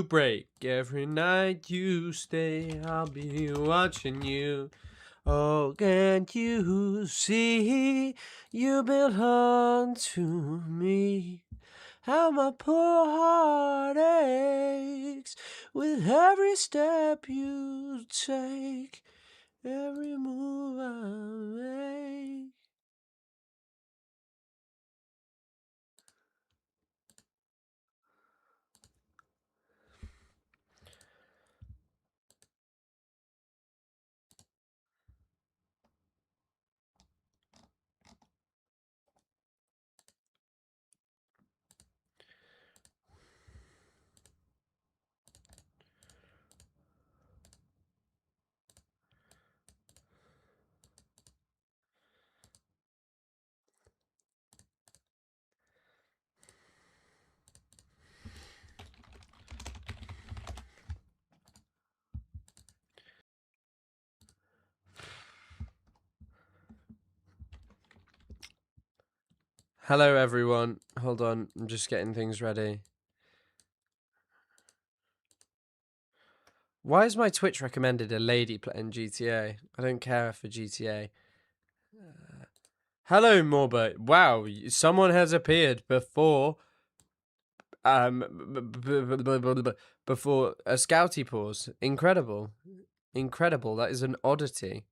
you break, every night you stay, I'll be watching you. Oh, can't you see you belong to me? How my poor heart aches with every step you take, every move I make. Hello, everyone. Hold on, I'm just getting things ready. Why is my Twitch recommended a lady playing GTA? I don't care for GTA. Hello, Morba. Wow, someone has appeared before before a scouty pause. Incredible. That is an oddity.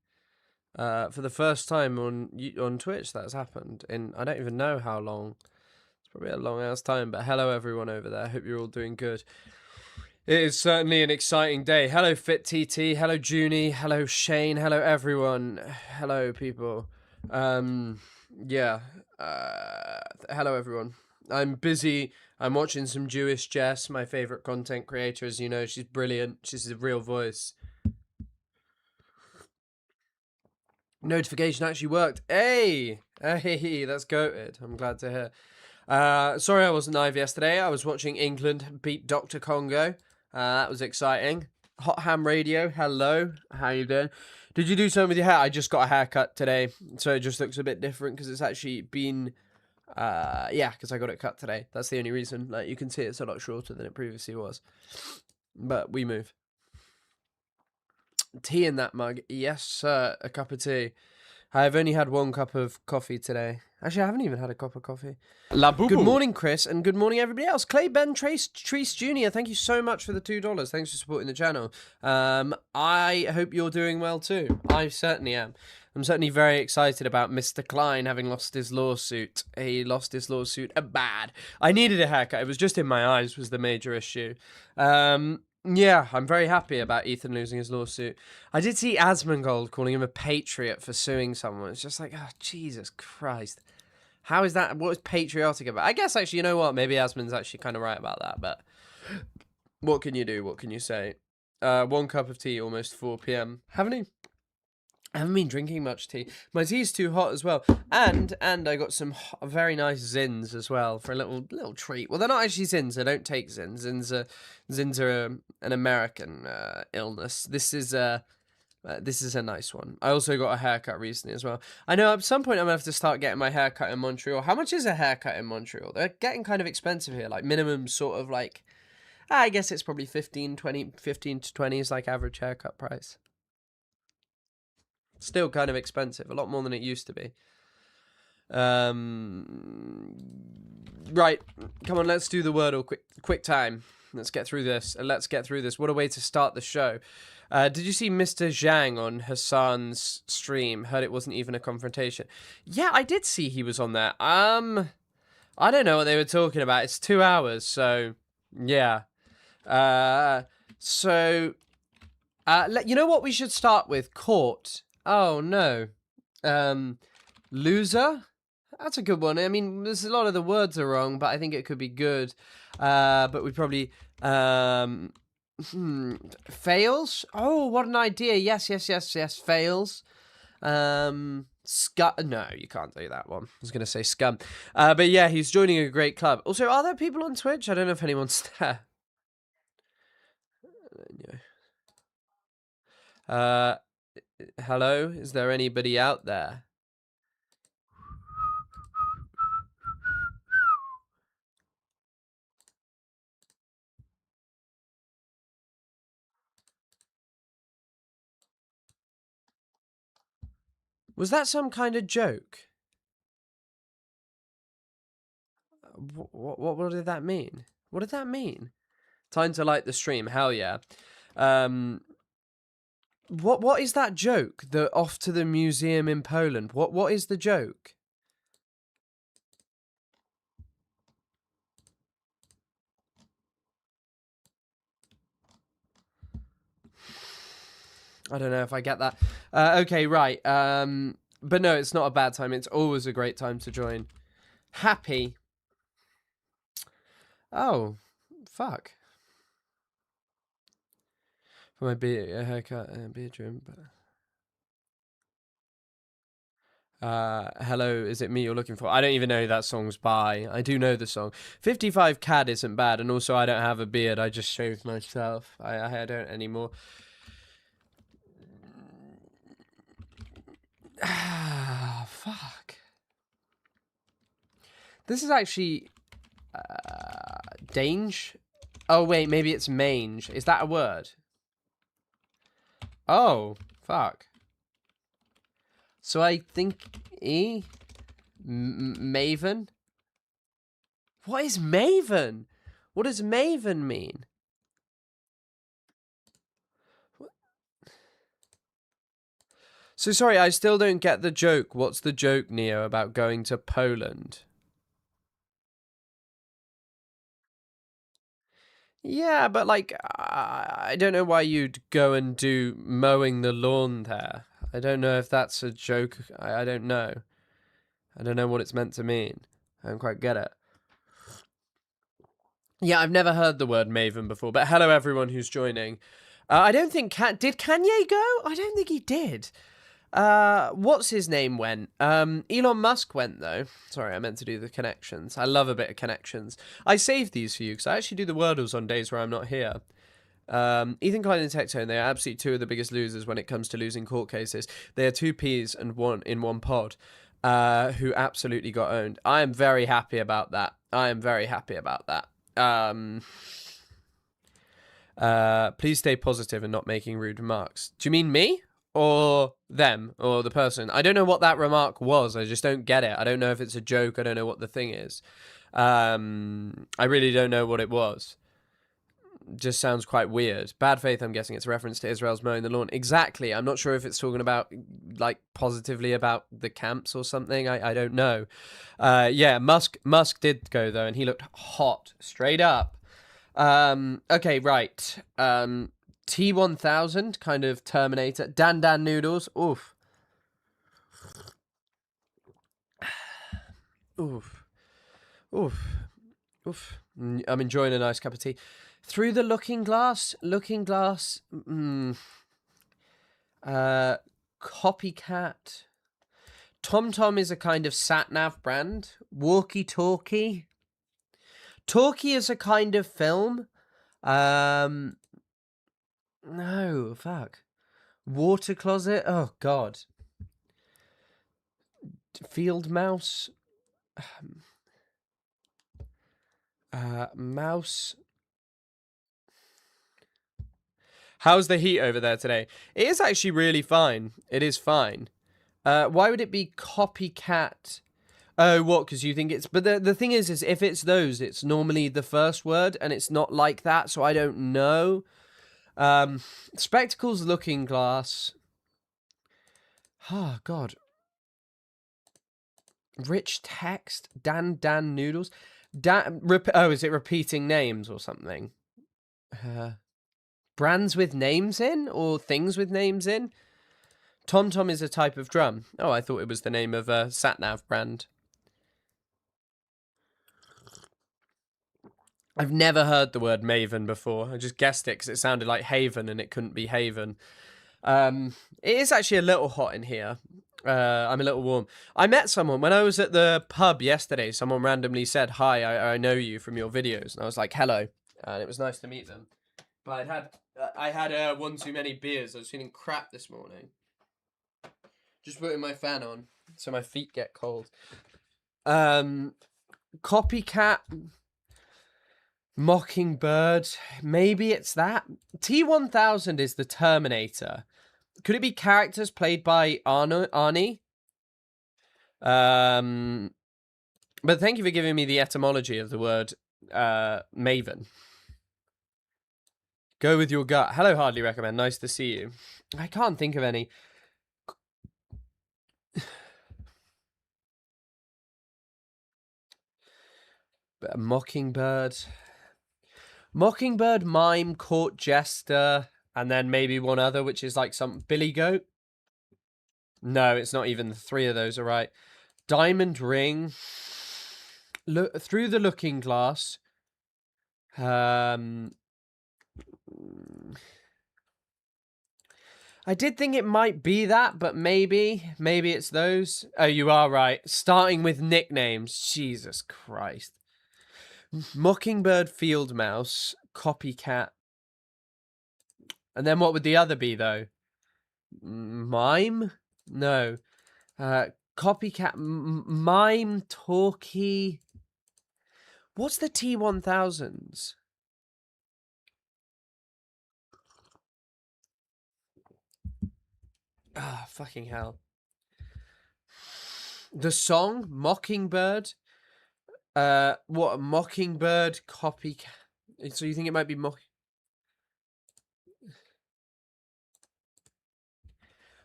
For the first time on Twitch that's happened in I don't even know how long. It's probably a long ass time, but hello everyone over there. Hope you're all doing good. It is certainly an exciting day. Hello Fit TT, hello Junie, hello Shane, hello everyone. Hello people. Yeah. Hello everyone. I'm busy. I'm watching some Jewish Jess, my favorite content creator, as you know. She's brilliant. She's a real voice. Notification actually worked. Hey, that's goated. I'm glad to hear. Sorry I wasn't live yesterday. I was watching England beat Dr. Congo. That was exciting. Hot Ham Radio, hello. How you doing? Did you do something with your hair? I just got a haircut today, so it just looks a bit different because it's actually been, yeah, because I got it cut today. That's the only reason. Like, you can see it's a lot shorter than it previously was. But we move. Tea in that mug. Yes, sir. A cup of tea. I've only had 1 cup of coffee today. Actually, I haven't even had a cup of coffee. La Boo Boo. Good morning, Chris, and good morning, everybody else. Clay Ben Trace Jr., thank you so much for the $2. Thanks for supporting the channel. I hope you're doing well too. I certainly am. I'm certainly very excited about Mr. Klein having lost his lawsuit. He lost his lawsuit bad. I needed a haircut. It was just in my eyes was the major issue. Yeah, I'm very happy about Ethan losing his lawsuit. I did see Asmongold calling him a patriot for suing someone. It's just like, oh, Jesus Christ. How is that? What is patriotic about? I guess, actually, you know what? Maybe Asmon's actually kind of right about that, but what can you do? What can you say? 1 cup of tea, almost 4 p.m. I haven't been drinking much tea. My tea's too hot as well. And I got some very nice Zins as well for a little treat. Well, they're not actually Zins. I don't take Zins. Zins are an American illness. This is a nice one. I also got a haircut recently as well. I know at some point I'm going to have to start getting my haircut in Montreal. How much is a haircut in Montreal? They're getting kind of expensive here. Like minimum sort of like, I guess it's probably 15 to 20 is like average haircut price. Still kind of expensive, a lot more than it used to be. Right, come on, let's do the Wordle quick time. Let's get through this. What a way to start the show. Did you see Mr. Zhang on Hassan's stream? Heard it wasn't even a confrontation. Yeah, I did see he was on there. I don't know what they were talking about. It's 2 hours, so yeah. You know what we should start with? Court. Oh, no. Loser? That's a good one. I mean, there's a lot of the words are wrong, but I think it could be good. But we probably... fails? Oh, what an idea. Yes. Fails. Scum. No, you can't do that one. I was going to say scum. But yeah, he's joining a great club. Also, are there people on Twitch? I don't know if anyone's there. Hello? Is there anybody out there? Was that some kind of joke? What did that mean? What did that mean? Time to light the stream. Hell yeah. What is that joke? The off to the museum in Poland. What is the joke? I don't know if I get that. Okay, right. But no, it's not a bad time. It's always a great time to join. Happy. Oh, fuck. For my haircut and beard trim. Hello, is it me you're looking for? I don't even know who that song's by. I do know the song. 55 CAD isn't bad, and also I don't have a beard. I just shaved myself. I don't anymore. Ah, fuck. This is actually... Dange? Oh, wait, maybe it's mange. Is that a word? Oh, fuck. So I think Maven? What is Maven? What does Maven mean? What? So sorry, I still don't get the joke. What's the joke, Neo, about going to Poland? Yeah, but like, I don't know why you'd go and do mowing the lawn there. I don't know if that's a joke. I don't know. I don't know what it's meant to mean. I don't quite get it. Yeah, I've never heard the word Maven before, but hello everyone who's joining. I don't think... Did Kanye go? I don't think he did. What's his name went? Elon Musk went, though. Sorry, I meant to do the connections. I love a bit of connections. I saved these for you, because I actually do the Wordles on days where I'm not here. Ethan Klein and Tectone, they are absolutely two of the biggest losers when it comes to losing court cases. They are two peas and one in one pod, who absolutely got owned. I am very happy about that. I am very happy about that. Please stay positive and not making rude remarks. Do you mean me? Or them? Or the person? I don't know what that remark was. I just don't get it. I don't know if it's a joke. I don't know what the thing is. I really don't know what it was. Just sounds quite weird. Bad faith, I'm guessing it's a reference to Israel's mowing the lawn. Exactly. I'm not sure if it's talking about, like, positively about the camps or something. I don't know. Yeah, Musk did go, though, and he looked hot. Straight up. Okay, right. T1000, kind of Terminator. Dan noodles. Oof. Oof. Oof. Oof. I'm enjoying a nice cup of tea. Through the looking glass. Copycat. TomTom is a kind of sat-nav brand. Walkie-talkie. Talkie is a kind of film. No, fuck. Water closet. Oh, God. Field mouse. Mouse. How's the heat over there today? It is actually really fine. It is fine. Why would it be copycat? Oh, what? Because you think it's... But the thing is if it's those, it's normally the first word, and it's not like that, so I don't know. Spectacles, looking glass. Oh, God. Rich text. Dan noodles. Is it repeating names or something? Brands with names in? Or things with names in? TomTom is a type of drum. Oh, I thought it was the name of a sat-nav brand. I've never heard the word Maven before. I just guessed it because it sounded like Haven and it couldn't be Haven. It is actually a little hot in here. I'm a little warm. I met someone when I was at the pub yesterday. Someone randomly said, "Hi, I know you from your videos." And I was like, "Hello." And it was nice to meet them. But I had one too many beers. I was feeling crap this morning. Just putting my fan on so my feet get cold. Copycat. Mockingbird. Maybe it's that. T1000 is the Terminator. Could it be characters played by Arnie? But thank you for giving me the etymology of the word maven. Go with your gut. Hello, hardly recommend. Nice to see you. I can't think of any. Mockingbird. Mockingbird, mime, court jester, and then maybe one other, which is like some Billy Goat. No, it's not even the three of those are right. Diamond ring. Look through the looking glass. I did think it might be that, but maybe it's those. Oh, you are right. Starting with nicknames. Jesus Christ. Mockingbird, field mouse, copycat. And then what would the other be, though? Mime? No. Copycat, mime, talkie. What's the T1000s? Ah, fucking hell. The song Mockingbird. What, Mockingbird copycat? So you think it might be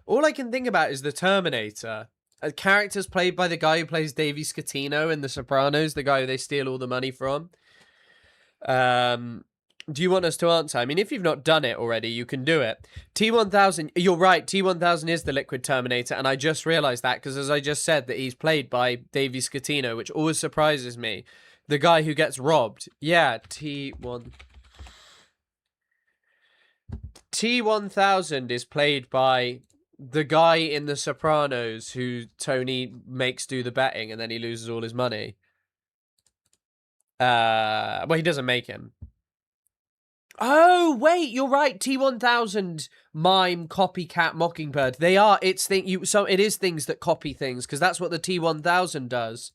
All I can think about is the Terminator. Characters played by the guy who plays Davey Scatino in The Sopranos, the guy who they steal all the money from. Do you want us to answer? I mean, if you've not done it already, you can do it. T1000, you're right, T1000 is the Liquid Terminator, and I just realised that, because as I just said, that he's played by Davey Scatino, which always surprises me. The guy who gets robbed. Yeah, T1000 is played by the guy in The Sopranos who Tony makes do the betting, and then he loses all his money. Well, he doesn't make him. Oh, wait, you're right. T1000, mime, copycat, mockingbird. They are. So it is things that copy things, because that's what the T1000 does.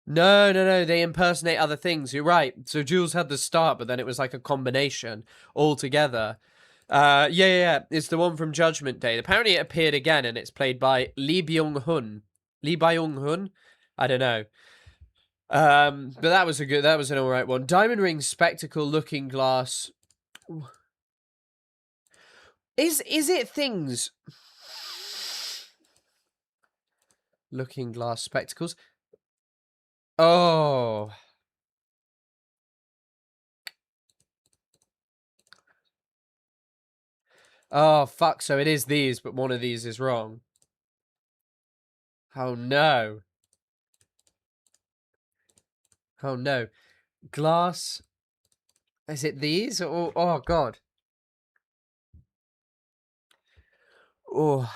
No. They impersonate other things. You're right. So Jules had the start, but then it was like a combination altogether. Yeah. It's the one from Judgment Day. Apparently it appeared again, and it's played by Lee Byung-hun. Lee Byung-hun? I don't know. But that was an alright one. Diamond ring, spectacle, looking glass. Is it things? Looking glass, spectacles. Oh. Oh, fuck. So it is these, but one of these is wrong. Oh, no. Oh, no. Glass. Is it these? Oh, God. Oh.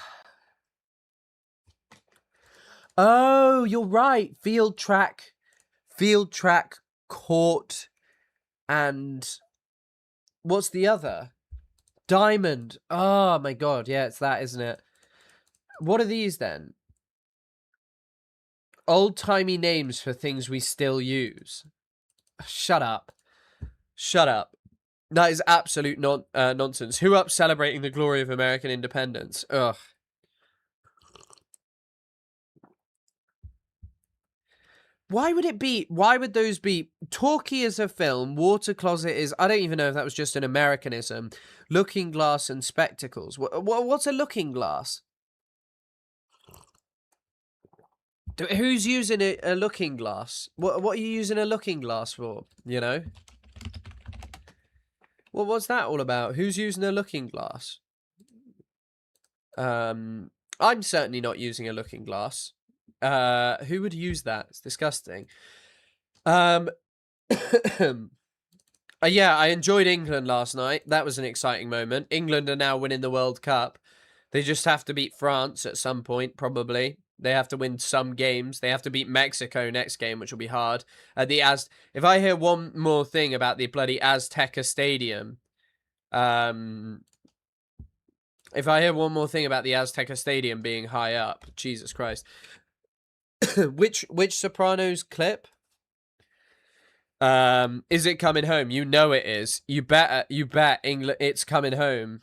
Oh, you're right. Field track, court, and what's the other? Diamond. Oh, my God. Yeah, it's that, isn't it? What are these, then? Old-timey names for things we still use. Shut up. That is absolute nonsense. Who up celebrating the glory of American independence? Ugh. Why would those be? Talkie is a film. Water closet is, I don't even know if that was just an Americanism. Looking glass and spectacles. What's a looking glass? Who's using a looking glass? What are you using a looking glass for? You know? Well, what's that all about? Who's using a looking glass? I'm certainly not using a looking glass. Who would use that? It's disgusting. Yeah, I enjoyed England last night. That was an exciting moment. England are now winning the World Cup. They just have to beat France at some point, probably. They have to win some games. They have to beat Mexico next game, which will be hard. If I hear one more thing about the bloody Azteca Stadium, if I hear one more thing about the Azteca Stadium being high up, Jesus Christ. Which Sopranos clip? Is it coming home? You know it is. You bet England it's coming home.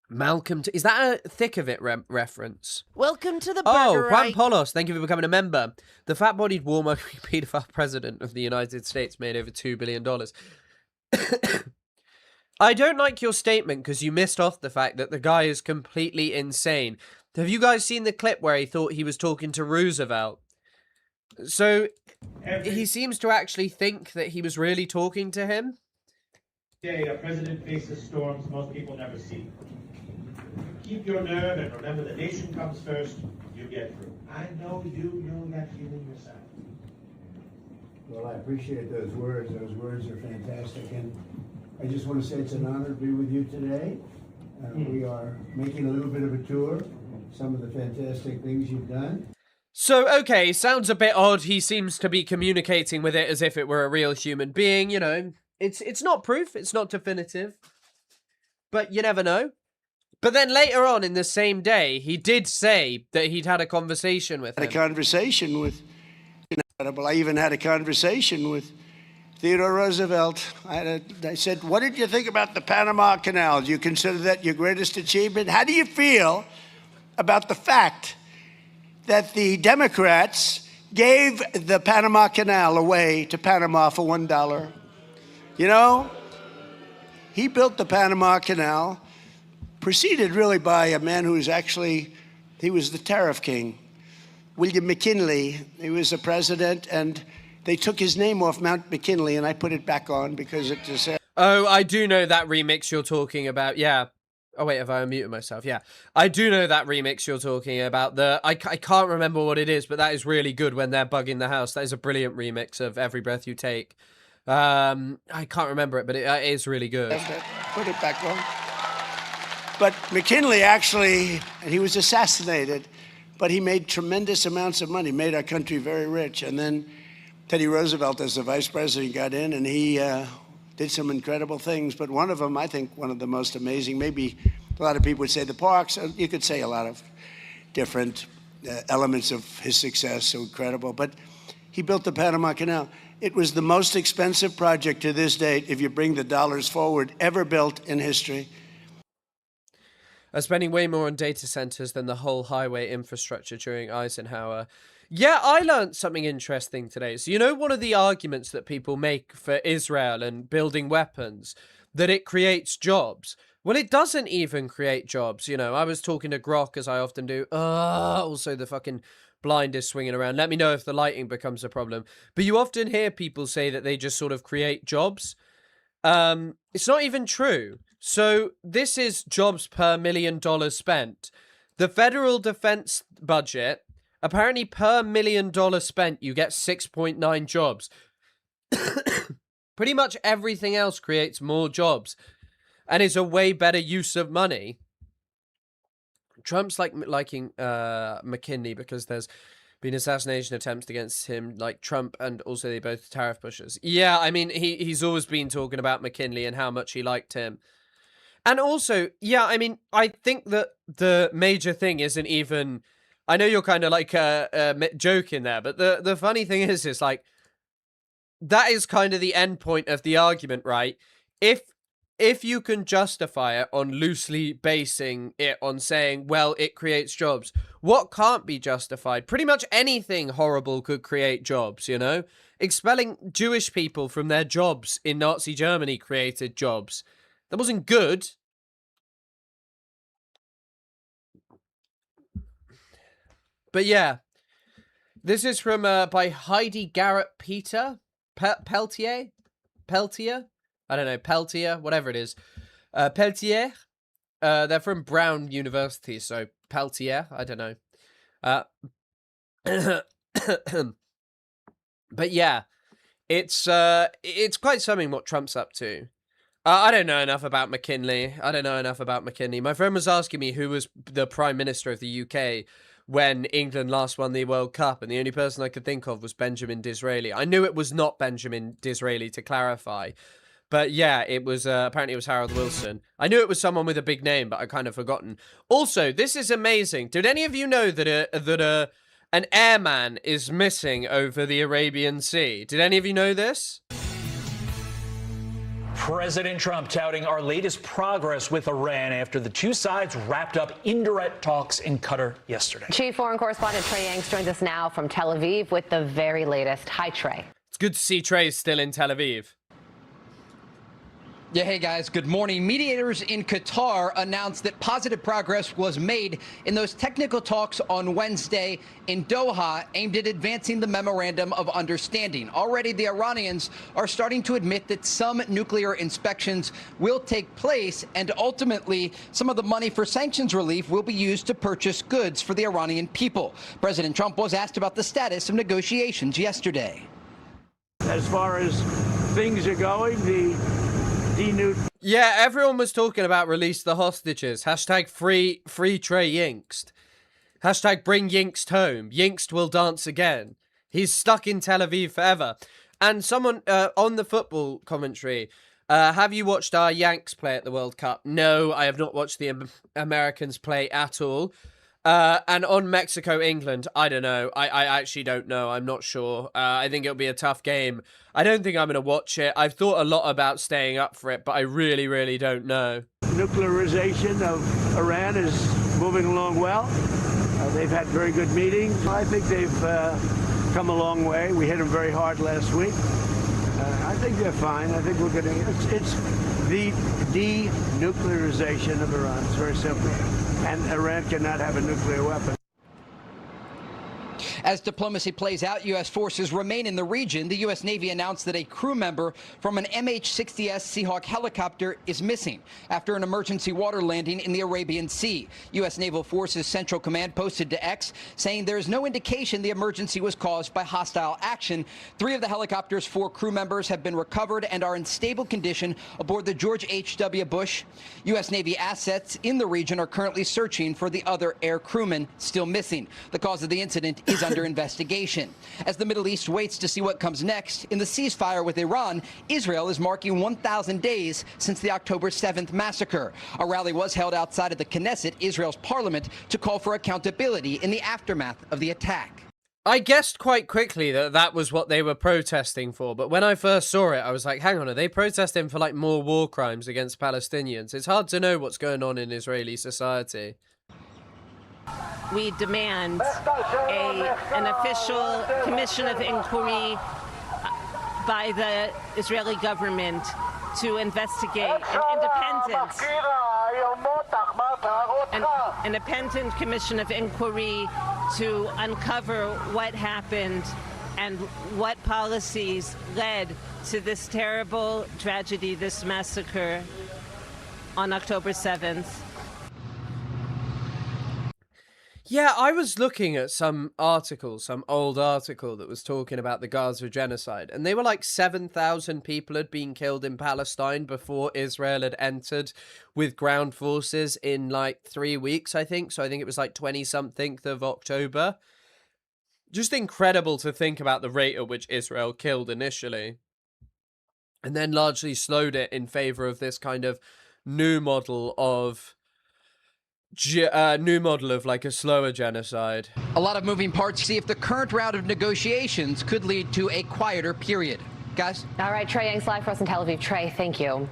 Malcolm, is that a Thick of It reference? Welcome to the Oh, Burger Juan Right. Polos, thank you for becoming a member. The fat-bodied, warm, pedophile president of the United States made over $2 billion. I don't like your statement because you missed off the fact that the guy is completely insane. Have you guys seen the clip where he thought he was talking to Roosevelt? So, he seems to actually think that he was really talking to him. Day a president faces storms most people never see. Keep your nerve and remember the nation comes first, you get through. I know you know that feeling yourself. Well, I appreciate those words. Those words are fantastic. And I just want to say it's an honor to be with you today. We are making a little bit of a tour, some of the fantastic things you've done. So, okay, sounds a bit odd. He seems to be communicating with it as if it were a real human being, you know. It's not proof, it's not definitive. But you never know. But then later on in the same day, he did say that he'd had a conversation with him. I even had a conversation with Theodore Roosevelt. I said, what did you think about the Panama Canal? Do you consider that your greatest achievement? How do you feel about the fact that the Democrats gave the Panama Canal away to Panama for $1? You know, he built the Panama Canal, preceded really by a man who was he was the tariff king, William McKinley. He was the president, and they took his name off Mount McKinley, and I put it back on because it just... Oh, I do know that remix you're talking about, yeah. Oh, wait, have I unmuted myself? Yeah. I do know that remix you're talking about. I can't remember what it is, but that is really good when they're bugging the house. That is a brilliant remix of Every Breath You Take. I can't remember it, but it is really good. Put it back on. But McKinley actually, he was assassinated, but he made tremendous amounts of money, made our country very rich. And then Teddy Roosevelt, as the vice president, got in, and he did some incredible things. But one of them, I think one of the most amazing, maybe a lot of people would say the parks. You could say a lot of different elements of his success, so incredible. But he built the Panama Canal. It was the most expensive project to this date, if you bring the dollars forward, ever built in history. Spending way more on data centers than the whole highway infrastructure during Eisenhower. Yeah, I learned something interesting today. So, you know, one of the arguments that people make for Israel and building weapons, that it creates jobs. Well, it doesn't even create jobs. You know, I was talking to Grok, as I often do. Also the fucking blind is swinging around. Let me know if the lighting becomes a problem. But you often hear people say that they just sort of create jobs. It's not even true. So this is jobs per $1 million spent. The federal defense budget, apparently per $1 million spent, you get 6.9 jobs. Pretty much everything else creates more jobs and is a way better use of money. Trump's liking McKinley because there's been assassination attempts against him, like Trump, and also they both tariff pushers. Yeah, I mean, he's always been talking about McKinley and how much he liked him. And also, yeah, I mean, I think that the major thing isn't even... I know you're kind of like joking there, but the funny thing is like, that is kind of the end point of the argument, right? If you can justify it on loosely basing it on saying, well, it creates jobs, what can't be justified? Pretty much anything horrible could create jobs, you know? Expelling Jewish people from their jobs in Nazi Germany created jobs. That wasn't good. But yeah, this is from by Heidi Garrett Peter Peltier. I don't know, Peltier, whatever it is. Peltier. They're from Brown University, so Peltier. I don't know. But yeah, it's quite something what Trump's up to. I don't know enough about McKinley. My friend was asking me who was the Prime Minister of the UK when England last won the World Cup, and the only person I could think of was Benjamin Disraeli. I knew it was not Benjamin Disraeli, to clarify. But yeah, it was, apparently it was Harold Wilson. I knew it was someone with a big name, but I kind of forgotten. Also, this is amazing. Did any of you know that an airman is missing over the Arabian Sea? Did any of you know this? President Trump touting our latest progress with Iran after the two sides wrapped up indirect talks in Qatar yesterday. Chief Foreign Correspondent Trey Yanks joins us now from Tel Aviv with the very latest. Hi, Trey. It's good to see Trey still in Tel Aviv. Yeah, hey guys, good morning. Mediators in Qatar announced that positive progress was made in those technical talks on Wednesday in Doha aimed at advancing the memorandum of understanding. Already the Iranians are starting to admit that some nuclear inspections will take place, and ultimately some of the money for sanctions relief will be used to purchase goods for the Iranian people. President Trump was asked about the status of negotiations yesterday. As far as things are going, Yeah, everyone was talking about release the hostages. Hashtag free Trey Yinkst. Hashtag bring Yinkst home. Yinkst will dance again. He's stuck in Tel Aviv forever. And someone on the football commentary, have you watched our Yanks play at the World Cup? No, I have not watched the Americans play at all. And on Mexico-England, I don't know. I actually don't know. I'm not sure. I think it'll be a tough game. I don't think I'm going to watch it. I've thought a lot about staying up for it, but I really, really don't know. nuclearization of Iran is moving along well. They've had very good meetings. I think they've come a long way. We hit them very hard last week. I think they're fine. I think we're getting it's the denuclearization of Iran. It's very simple. And Iran cannot have a nuclear weapon. As diplomacy plays out, U.S. forces remain in the region. The U.S. Navy announced that a crew member from an MH-60S Seahawk helicopter is missing after an emergency water landing in the Arabian Sea. U.S. Naval Forces Central Command posted to X saying there is no indication the emergency was caused by hostile action. 3 of the helicopter's 4 crew members have been recovered and are in stable condition aboard the George H.W. Bush. U.S. Navy assets in the region are currently searching for the other air crewmen still missing. The cause of the incident is under investigation. As the Middle East waits to see what comes next, in the ceasefire with Iran, Israel is marking 1,000 days since the October 7th massacre. A rally was held outside of the Knesset, Israel's parliament, to call for accountability in the aftermath of the attack. I guessed quite quickly that that was what they were protesting for, but when I first saw it, I was like, hang on, are they protesting for like more war crimes against Palestinians? It's hard to know what's going on in Israeli society. We demand an official commission of inquiry by the Israeli government to investigate an independent commission of inquiry to uncover what happened and what policies led to this terrible tragedy, this massacre on October 7th. Yeah, I was looking at some old article that was talking about the Gaza genocide, and they were like 7,000 people had been killed in Palestine before Israel had entered with ground forces in like 3 weeks, I think. So I think it was like 20-something of October. Just incredible to think about the rate at which Israel killed initially, and then largely slowed it in favor of this kind of new model of like a slower genocide. A lot of moving parts to see if the current round of negotiations could lead to a quieter period. Guys? All right, Trey Yanks live for us in Tel Aviv. Trey, thank you.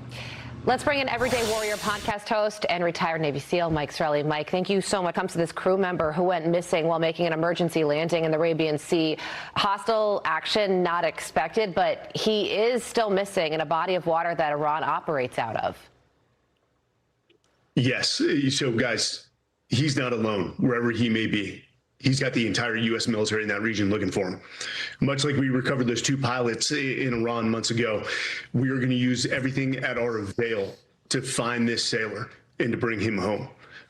Let's bring in Everyday Warrior podcast host and retired Navy SEAL Mike Sorelli. Mike, thank you so much. Comes to this crew member who went missing while making an emergency landing in the Arabian Sea. Hostile action not expected, but he is still missing in a body of water that Iran operates out of. Yes. So, guys, he's not alone wherever he may be. He's got the entire U.S. military in that region looking for him. Much like we recovered those 2 pilots in Iran months ago, we are going to use everything at our avail to find this sailor and to bring him home.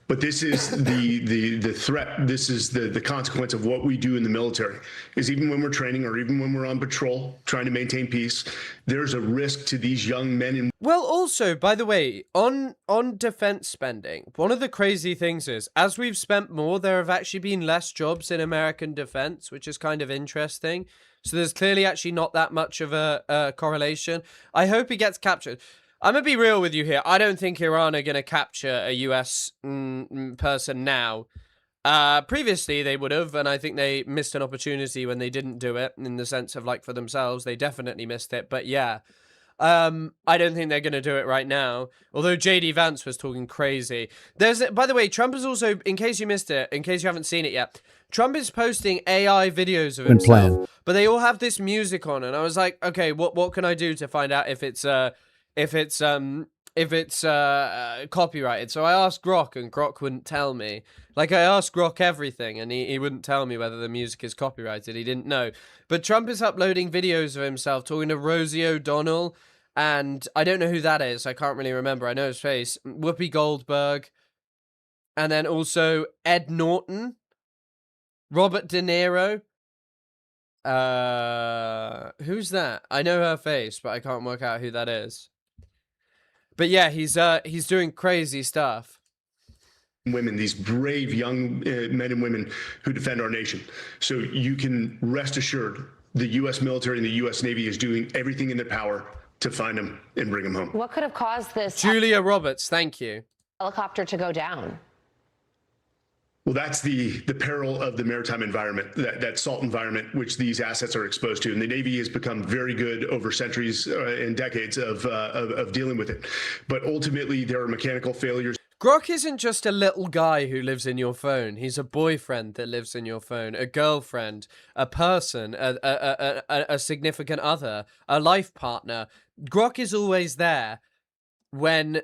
But this is the threat. This is the consequence of what we do in the military, is even when we're training or even when we're on patrol trying to maintain peace, there's a risk to these young men and Well, also, by the way, on defense spending, one of the crazy things is, as we've spent more, there have actually been less jobs in American defense, which is kind of interesting. So there's clearly actually not that much of a correlation. I hope he gets captured. I'm going to be real with you here. I don't think Iran are going to capture a US person now. Previously, they would have, and I think they missed an opportunity when they didn't do it, in the sense of, like, for themselves. They definitely missed it, but yeah. I don't think they're going to do it right now. Although JD Vance was talking crazy. By the way, Trump is also, in case you missed it, in case you haven't seen it yet, Trump is posting AI videos of himself, but they all have this music on, and I was like, okay, what can I do to find out if it's copyrighted? So I asked Grok, and Grok wouldn't tell me. Like, I asked Grok everything, and he wouldn't tell me whether the music is copyrighted. He didn't know. But Trump is uploading videos of himself talking to Rosie O'Donnell, and I don't know who that is. I can't really remember. I know his face. Whoopi Goldberg. And then also Ed Norton. Robert De Niro. Who's that? I know her face, but I can't work out who that is. But yeah, he's doing crazy stuff. Women, these brave young men and women who defend our nation. So you can rest assured the U.S. military and the U.S. Navy is doing everything in their power to find them and bring them home. What could have caused this Julia Roberts, thank you. helicopter to go down? Well, that's the peril of the maritime environment, that salt environment, which these assets are exposed to. And the Navy has become very good over centuries and decades of dealing with it. But ultimately, there are mechanical failures. Grok isn't just a little guy who lives in your phone. He's a boyfriend that lives in your phone, a girlfriend, a person, a significant other, a life partner. Grok is always there when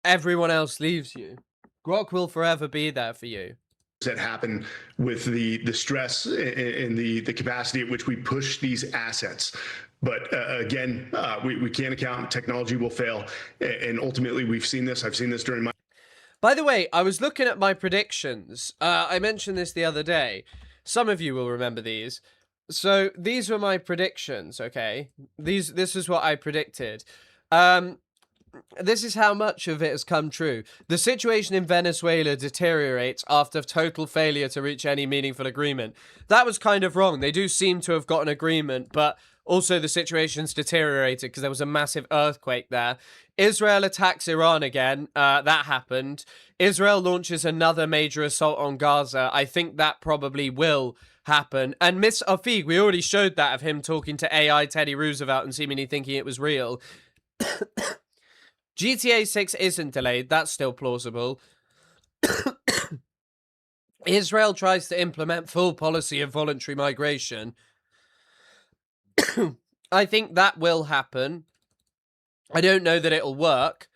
everyone else leaves you. Grok will forever be there for you. That happen with the stress and the capacity at which we push these assets. But again, we can't account. Technology will fail. And ultimately, we've seen this. I've seen this during my... By the way, I was looking at my predictions. I mentioned this the other day. Some of you will remember these. So these were my predictions, okay? This is what I predicted. This is how much of it has come true. The situation in Venezuela deteriorates after total failure to reach any meaningful agreement. That was kind of wrong. They do seem to have got an agreement, but also the situation's deteriorated because there was a massive earthquake there. Israel attacks Iran again. That happened. Israel launches another major assault on Gaza. I think that probably will happen. And Miss Afig, we already showed that of him talking to AI Teddy Roosevelt and seemingly thinking it was real. GTA 6 isn't delayed. That's still plausible. Israel tries to implement full policy of voluntary migration. I think that will happen. I don't know that it'll work.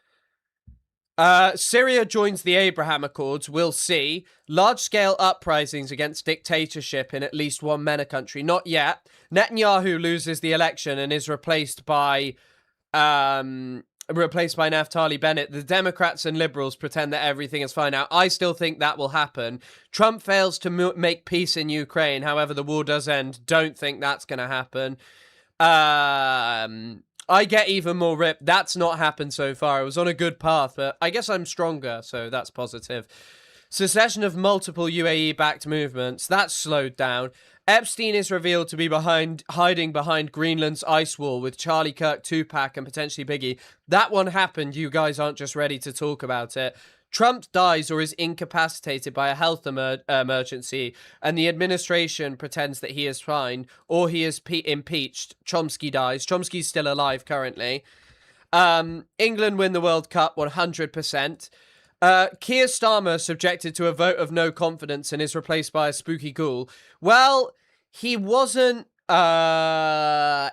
Syria joins the Abraham Accords. We'll see. Large-scale uprisings against dictatorship in at least one MENA country. Not yet. Netanyahu loses the election and is replaced by Naftali Bennett. The Democrats and liberals pretend that everything is fine now. I still think that will happen. Trump fails to make peace in Ukraine. However, the war does end. Don't think that's going to happen. I get even more ripped. That's not happened so far. I was on a good path, but I guess I'm stronger, so that's positive. Secession of multiple UAE-backed movements. That's slowed down. Epstein is revealed to be hiding behind Greenland's ice wall with Charlie Kirk, Tupac, and potentially Biggie. That one happened. You guys aren't just ready to talk about it. Trump dies or is incapacitated by a health emergency, and the administration pretends that he is fine, or he is impeached. Chomsky dies. Chomsky's still alive currently. England win the World Cup 100%. Keir Starmer subjected to a vote of no confidence and is replaced by a spooky ghoul. Well, he wasn't vote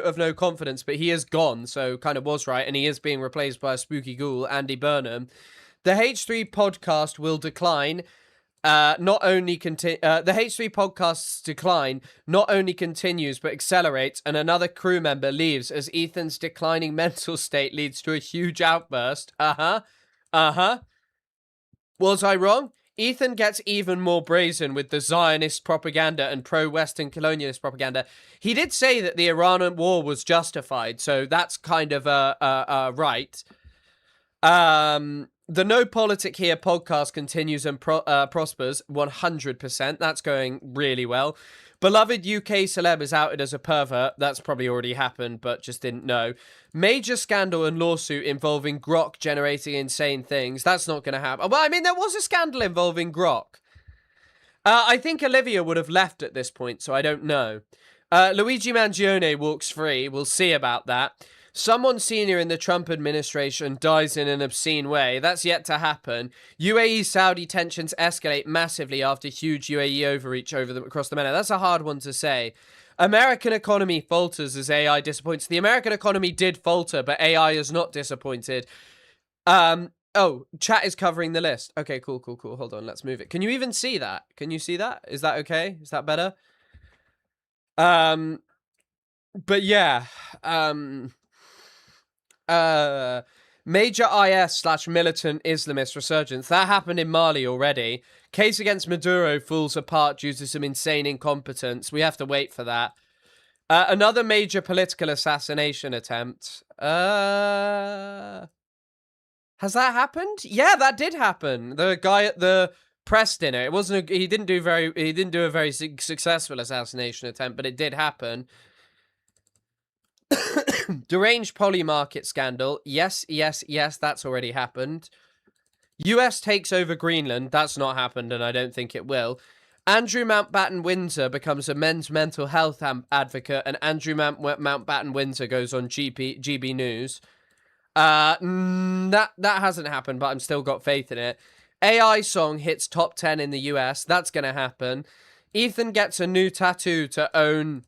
of no confidence, but he is gone, so kind of was right, and he is being replaced by a spooky ghoul, Andy Burnham. The H3 podcast will decline. The H3 podcast's decline not only continues but accelerates, and another crew member leaves as Ethan's declining mental state leads to a huge outburst. Was I wrong? Ethan gets even more brazen with the Zionist propaganda and pro-Western colonialist propaganda. He did say that the Iran war was justified, so that's kind of right. The No Politic Here podcast continues and prospers 100%. That's going really well. Beloved UK celeb is outed as a pervert. That's probably already happened, but just didn't know. Major scandal and lawsuit involving Grok generating insane things. That's not going to happen. Well, I mean, there was a scandal involving Grok. I think Olivia would have left at this point, so I don't know. Luigi Mangione walks free. We'll see about that. Someone senior in the Trump administration dies in an obscene way. That's yet to happen. UAE-Saudi tensions escalate massively after huge UAE overreach across the MENA. That's a hard one to say. American economy falters as AI disappoints. The American economy did falter, but AI is not disappointed. Oh, chat is covering the list. Okay, cool. Hold on, let's move it. Can you even see that? Can you see that? Is that okay? Is that better? But yeah, major IS/militant Islamist resurgence. That happened in Mali already. Case against Maduro falls apart due to some insane incompetence. We have to wait for that. Another major political assassination attempt. Has that happened? Yeah, that did happen. The guy at the press dinner. It wasn't. He didn't do a very successful assassination attempt, but it did happen. Deranged poly market scandal. Yes, that's already happened. US takes over Greenland. That's not happened, and I don't think it will. Andrew Mountbatten Windsor becomes a men's mental health advocate, and Andrew Mountbatten Windsor goes on GB News. That hasn't happened, but I'm still got faith in it. AI song hits top 10 in the US. That's gonna happen. Ethan gets a new tattoo to own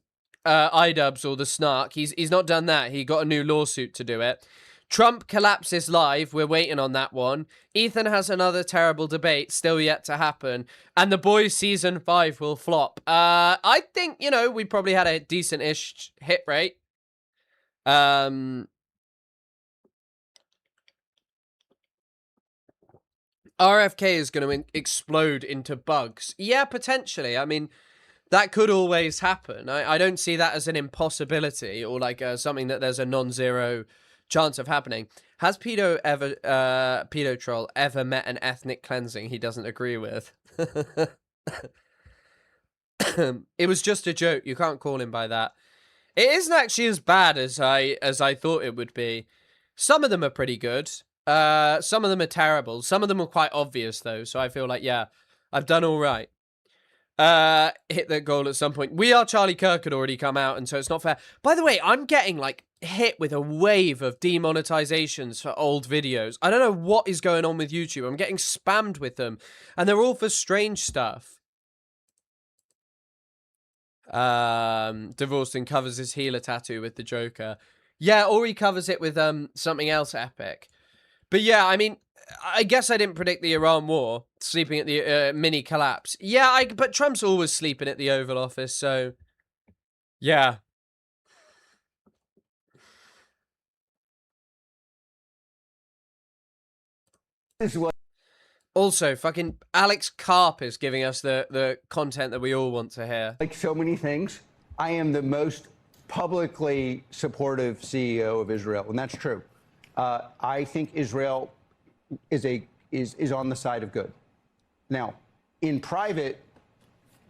iDubbbz or the Snark. He's not done that. He got a new lawsuit to do it. Trump collapses live. We're waiting on that one. Ethan has another terrible debate still yet to happen. And The Boys season 5 will flop. I think, we probably had a decent-ish hit rate. RFK is going to explode into bugs. Yeah, potentially. I mean, that could always happen. I don't see that as an impossibility or like something that there's a non-zero chance of happening. Has Pedo Troll ever met an ethnic cleansing he doesn't agree with? It was just a joke. You can't call him by that. It isn't actually as bad as I thought it would be. Some of them are pretty good. Some of them are terrible. Some of them are quite obvious though. So I feel like, yeah, I've done all right. Hit that goal at some point. We Are Charlie Kirk had already come out, and so it's not fair. By the way, I'm getting like hit with a wave of demonetizations for old videos. I don't know what is going on with YouTube. I'm getting spammed with them, and they're all for strange stuff. Divorced and covers his healer tattoo with the Joker. Yeah, or he covers it with something else epic. But yeah, I mean, I guess I didn't predict the Iran war, sleeping at the mini collapse. Yeah, but Trump's always sleeping at the Oval Office, so yeah. Also, fucking Alex Karp is giving us the content that we all want to hear. Like so many things, I am the most publicly supportive CEO of Israel, and that's true. I think Israel is on the side of good. Now, in private,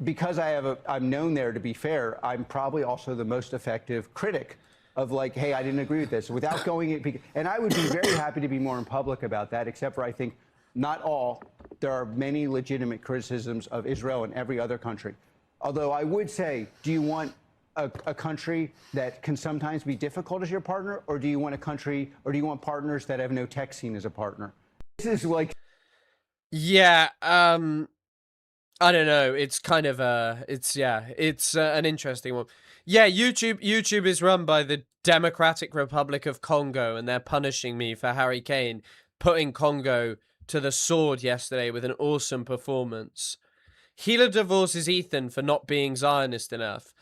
because I'm known there to be fair, I'm probably also the most effective critic of like, hey, I didn't agree with this, without going it. And I would be very happy to be more in public about that, except for I think not all. There are many legitimate criticisms of Israel and every other country. Although I would say, do you want a country that can sometimes be difficult as your partner, or do you want partners that have no tech scene as a partner? This is like, yeah, I don't know. It's kind of it's an interesting one. Yeah, YouTube is run by the Democratic Republic of Congo, and they're punishing me for Harry Kane putting Congo to the sword yesterday with an awesome performance. Healer divorces Ethan for not being Zionist enough.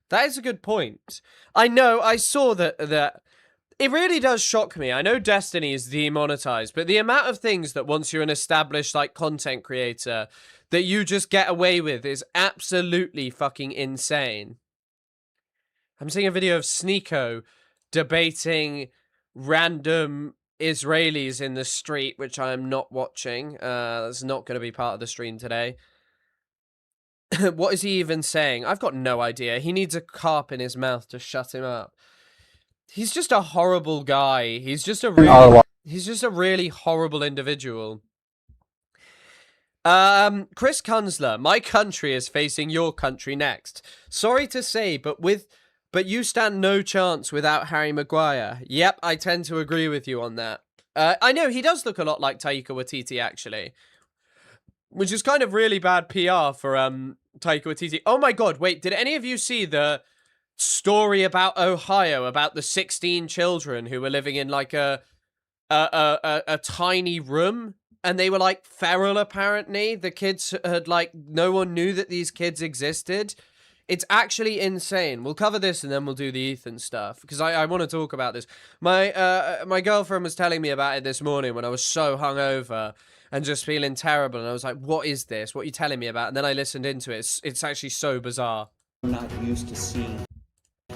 That is a good point. I know, I saw that it really does shock me. I know Destiny is demonetized, but the amount of things that once you're an established like content creator that you just get away with is absolutely fucking insane. I'm seeing a video of Sneeko debating random Israelis in the street, which I am not watching. That's not going to be part of the stream today. What is he even saying? I've got no idea. He needs a carp in his mouth to shut him up. He's just a horrible guy. He's just a really horrible individual. Chris Kunzler, my country is facing your country next. Sorry to say, but you stand no chance without Harry Maguire. Yep, I tend to agree with you on that. I know he does look a lot like Taika Waititi, actually, which is kind of really bad PR for Taika Waititi. Oh my god, wait, did any of you see the story about Ohio, about the 16 children who were living in like a tiny room? And they were, like, feral, apparently. The kids had, like, no one knew that these kids existed. It's actually insane. We'll cover this and then we'll do the Ethan stuff. Because I want to talk about this. My girlfriend was telling me about it this morning when I was so hungover and just feeling terrible. And I was like, what is this? What are you telling me about? And then I listened into it. It's actually so bizarre. I'm not used to seeing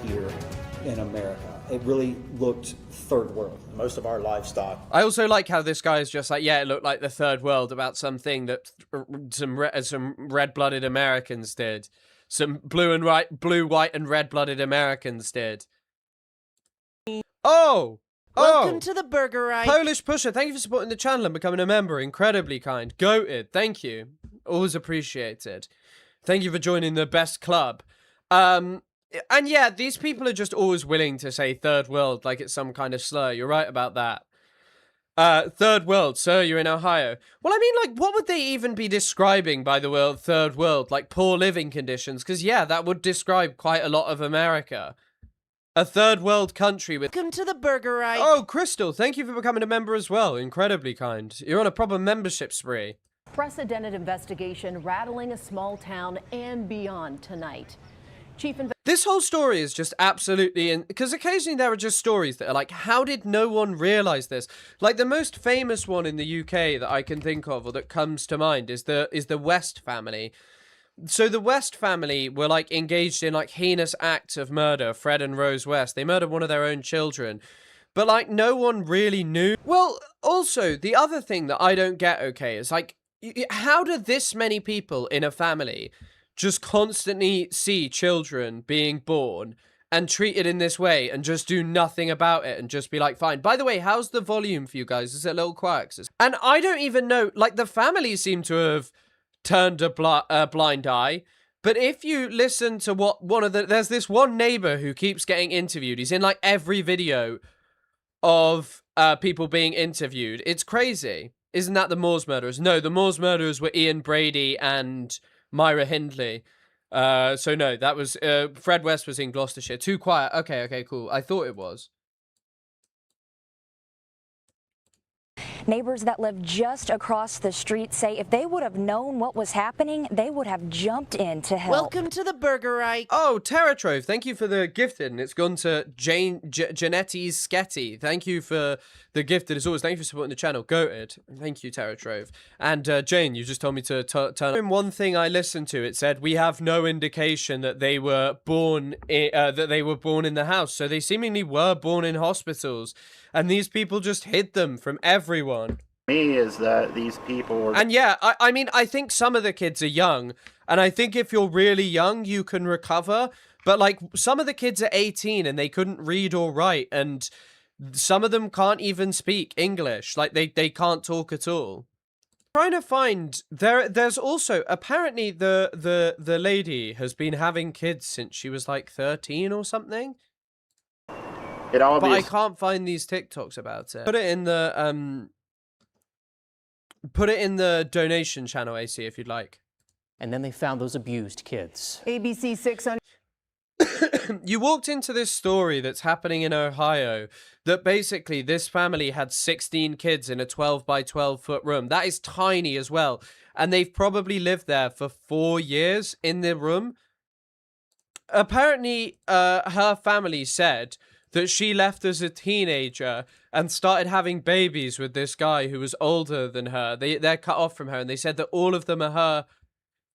here in America. It really looked third world. Most of our livestock. I also like how this guy is just like, yeah, it looked like the third world about something that some red-blooded Americans did. Some blue, white, and red-blooded Americans did. Oh! Welcome to the Burger Eye. Polish Pusher, thank you for supporting the channel and becoming a member. Incredibly kind. Goated. Thank you. Always appreciated. Thank you for joining the best club. And yeah, these people are just always willing to say third world like it's some kind of slur. You're right about that. Third world, sir, you're in Ohio. Well, I mean, like, what would they even be describing by the word third world? Like, poor living conditions? Because, yeah, that would describe quite a lot of America. A third world country with... Welcome to the Burger Eye. Oh, Crystal, thank you for becoming a member as well. Incredibly kind. You're on a proper membership spree. Precedented investigation rattling a small town and beyond tonight. This whole story is just absolutely because occasionally there are just stories that are like, how did no one realize this? Like the most famous one in the UK that I can think of or that comes to mind is the West family. So the West family were like engaged in like heinous acts of murder. Fred and Rose West, they murdered one of their own children, but like no one really knew. Well, also the other thing that I don't get, okay, is like, how do this many people in a family just constantly see children being born and treated in this way and just do nothing about it and just be like, fine. By the way, how's the volume for you guys? Is it a little quiet? And I don't even know, like the family seem to have turned a blind eye. But if you listen to what there's this one neighbor who keeps getting interviewed. He's in like every video of people being interviewed. It's crazy. Isn't that the Moors murderers? No, the Moors murderers were Ian Brady and Myra Hindley. So no, that was Fred West was in Gloucestershire. Too quiet. Okay, cool. I thought it was. Neighbors that live just across the street say if they would have known what was happening, they would have jumped in to help. Welcome to the Burger Eye. Oh, Terratrove, thank you for the gifted, and it's gone to Janetti Sketty. Thank you for the gifted as always. Thank you for supporting the channel. Goated. Thank you, Terratrove. And Jane, you just told me to turn on one thing I listened to. It said we have no indication that they were born in the house, so they seemingly were born in hospitals. And these people just hid them from everyone. Me is that these people were... And yeah, I mean, I think some of the kids are young. And I think if you're really young, you can recover. But like, some of the kids are 18 and they couldn't read or write. And some of them can't even speak English. Like, they can't talk at all. Trying to find... There's also... Apparently, the lady has been having kids since she was like 13 or something. But I can't find these TikToks about it. Put it in the donation channel, AC, if you'd like. And then they found those abused kids. ABC 600. You walked into this story that's happening in Ohio that basically this family had 16 kids in a 12 by 12 foot room. That is tiny as well. And they've probably lived there for 4 years in the room. Apparently, her family said that she left as a teenager and started having babies with this guy who was older than her. They're cut off from her, and they said that all of them are her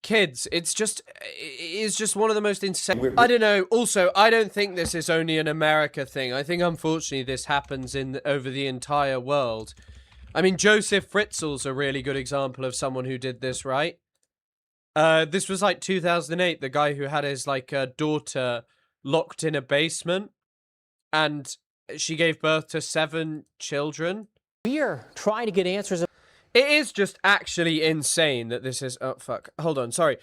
kids. It's just one of the most insane... I don't know. Also, I don't think this is only an America thing. I think, unfortunately, this happens over the entire world. I mean, Joseph Fritzl's a really good example of someone who did this, right? This was like 2008, the guy who had his, like, daughter locked in a basement. And she gave birth to 7 children. We are trying to get answers. It is just actually insane that this is... Oh, fuck. Hold on, sorry.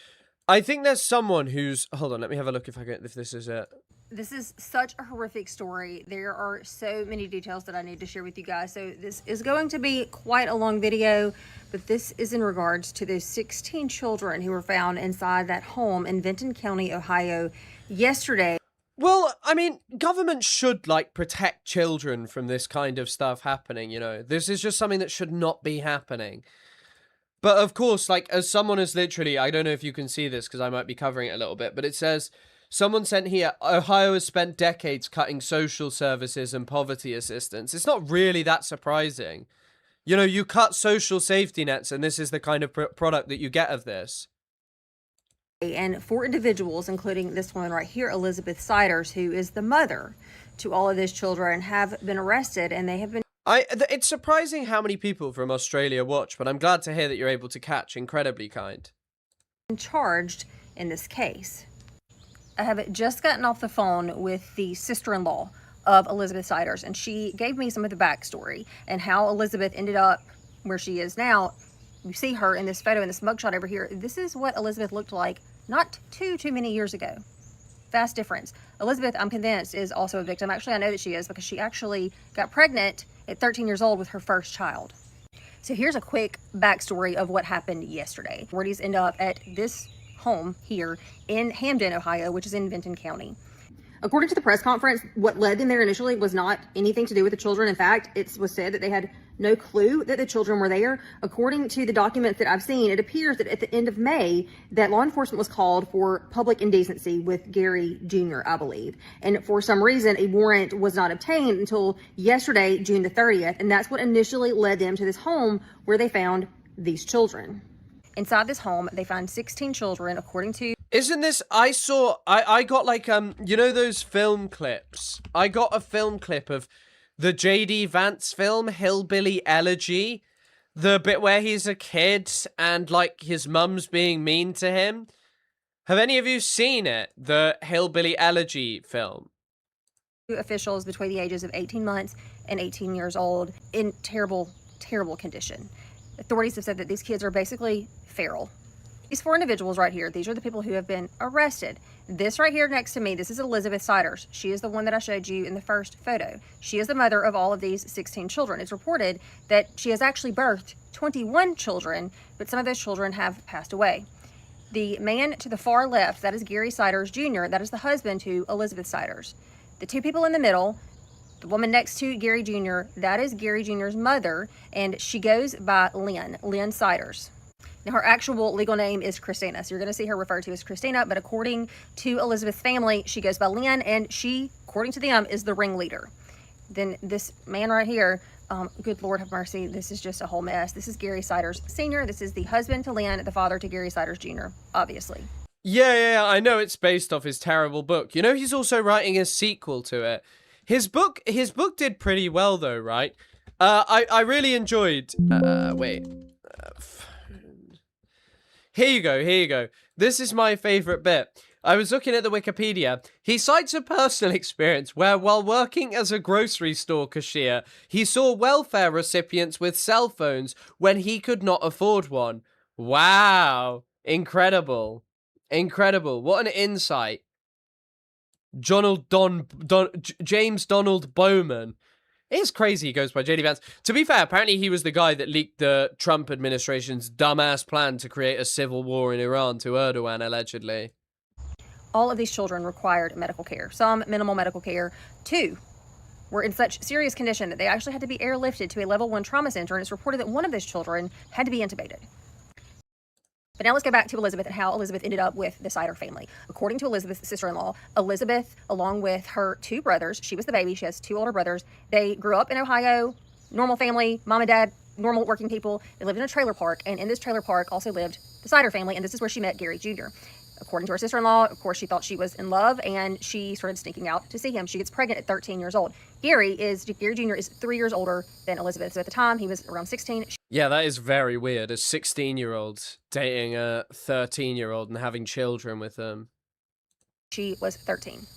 I think there's someone who's... Hold on, let me have a look if this is it. This is such a horrific story. There are so many details that I need to share with you guys. So this is going to be quite a long video, but this is in regards to those 16 children who were found inside that home in Benton County, Ohio yesterday. Well, I mean, government should, like, protect children from this kind of stuff happening, you know? This is just something that should not be happening. But, of course, like, as someone has literally... I don't know if you can see this, because I might be covering it a little bit, but it says... Someone sent here, Ohio has spent decades cutting social services and poverty assistance. It's not really that surprising. You know, you cut social safety nets, and this is the kind of product that you get of this. And 4 individuals, including this woman right here, Elizabeth Siders, who is the mother to all of these children, have been arrested, and they have been... It's surprising how many people from Australia watch, but I'm glad to hear that you're able to catch. Incredibly kind. ...charged in this case. I have just gotten off the phone with the sister-in-law of Elizabeth Siders, and she gave me some of the backstory and how Elizabeth ended up where she is now. You see her in this photo, in this mugshot over here. This is what Elizabeth looked like not too many years ago. Vast difference. Elizabeth, I'm convinced, is also a victim. Actually, I know that she is because she actually got pregnant at 13 years old with her first child. So here's a quick backstory of what happened yesterday. Authorities end up at this home here in Hamden, Ohio, which is in Benton County. According to the press conference, what led them there initially was not anything to do with the children. In fact, it was said that they had no clue that the children were there. According to the documents that I've seen, it appears that at the end of May, that law enforcement was called for public indecency with Gary Jr., I believe. And for some reason, a warrant was not obtained until yesterday, June the 30th. And that's what initially led them to this home where they found these children. Inside this home, they find 16 children, according to... Isn't this... I got like, you know those film clips? I got a film clip of the J.D. Vance film, Hillbilly Elegy. The bit where he's a kid and, like, his mum's being mean to him. Have any of you seen it? The Hillbilly Elegy film? Officials between the ages of 18 months and 18 years old in terrible, terrible condition. Authorities have said that these kids are basically feral. These 4 individuals right here, these are the people who have been arrested. This right here next to me, this is Elizabeth Siders. She is the one that I showed you in the first photo. She is the mother of all of these 16 children. It's reported that she has actually birthed 21 children, but some of those children have passed away. The man to the far left, that is Gary Siders Jr., that is the husband to Elizabeth Siders. The 2 people in the middle, the woman next to Gary Jr., that is Gary Jr.'s mother, and she goes by Lynn Siders. Now, her actual legal name is Christina, so you're going to see her referred to as Christina, but according to Elizabeth's family, she goes by Lynn, and she, according to them, is the ringleader. Then this man right here, good Lord have mercy, this is just a whole mess. This is Gary Siders Sr., this is the husband to Lynn, the father to Gary Siders Jr., obviously. Yeah, I know it's based off his terrible book. You know, he's also writing a sequel to it. His book did pretty well, though, right? I really enjoyed... wait... Here you go. This is my favorite bit. I was looking at the Wikipedia. He cites a personal experience where, while working as a grocery store cashier, he saw welfare recipients with cell phones when he could not afford one. Wow. Incredible. What an insight. James Donald Bowman. It's crazy he goes by J.D. Vance. To be fair, apparently he was the guy that leaked the Trump administration's dumbass plan to create a civil war in Iran to Erdogan, allegedly. All of these children required medical care, some minimal medical care. 2 were in such serious condition that they actually had to be airlifted to a level 1 trauma center, and it's reported that one of those children had to be intubated. But now let's go back to Elizabeth and how Elizabeth ended up with the Sider family. According to Elizabeth's sister-in-law, Elizabeth, along with her 2 brothers, she was the baby, she has 2 older brothers, they grew up in Ohio, normal family, mom and dad, normal working people. They lived in a trailer park, and in this trailer park also lived the Sider family, and this is where she met Gary Jr. According to her sister-in-law, of course, she thought she was in love, and she started sneaking out to see him. She gets pregnant at 13 years old. Gary Jr. is 3 years older than Elizabeth, so at the time, he was around 16. Yeah, that is very weird. A 16-year-old dating a 13-year-old and having children with them. She was 13.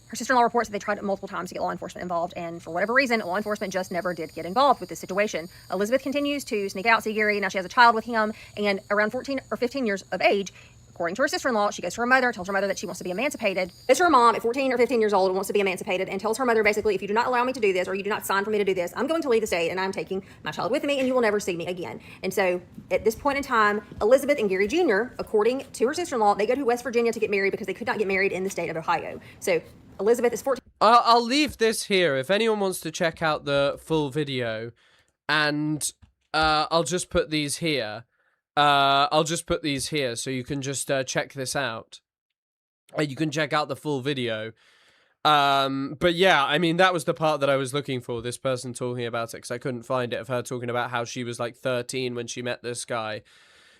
Her sister-in-law reports that they tried multiple times to get law enforcement involved, and for whatever reason, law enforcement just never did get involved with this situation. Elizabeth continues to sneak out, see Gary. Now she has a child with him, and around 14 or 15 years of age, according to her sister-in-law, she goes to her mother, tells her mother that she wants to be emancipated. It's her mom at 14 or 15 years old wants to be emancipated and tells her mother basically, if you do not allow me to do this or you do not sign for me to do this, I'm going to leave the state and I'm taking my child with me and you will never see me again. And so at this point in time, Elizabeth and Gary Jr., according to her sister-in-law, they go to West Virginia to get married because they could not get married in the state of Ohio. So Elizabeth is 14. I'll leave this here if anyone wants to check out the full video, and I'll just put these here. I'll just put these here so you can just check this out. You can check out the full video. But yeah, I mean, that was the part that I was looking for, this person talking about it, because I couldn't find it, of her talking about how she was like 13 when she met this guy.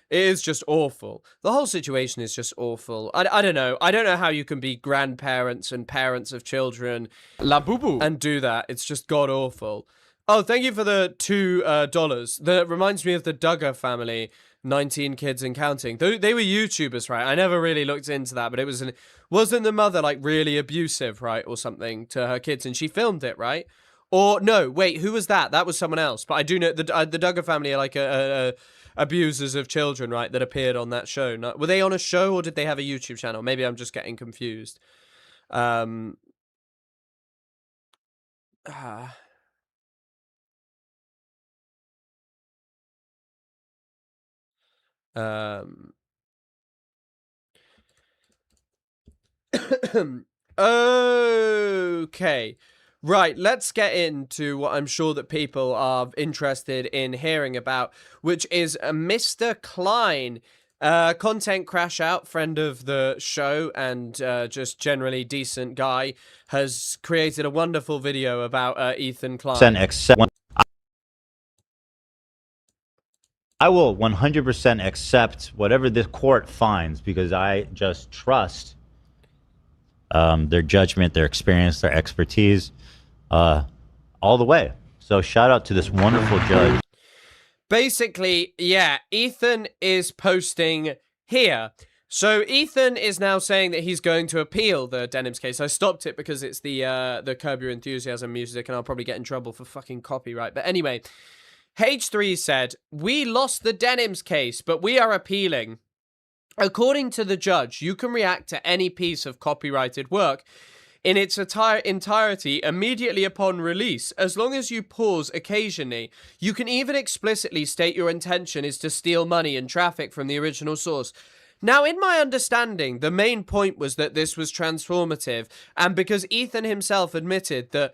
It is just awful. The whole situation is just awful. I don't know. I don't know how you can be grandparents and parents of children La boo-boo. and do that. It's just god-awful. Oh, thank you for the $2. That reminds me of the Duggar family. 19 kids and counting. They were YouTubers, right? I never really looked into that, but it was wasn't the mother like really abusive, right, or something to her kids, and she filmed it, right? Or no, wait, who was that? That was someone else. But I do know the Duggar family are like abusers of children, right? That appeared on that show. Were they on a show or did they have a YouTube channel? Maybe I'm just getting confused. Okay. Right, let's get into what I'm sure that people are interested in hearing about, which is Mr. Klein, content crash out, friend of the show and just generally decent guy, has created a wonderful video about Ethan Klein. I will 100% accept whatever the court finds because I just trust their judgment, their experience, their expertise, all the way. So shout out to this wonderful judge. Basically, yeah, Ethan is posting here. So Ethan is now saying that he's going to appeal the Denims case. I stopped it because it's the Curb Your Enthusiasm music and I'll probably get in trouble for fucking copyright. But anyway, H3 said, "We lost the Denims case, but we are appealing. According to the judge, you can react to any piece of copyrighted work in its entirety immediately upon release, as long as you pause occasionally. You can even explicitly state your intention is to steal money and traffic from the original source." Now, in my understanding, the main point was that this was transformative, and because Ethan himself admitted that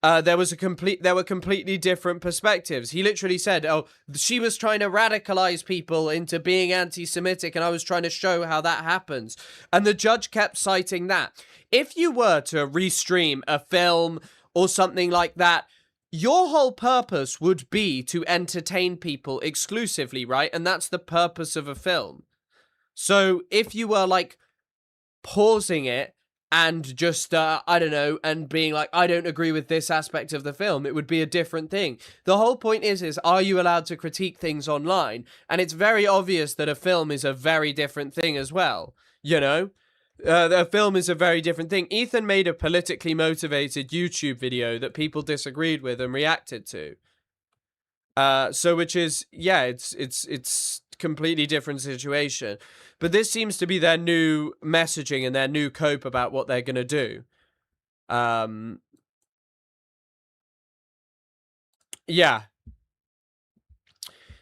there were completely different perspectives. He literally said, oh, she was trying to radicalize people into being anti-Semitic and I was trying to show how that happens. And the judge kept citing that. If you were to restream a film or something like that, your whole purpose would be to entertain people exclusively, right? And that's the purpose of a film. So if you were like pausing it and just, I don't know, and being like, I don't agree with this aspect of the film, it would be a different thing. The whole point is are you allowed to critique things online? And it's very obvious that a film is a very different thing as well, you know? A film is a very different thing. Ethan made a politically motivated YouTube video that people disagreed with and reacted to. So which is, yeah, it's completely different situation. But this seems to be their new messaging and their new cope about what they're going to do. Yeah.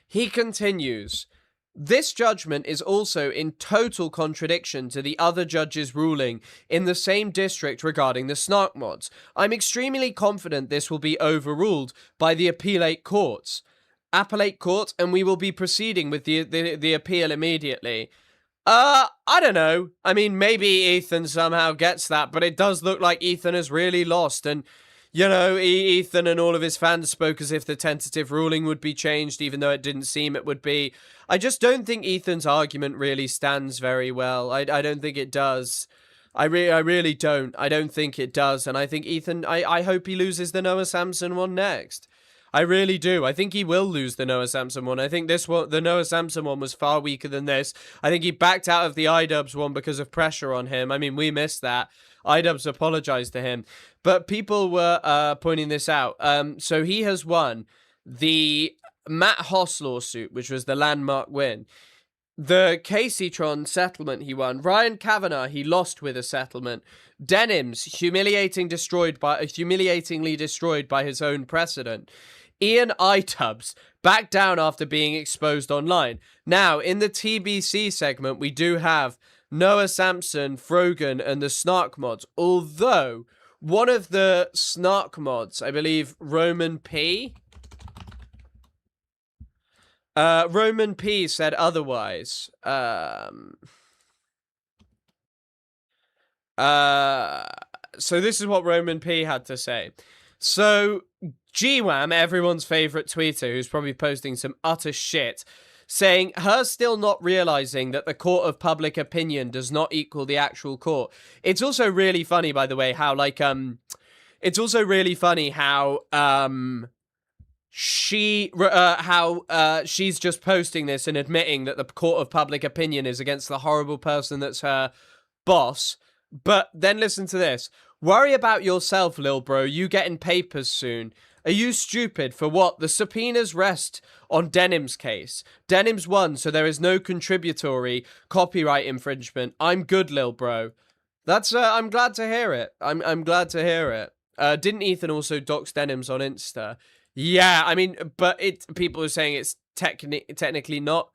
He continues, "This judgment is also in total contradiction to the other judge's ruling in the same district regarding the snark mods. I'm extremely confident this will be overruled by the appellate court, and we will be proceeding with the appeal immediately." I don't know. I mean, maybe Ethan somehow gets that, but it does look like Ethan has really lost. And, you know, Ethan and all of his fans spoke as if the tentative ruling would be changed, even though it didn't seem it would be. I just don't think Ethan's argument really stands very well. I don't think it does. I really don't. I don't think it does. And I think Ethan, I hope he loses the Noah Samson one next. I really do. I think he will lose the Noah Samson one. I think this one, the Noah Samson one, was far weaker than this. I think he backed out of the iDubbbz one because of pressure on him. I mean, we missed that. iDubbbz apologized to him. But people were pointing this out. So he has won the Matt Hoss lawsuit, which was the landmark win. The Caseytron settlement he won. Ryan Kavanagh, he lost with a settlement. Denims, humiliatingly destroyed by his own precedent. Ian iDubbbz backed down after being exposed online. Now, in the TBC segment, we do have Noah Sampson, Frogan, and the Snark mods. Although, one of the Snark mods, I believe Roman P, said otherwise. So this is what Roman P had to say. So GWAM, everyone's favorite tweeter, who's probably posting some utter shit, saying her still not realizing that the court of public opinion does not equal the actual court. It's also really funny, by the way, how she's just posting this and admitting that the court of public opinion is against the horrible person that's her boss. But then listen to this. Worry about yourself, lil bro. You getting papers soon. Are you stupid? For what? The subpoenas rest on Denim's case. Denim's won, so there is no contributory copyright infringement. I'm good, lil bro. That's I'm glad to hear it. I'm glad to hear it. Didn't Ethan also dox Denims on Insta? Yeah, I mean, but people are saying it's technically not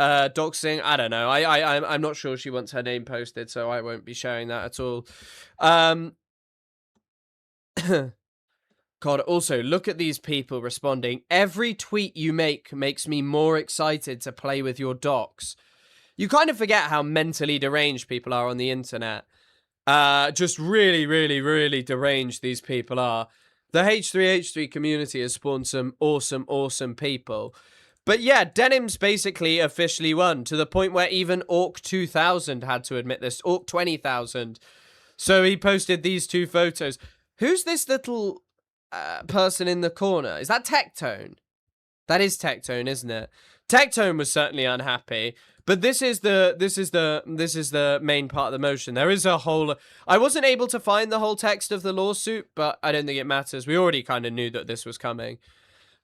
doxing. I don't know. I'm not sure she wants her name posted, so I won't be sharing that at all. God, also, look at these people responding. Every tweet you make makes me more excited to play with your docs. You kind of forget how mentally deranged people are on the internet. Just really, really, really deranged these people are. The H3H3 community has spawned some awesome, awesome people. But yeah, Denim's basically officially won, to the point where even Orc2000 had to admit this. Orc20,000. So he posted these two photos. Who's this little person in the corner? Is that Tectone? That is Tectone, isn't it? Tectone was certainly unhappy, but this is the main part of the motion. There is a whole. I wasn't able to find the whole text of the lawsuit, but I don't think it matters. We already kind of knew that this was coming.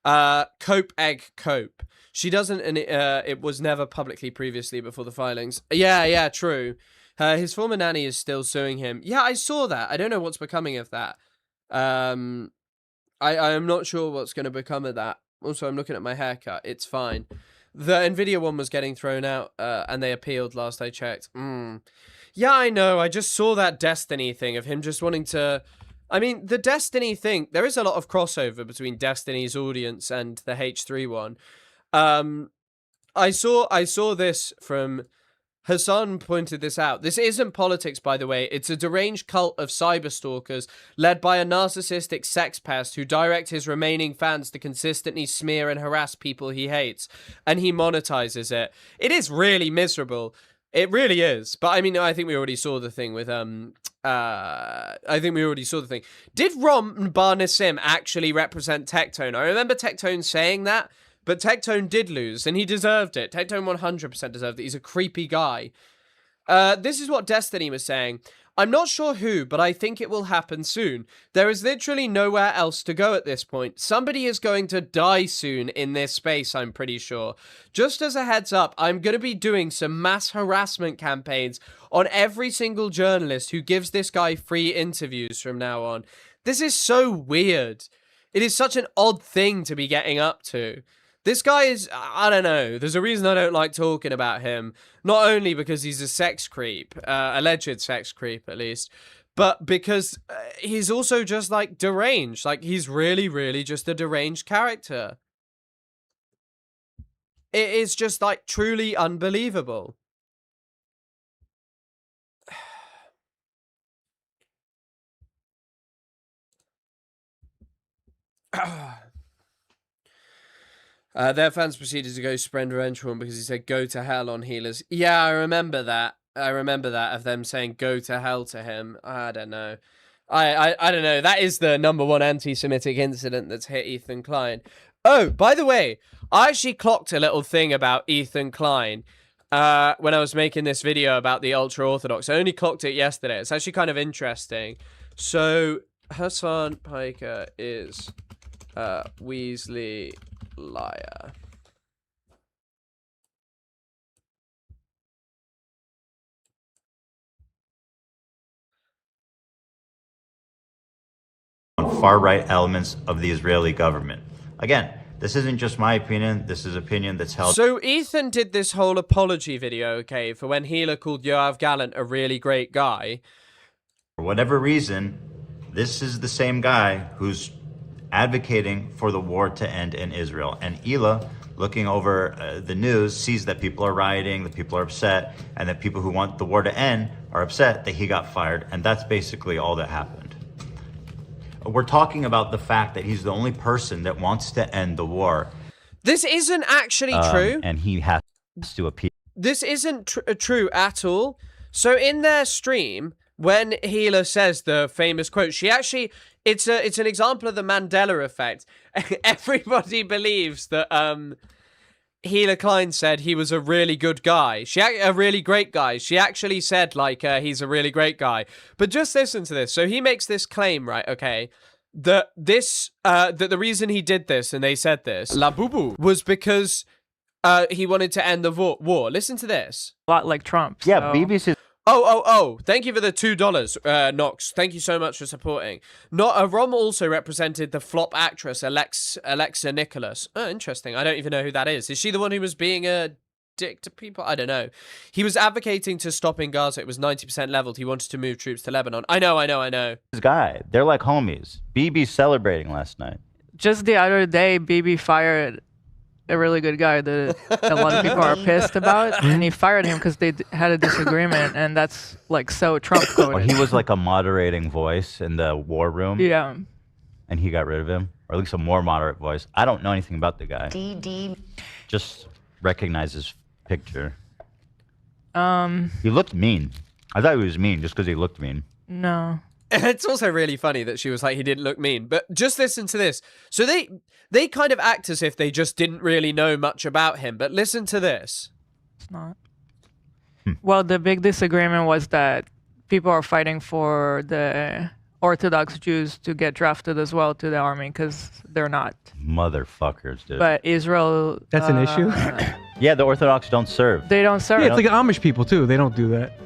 Cope egg cope. She doesn't, and it was never publicly previously before the filings. Yeah, true. His former nanny is still suing him. Yeah, I saw that. I don't know what's becoming of that. I am not sure what's going to become of that. Also, I'm looking at my haircut. It's fine. The Nvidia one was getting thrown out, and they appealed last I checked. Yeah, I know. I just saw that Destiny thing of him just wanting to. I mean, the Destiny thing, there is a lot of crossover between Destiny's audience and the H3 one. I saw this from Hassan pointed this out. This isn't politics, by the way. It's a deranged cult of cyberstalkers led by a narcissistic sex pest who direct his remaining fans to consistently smear and harass people he hates, and he monetizes it. It is really miserable. It really is. But I mean, I think we already saw the thing with Did Rom Bar Nassim actually represent Tectone? I remember Tectone saying that. But Tectone did lose, and he deserved it. Tectone 100% deserved it. He's a creepy guy. This is what Destiny was saying. I'm not sure who, but I think it will happen soon. There is literally nowhere else to go at this point. Somebody is going to die soon in this space, I'm pretty sure. Just as a heads up, I'm going to be doing some mass harassment campaigns on every single journalist who gives this guy free interviews from now on. This is so weird. It is such an odd thing to be getting up to. This guy is, I don't know, there's a reason I don't like talking about him. Not only because he's a sex creep, alleged sex creep at least, but because he's also just like deranged. Like he's really, really just a deranged character. It is just like truly unbelievable. Their fans proceeded to go spread revenge for him because he said go to hell on healers. Yeah, I remember that. Of them saying go to hell to him. I don't know. I don't know. That is the #1 anti-Semitic incident that's hit Ethan Klein. Oh, by the way, I actually clocked a little thing about Ethan Klein. when I was making this video about the ultra-Orthodox. I only clocked it yesterday. It's actually kind of interesting. So, Hassan Piker is Weasley liar. On far-right elements of the Israeli government. Again, this isn't just my opinion. This is opinion that's held. So Ethan did this whole apology video, okay, for when Hila called Yoav Gallant a really great guy. For whatever reason, this is the same guy who's advocating for the war to end in Israel. And Hila, looking over the news, sees that people are rioting, that people are upset, and that people who want the war to end are upset that he got fired. And that's basically all that happened. We're talking about the fact that he's the only person that wants to end the war. This isn't actually true. And he has to appeal. This isn't true at all. So in their stream, when Hila says the famous quote, she actually, it's an example of the Mandela effect. Everybody believes that Hila Klein said he was a really good guy. A really great guy. She actually said, like, he's a really great guy. But just listen to this. So he makes this claim, right, okay, that the reason he did this, and they said this, La Boubou, was because he wanted to end the war. Listen to this. A lot like Trump. Yeah, BBC. Oh, thank you for the $2, Nox. Thank you so much for supporting. Rom also represented the flop actress, Alexa Nicholas. Oh, interesting. I don't even know who that is. Is she the one who was being a dick to people? I don't know. He was advocating to stop in Gaza. It was 90% leveled. He wanted to move troops to Lebanon. I know. This guy, they're like homies. BB celebrating last night. Just the other day, BB fired a really good guy that a lot of people are pissed about, and he fired him because they had a disagreement, and that's like so Trump coded. Or he was like a moderating voice in the war room. Yeah. And he got rid of him, or at least a more moderate voice. I don't know anything about the guy. Just recognize his picture. He looked mean. I thought he was mean just because he looked mean. No. It's also really funny that she was like, he didn't look mean. But just listen to this. So they kind of act as if they just didn't really know much about him. But listen to this. It's not. Well, the big disagreement was that people are fighting for the Orthodox Jews to get drafted as well to the army because they're not. Motherfuckers, dude. But Israel... That's an issue? Yeah, the Orthodox don't serve. They don't serve. Yeah, it's like Amish people, too. They don't do that.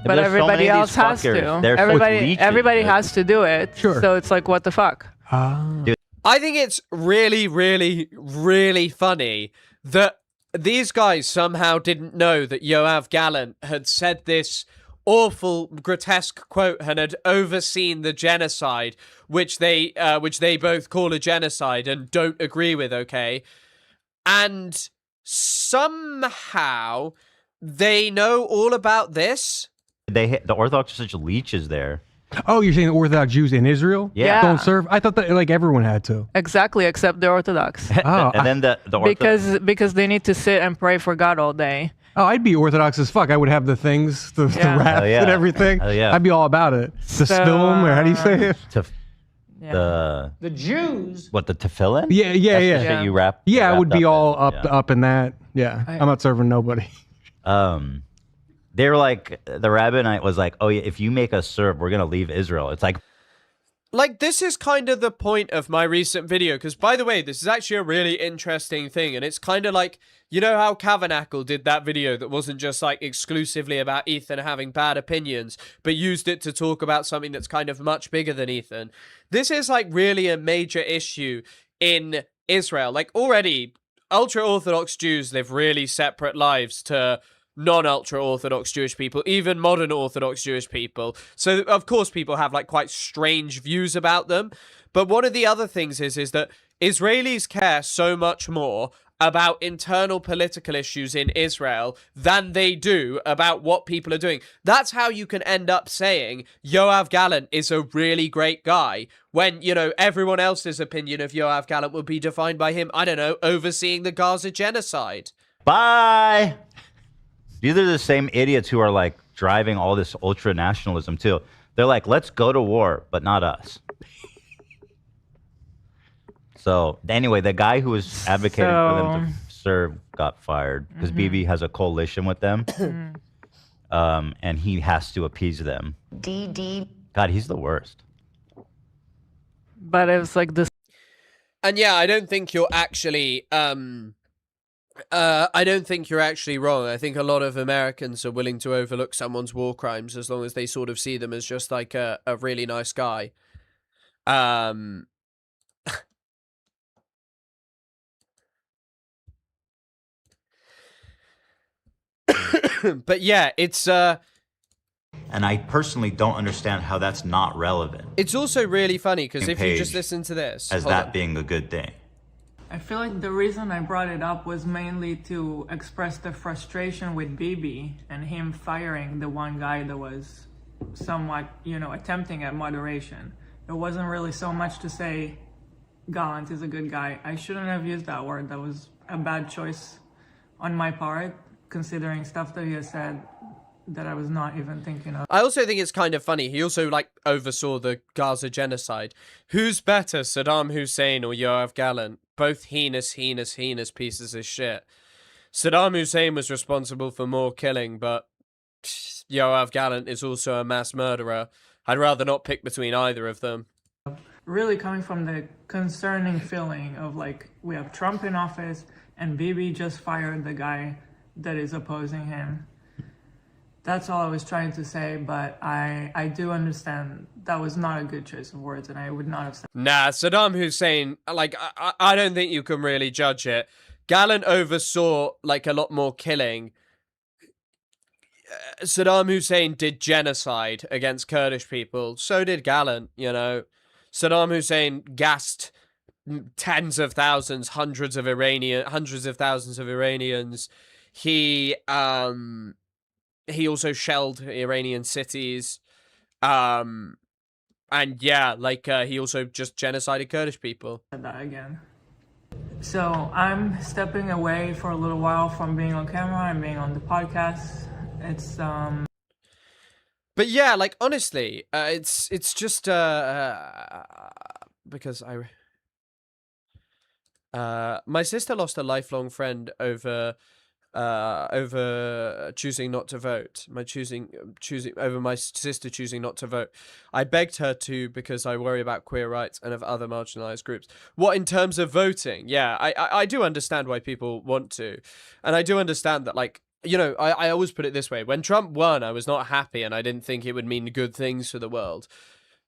But everybody else has to. Everybody has to do it. Sure. So it's like, what the fuck? I think it's really, really, really funny that these guys somehow didn't know that Yoav Gallant had said this awful, grotesque quote and had overseen the genocide, which they both call a genocide and don't agree with, okay? And somehow they know all about this. The Orthodox are such leeches there. Oh, you're saying the Orthodox Jews in Israel don't serve? I thought that like everyone had to. Exactly, except the Orthodox. And then the Orthodox... because they need to sit and pray for God all day. Oh, I'd be Orthodox as fuck. I would have the things, the wraps and everything. I'd be all about it. To spill them, or how do you say it? The Jews. What, the tefillin? Yeah. That's the shit you wrap. Yeah, I would be all in. up in that. Yeah, I'm not serving nobody. They were like, the rabbinite was like, oh yeah, if you make us serve, we're gonna leave Israel. It's like this is kind of the point of my recent video, because by the way, this is actually a really interesting thing, and it's kind of like, you know how Kavanackle did that video that wasn't just like exclusively about Ethan having bad opinions, but used it to talk about something that's kind of much bigger than Ethan. This is like really a major issue in Israel. Like already, ultra-Orthodox Jews live really separate lives to non-ultra-Orthodox Jewish people, even modern Orthodox Jewish people. So, of course, people have, like, quite strange views about them. But one of the other things is that Israelis care so much more about internal political issues in Israel than they do about what people are doing. That's how you can end up saying Yoav Gallant is a really great guy when, you know, everyone else's opinion of Yoav Gallant will be defined by him, I don't know, overseeing the Gaza genocide. Bye! These are the same idiots who are like driving all this ultra nationalism too. They're like, let's go to war, but not us. So anyway, the guy who was advocating for them to officer got fired because Bibi has a coalition with them, and he has to appease them. God, he's the worst. But it was like this. And yeah, I don't think you're actually I don't think you're actually wrong. I think a lot of Americans are willing to overlook someone's war crimes as long as they sort of see them as just like a really nice guy. But yeah, it's And I personally don't understand how that's not relevant. It's also really funny because if you just Page listen to this, as that being a good thing. I feel like the reason I brought it up was mainly to express the frustration with Bibi and him firing the one guy that was somewhat, attempting at moderation. It wasn't really so much to say Gallant is a good guy. I shouldn't have used that word. That was a bad choice on my part, considering stuff that he has said that I was not even thinking of. I also think it's kind of funny. He also oversaw the Gaza genocide. Who's better, Saddam Hussein or Yoav Gallant? Both heinous pieces of shit. Saddam Hussein was responsible for more killing, but Yoav Gallant is also a mass murderer. I'd rather not pick between either of them. Really coming from the concerning feeling of we have Trump in office and Bibi just fired the guy that is opposing him. That's all I was trying to say, but I do understand that was not a good choice of words, and I would not have said. Nah, Saddam Hussein, I don't think you can really judge it. Gallant oversaw, a lot more killing. Saddam Hussein did genocide against Kurdish people. So did Gallant, Saddam Hussein gassed tens of thousands, hundreds of thousands of Iranians. He also shelled Iranian cities. And yeah, he also just genocided Kurdish people. That again. So I'm stepping away for a little while from being on camera and being on the podcast. It's But yeah, honestly, it's just because my sister lost a lifelong friend over choosing not to vote. Over my sister choosing not to vote. I begged her to because I worry about queer rights and of other marginalized groups. What in terms of voting? Yeah, I do understand why people want to, and I do understand that I always put it this way: when Trump won, I was not happy, and I didn't think it would mean good things for the world.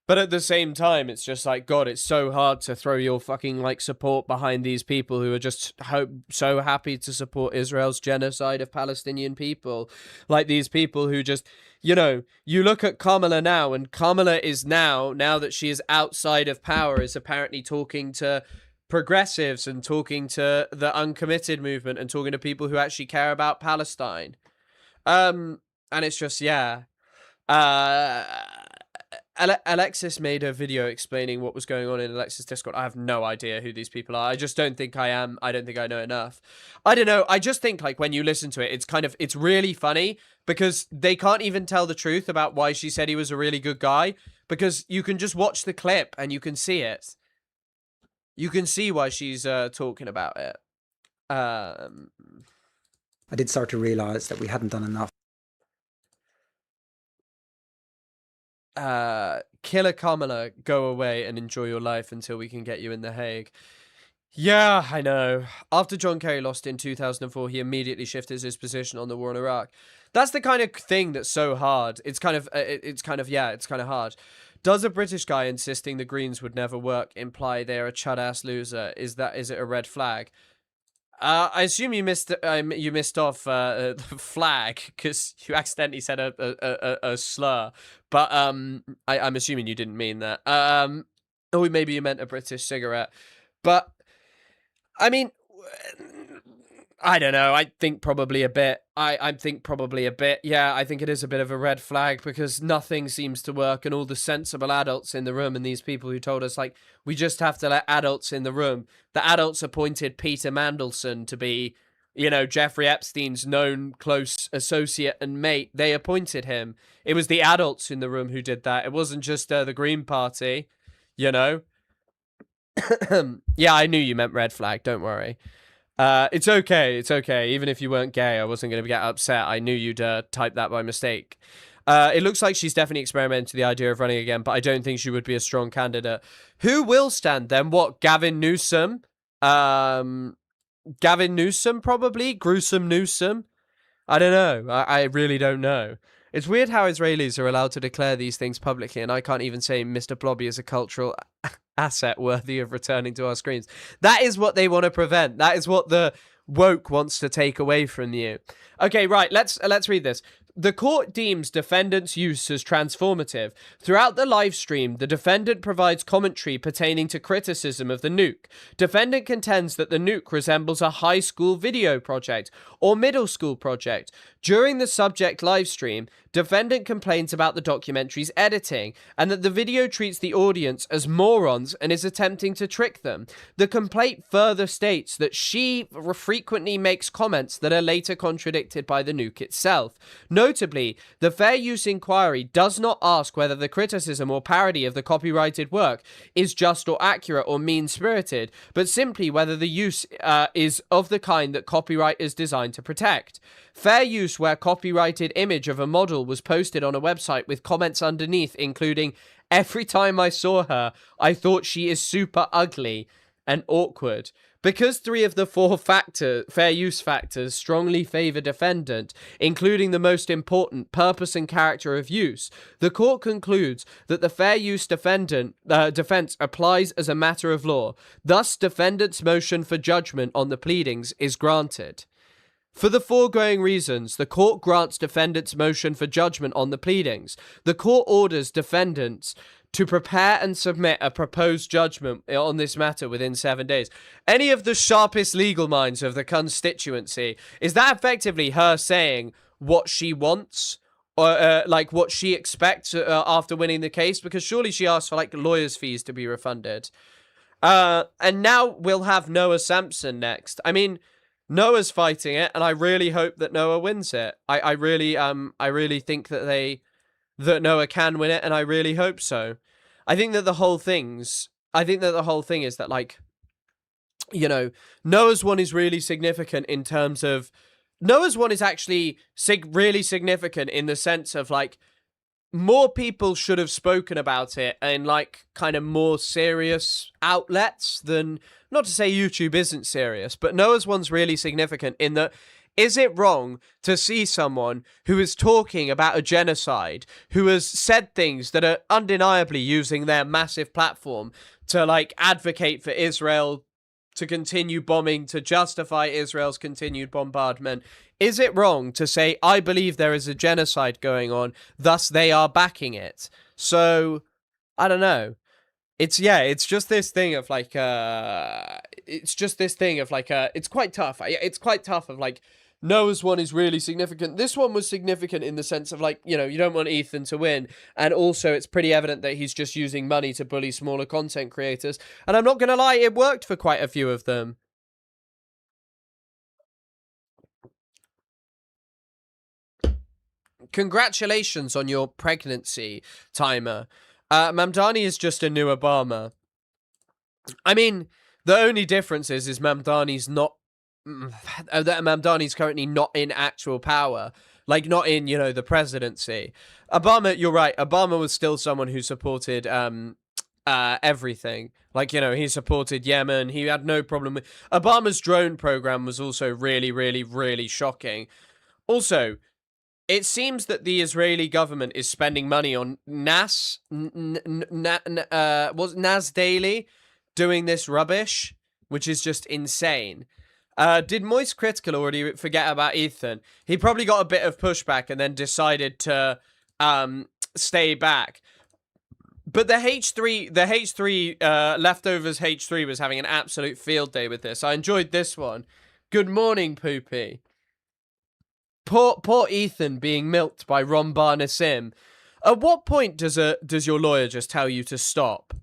But at the same time, it's just God, it's so hard to throw your fucking support behind these people who are just so happy to support Israel's genocide of Palestinian people. These people who just, you look at Kamala now, and Kamala is now that she is outside of power, is apparently talking to progressives and talking to the uncommitted movement and talking to people who actually care about Palestine. And it's just, yeah. Alexis made a video explaining what was going on in Alexis Discord. I have no idea who these people are. I just don't think I am. I don't think I know enough. I don't know. I just think when you listen to it, it's really funny because they can't even tell the truth about why she said he was a really good guy, because you can just watch the clip and you can see it. You can see why she's talking about it. I did start to realize that we hadn't done enough. Killer Kamala, go away and enjoy your life until we can get you in The Hague. Yeah, I know. After John Kerry lost in 2004, he immediately shifted his position on the war in Iraq. That's the kind of thing that's so hard. It's kind of hard. Does a British guy insisting the Greens would never work imply they're a chud-ass loser? Is it a red flag? I assume you missed off the flag because you accidentally said a slur, but I'm assuming you didn't mean that. Or maybe you meant a British cigarette, but I mean, I don't know. I think probably a bit. I think probably a bit. Yeah, I think it is a bit of a red flag because nothing seems to work, and all the sensible adults in the room and these people who told us we just have to let adults in the room. The adults appointed Peter Mandelson to be, Jeffrey Epstein's known close associate and mate. They appointed him. It was the adults in the room who did that. It wasn't just the Green Party, Yeah, I knew you meant red flag. Don't worry. It's okay. It's okay. Even if you weren't gay, I wasn't going to get upset. I knew you'd type that by mistake. It looks like she's definitely experimenting the idea of running again, but I don't think she would be a strong candidate. Who will stand then? What, Gavin Newsom? Gavin Newsom, probably? Gruesome Newsom? I don't know. I really don't know. It's weird how Israelis are allowed to declare these things publicly, and I can't even say Mr. Blobby is a cultural asset worthy of returning to our screens. That is what they want to prevent. That is what the woke wants to take away from you. Okay, right, let's read this. The court deems defendant's use as transformative. Throughout the live stream, the defendant provides commentary pertaining to criticism of the nuke. Defendant contends that the nuke resembles a high school video project or middle school project. During the subject live stream, defendant complains about the documentary's editing and that the video treats the audience as morons and is attempting to trick them. The complaint further states that she frequently makes comments that are later contradicted by the nuke itself. Notably, the Fair Use Inquiry does not ask whether the criticism or parody of the copyrighted work is just or accurate or mean-spirited, but simply whether the use is of the kind that copyright is designed to protect. Fair use where copyrighted image of a model was posted on a website with comments underneath including, "Every time I saw her, I thought she is super ugly and awkward." Because 3 of the 4 fair use factors strongly favour defendant, including the most important, purpose and character of use, the court concludes that the fair use defence applies as a matter of law. Thus, defendant's motion for judgment on the pleadings is granted. For the foregoing reasons, the court grants defendant's motion for judgment on the pleadings. The court orders defendants to prepare and submit a proposed judgment on this matter within 7 days. Any of the sharpest legal minds of the constituency, is that effectively her saying what she wants? Or like what she expects after winning the case? Because surely she asked for like lawyer's fees to be refunded. And now we'll have Noah Sampson next. I mean, Noah's fighting it, and I really hope that Noah wins it. I really think that Noah can win it, and I really hope so. I think that the whole thing is that, like, you know, Noah's one is really significant in terms of Noah's one is actually really significant in the sense of, like, more people should have spoken about it in, like, kind of more serious outlets than, not to say YouTube isn't serious, but Noah's one's really significant in that, is it wrong to see someone who is talking about a genocide, who has said things that are undeniably using their massive platform to, like, advocate for Israel to continue bombing, to justify Israel's continued bombardment? Is it wrong to say, I believe there is a genocide going on, thus they are backing it? So, I don't know. It's just this thing of, like, it's quite tough. It's quite tough of, like, Noah's one is really significant. This one was significant in the sense of, like, you know, you don't want Ethan to win. And also it's pretty evident that he's just using money to bully smaller content creators. And I'm not going to lie, it worked for quite a few of them. Congratulations on your pregnancy, Timer. Mamdani is just a new Obama. I mean, the only difference is Mamdani's not... that Mamdani's currently not in actual power. Like, not in, you know, the presidency. Obama, you're right, Obama was still someone who supported everything. Like, you know, he supported Yemen. He had no problem with... Obama's drone program was also really, really, really shocking. Also, it seems that the Israeli government is spending money on Nas Daily doing this rubbish, which is just insane. Did Moist Critical already forget about Ethan? He probably got a bit of pushback and then decided to stay back. But the H3 Leftovers H3 was having an absolute field day with this. I enjoyed this one. Good morning, Poopy. Poor Ethan being milked by Ron Bar-Nassim. At what point does your lawyer just tell you to stop?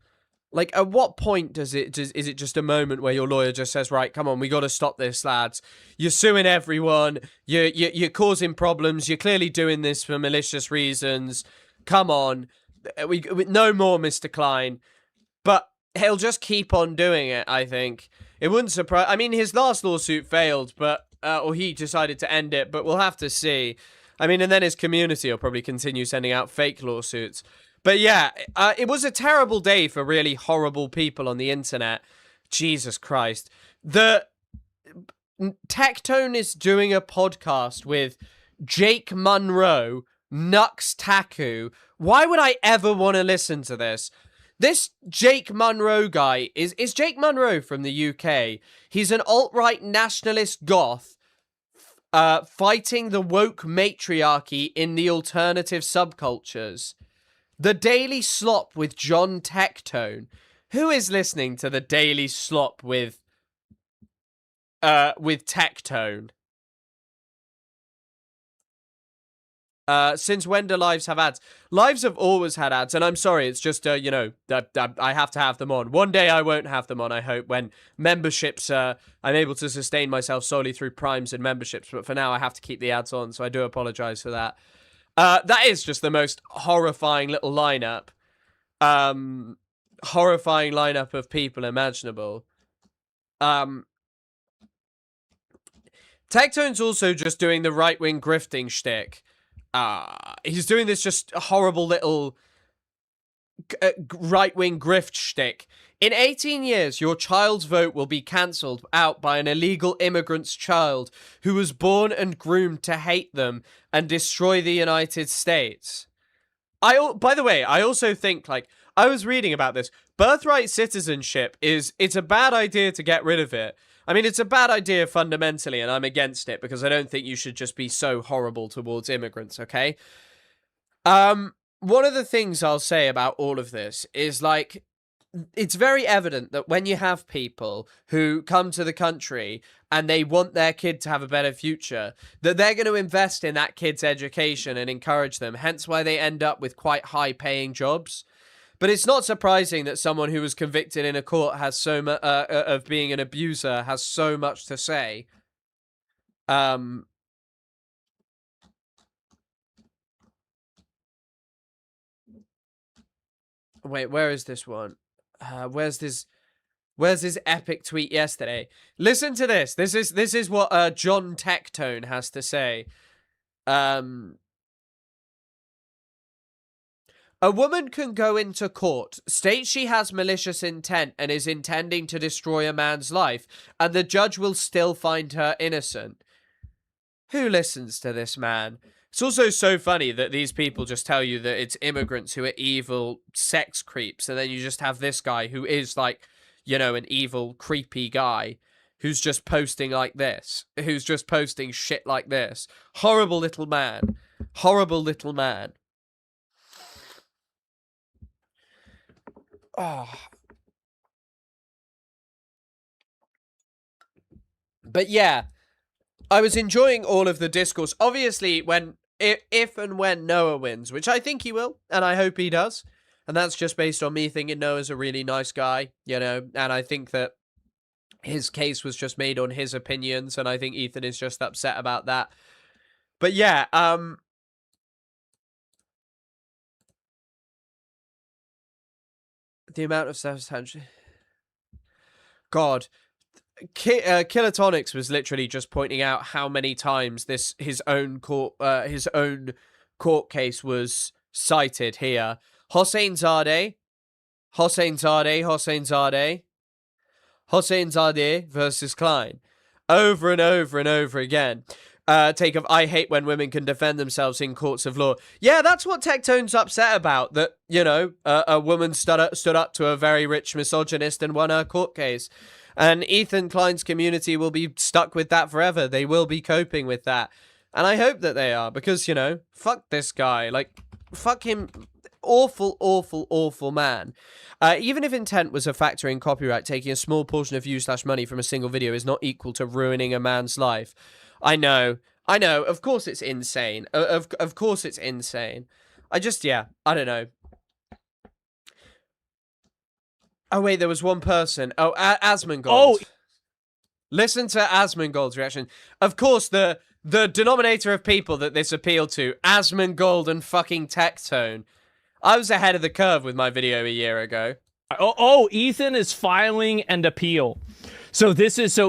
Like, at what point is it just a moment where your lawyer just says, right, come on, we got to stop this, lads. You're suing everyone. You're causing problems. You're clearly doing this for malicious reasons. Come on. No more, Mr. Klein. But he'll just keep on doing it, I think. it wouldn't surprise. I mean, his last lawsuit failed, but or he decided to end it, but we'll have to see. I mean, and then his community will probably continue sending out fake lawsuits. But yeah, it was a terrible day for really horrible people on the internet. Jesus Christ. The Tectone is doing a podcast with Jake Munro, Nux Taku. Why would I ever want to listen to this? This Jake Munro guy is Jake Munro from the UK. He's an alt-right nationalist goth fighting the woke matriarchy in the alternative subcultures. The Daily Slop with John Tectone. Who is listening to the Daily Slop with Tectone? Since when do lives have ads? Lives have always had ads, and I'm sorry, it's just, you know, I have to have them on. One day I won't have them on, I hope, when memberships, I'm able to sustain myself solely through primes and memberships, but for now I have to keep the ads on, so I do apologize for that. That is just the most horrifying little lineup. Horrifying lineup of people imaginable. Tectone's also just doing the right-wing grifting shtick. He's doing this just horrible little right-wing grift shtick. In 18 years, your child's vote will be cancelled out by an illegal immigrant's child who was born and groomed to hate them and destroy the United States. By the way, I also think, like, I was reading about this. Birthright citizenship it's a bad idea to get rid of it. I mean, it's a bad idea fundamentally, and I'm against it because I don't think you should just be so horrible towards immigrants, okay? One of the things I'll say about all of this is, like, it's very evident that when you have people who come to the country and they want their kid to have a better future, that they're going to invest in that kid's education and encourage them, hence why they end up with quite high-paying jobs. But it's not surprising that someone who was convicted in a court has so much of being an abuser has so much to say. Wait, where is this one? Where's this epic tweet yesterday? Listen to this. This is what John Tectone has to say. A woman can go into court, state she has malicious intent and is intending to destroy a man's life, and the judge will still find her innocent. Who listens to this man? It's also so funny that these people just tell you that it's immigrants who are evil sex creeps, and then you just have this guy who is, like, you know, an evil, creepy guy who's just posting like this, who's just posting shit like this. Horrible little man. Horrible little man. Oh. But yeah, I was enjoying all of the discourse. Obviously, if and when Noah wins, which I think he will, and I hope he does, and that's just based on me thinking Noah's a really nice guy, you know, and I think that his case was just made on his opinions, and I think Ethan is just upset about that. But yeah, the amount of self-attention. God. Kilotonics was literally just pointing out how many times his own court case was cited here. Hossein Zadeh versus Klein. Over and over and over again. Take of I hate when women can defend themselves in courts of law. Yeah, that's what Tectone's upset about. That, you know, a woman stood up to a very rich misogynist and won her court case. And Ethan Klein's community will be stuck with that forever. They will be coping with that. And I hope that they are, because, you know, fuck this guy. Like, fuck him. Awful, awful, awful man. Even if intent was a factor in copyright, taking a small portion of views/money from a single video is not equal to ruining a man's life. I know. Of course it's insane. Of course it's insane. I don't know. Oh, wait, there was one person. Oh, Asmongold. Oh! Listen to Asmongold's reaction. Of course, the denominator of people that this appealed to, Asmongold and fucking Tectone. I was ahead of the curve with my video a year ago. Oh, Ethan is filing an appeal. So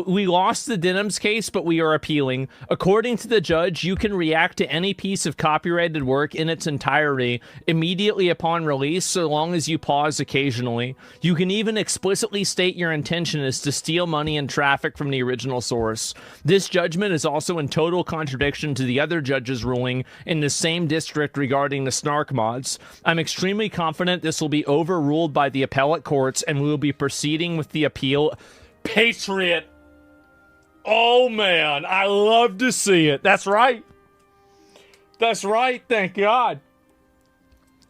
we lost the Denham's case, but we are appealing. According to the judge, you can react to any piece of copyrighted work in its entirety immediately upon release, so long as you pause occasionally. You can even explicitly state your intention is to steal money and traffic from the original source. This judgment is also in total contradiction to the other judge's ruling in the same district regarding the snark mods. I'm extremely confident this will be overruled by the appellate courts, and we will be proceeding with the appeal. Patriot. Oh, man. I love to see it. That's right. That's right. Thank God.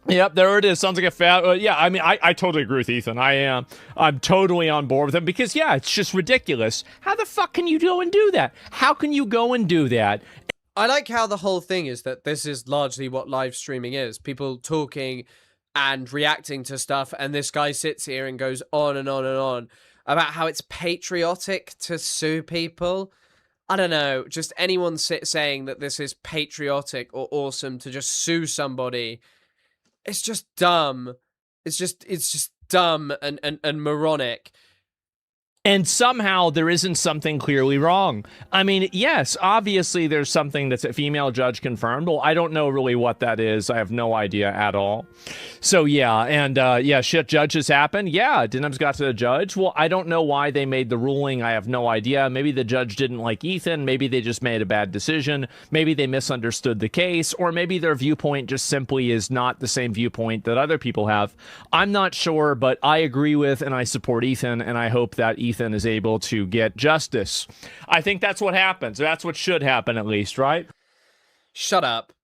Yep, there it is. Sounds like a fat... yeah, I mean, I totally agree with Ethan. I'm totally on board with him because, yeah, it's just ridiculous. How the fuck can you go and do that? How can you go and do that? I like how the whole thing is that this is largely what live streaming is. People talking and reacting to stuff, and this guy sits here and goes on and on and on about how it's patriotic to sue people. I don't know, just anyone saying that this is patriotic or awesome to just sue somebody, it's just dumb. It's just dumb and moronic. And somehow there isn't something clearly wrong. I mean, yes, obviously there's something that's a female judge confirmed. Well, I don't know really what that is. I have no idea at all. So, yeah, and yeah, shit judges happen. Yeah, Denham's got to the judge. Well, I don't know why they made the ruling. I have no idea. Maybe the judge didn't like Ethan. Maybe they just made a bad decision. Maybe they misunderstood the case. Or maybe their viewpoint just simply is not the same viewpoint that other people have. I'm not sure, but I agree with and I support Ethan, and I hope that Ethan is able to get justice. I think that's what happens. That's what should happen, at least, right? Shut up.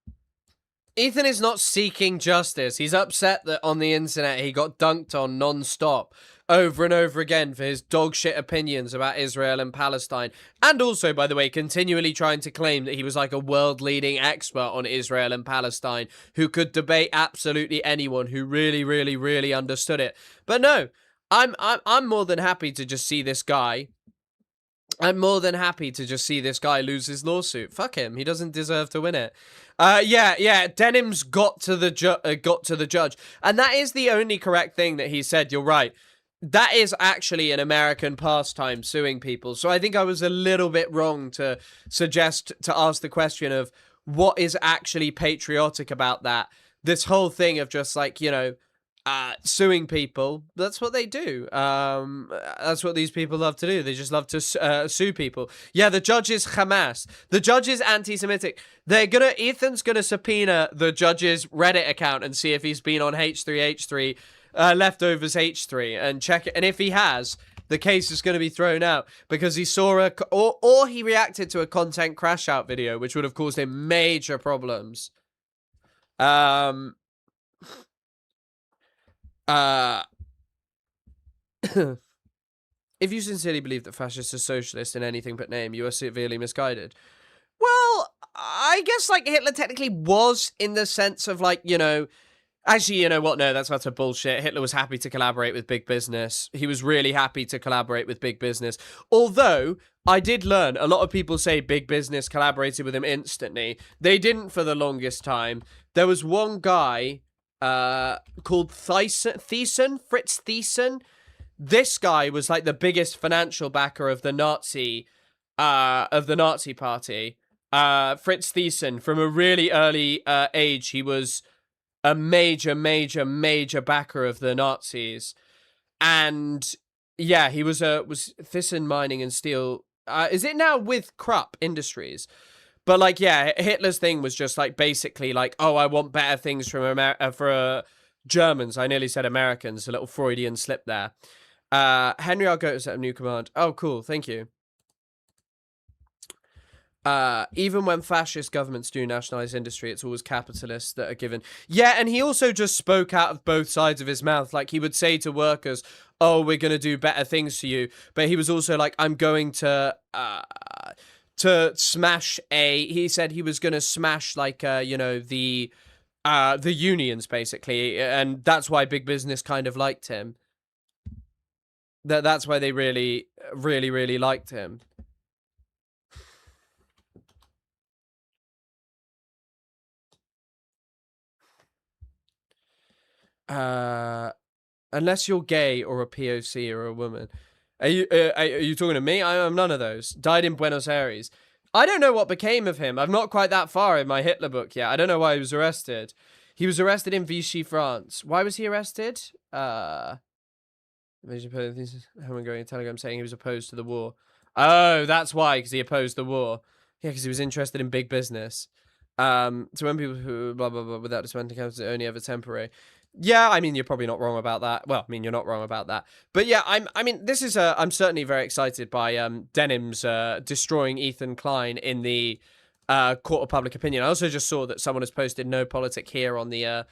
Ethan is not seeking justice. He's upset that on the internet he got dunked on non-stop over and over again for his dogshit opinions about Israel and Palestine. And also, by the way, continually trying to claim that he was like a world-leading expert on Israel and Palestine who could debate absolutely anyone who really, really, really understood it. But no, I'm more than happy to just see this guy. I'm more than happy to just see this guy lose his lawsuit. Fuck him. He doesn't deserve to win it. Yeah. Denham's got to the judge, and that is the only correct thing that he said. You're right. That is actually an American pastime, suing people. So I think I was a little bit wrong to ask the question of what is actually patriotic about that. This whole thing of just like, you know, suing people. That's what they do. That's what these people love to do. They just love to sue people. Yeah, the judge is Hamas. The judge is anti-Semitic. Ethan's gonna subpoena the judge's Reddit account and see if he's been on H3H3, leftovers H3, and check it. And if he has, the case is going to be thrown out because he saw or he reacted to a content crash out video, which would have caused him major problems. If you sincerely believe that fascists are socialists in anything but name, you are severely misguided. Well, I guess, like, Hitler technically was, in the sense of, like, you know... Actually, you know what? No, that's utter bullshit. Hitler was happy to collaborate with big business. He was really happy to collaborate with big business. Although, I did learn, a lot of people say big business collaborated with him instantly. They didn't for the longest time. There was one guy... called Fritz Thyssen. This guy was like the biggest financial backer of the Nazi party. Fritz Thyssen, from a really early age, he was a major backer of the Nazis. And yeah, he was Thyssen Mining and Steel. Is it now with Krupp Industries? But, like, yeah, Hitler's thing was just, like, basically, like, oh, I want better things from Germans. I nearly said Americans. A little Freudian slip there. Henry, I'll go to set a new command. Oh, cool. Thank you. Even when fascist governments do nationalize industry, it's always capitalists that are given. Yeah, and he also just spoke out of both sides of his mouth. Like, he would say to workers, oh, we're going to do better things for you. But he was also like, I'm going to smash he said he was going to smash, like, you know, the unions, basically. And that's why big business kind of liked him. That's why they really, really, really liked him. Unless you're gay or a POC or a woman. Are you talking to me? I'm none of those. Died in Buenos Aires. I don't know what became of him. I'm not quite that far in my Hitler book yet. I don't know why he was arrested. He was arrested in Vichy, France. Why was he arrested? Someone going in Telegram saying he was opposed to the war. Oh, that's why, because he opposed the war. Yeah, because he was interested in big business. So when people who blah blah blah without dismantling campus are only ever temporary. Yeah, I mean you're probably not wrong about that. Well, I mean you're not wrong about that. But yeah, I'm certainly very excited by Denim's destroying Ethan Klein in the court of public opinion. I also just saw that someone has posted no politic here on the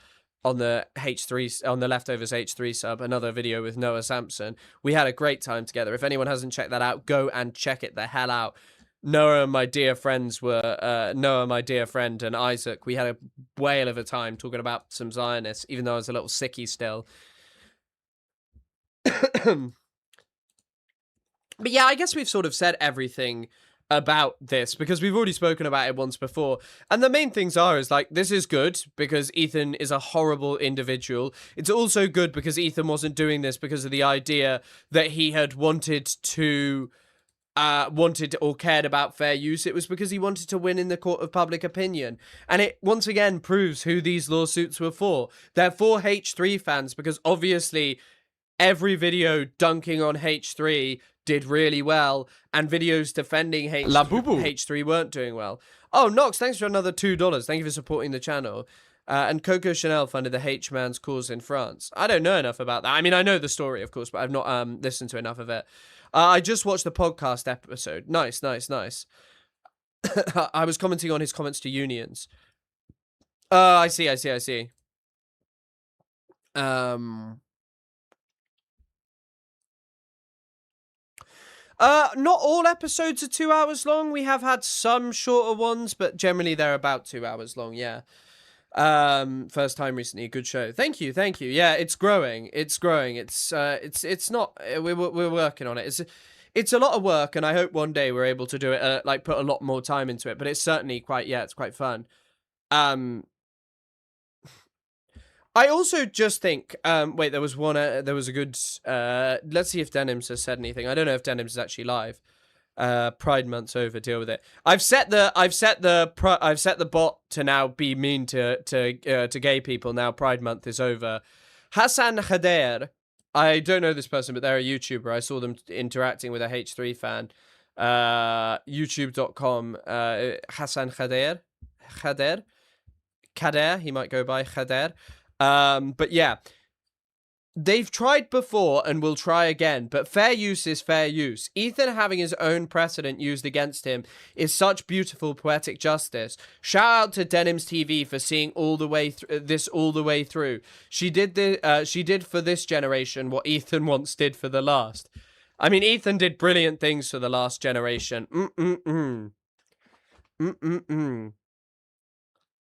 H3 on the leftovers H3 sub, another video with Noah Sampson. We had a great time together. If anyone hasn't checked that out, go and check it the hell out. Noah, my dear friend, and Isaac. We had a whale of a time talking about some Zionists, even though I was a little sicky still. But yeah, I guess we've sort of said everything about this because we've already spoken about it once before. And the main things is like, this is good because Ethan is a horrible individual. It's also good because Ethan wasn't doing this because of the idea that he had wanted or cared about fair use. It was because he wanted to win in the court of public opinion. And it once again proves who these lawsuits were for. They're for H3 fans because obviously every video dunking on H3 did really well, and videos defending H3 weren't doing well. Oh, Nox, thanks for another $2. Thank you for supporting the channel. And Coco Chanel funded the H-man's cause in France. I don't know enough about that. I mean, I know the story, of course, but I've not listened to enough of it. I just watched the podcast episode. Nice. I was commenting on his comments to unions. I see. Not all episodes are 2 hours long. We have had some shorter ones, but generally they're about 2 hours long, yeah. First time recently, good show. Thank you. Yeah, it's growing. It's not, we're working on it. It's a lot of work, and I hope one day we're able to do it, like put a lot more time into it, but it's certainly it's quite fun. I also just think, wait, there was a good, let's see if Denims has said anything. I don't know if Denims is actually live. Pride Month's over, deal with it. I've set the bot to now be mean to gay people. Now Pride Month is over. Hassan Khader, I don't know this person, but they're a YouTuber. I saw them interacting with a H3 fan. YouTube.com, Hassan Khader, he might go by Khader. But yeah, they've tried before and will try again, but fair use is fair use. Ethan having his own precedent used against him is such beautiful poetic justice. Shout out to Denims TV for seeing all the way through. She did for this generation what Ethan once did for the last. I mean, Ethan did brilliant things for the last generation.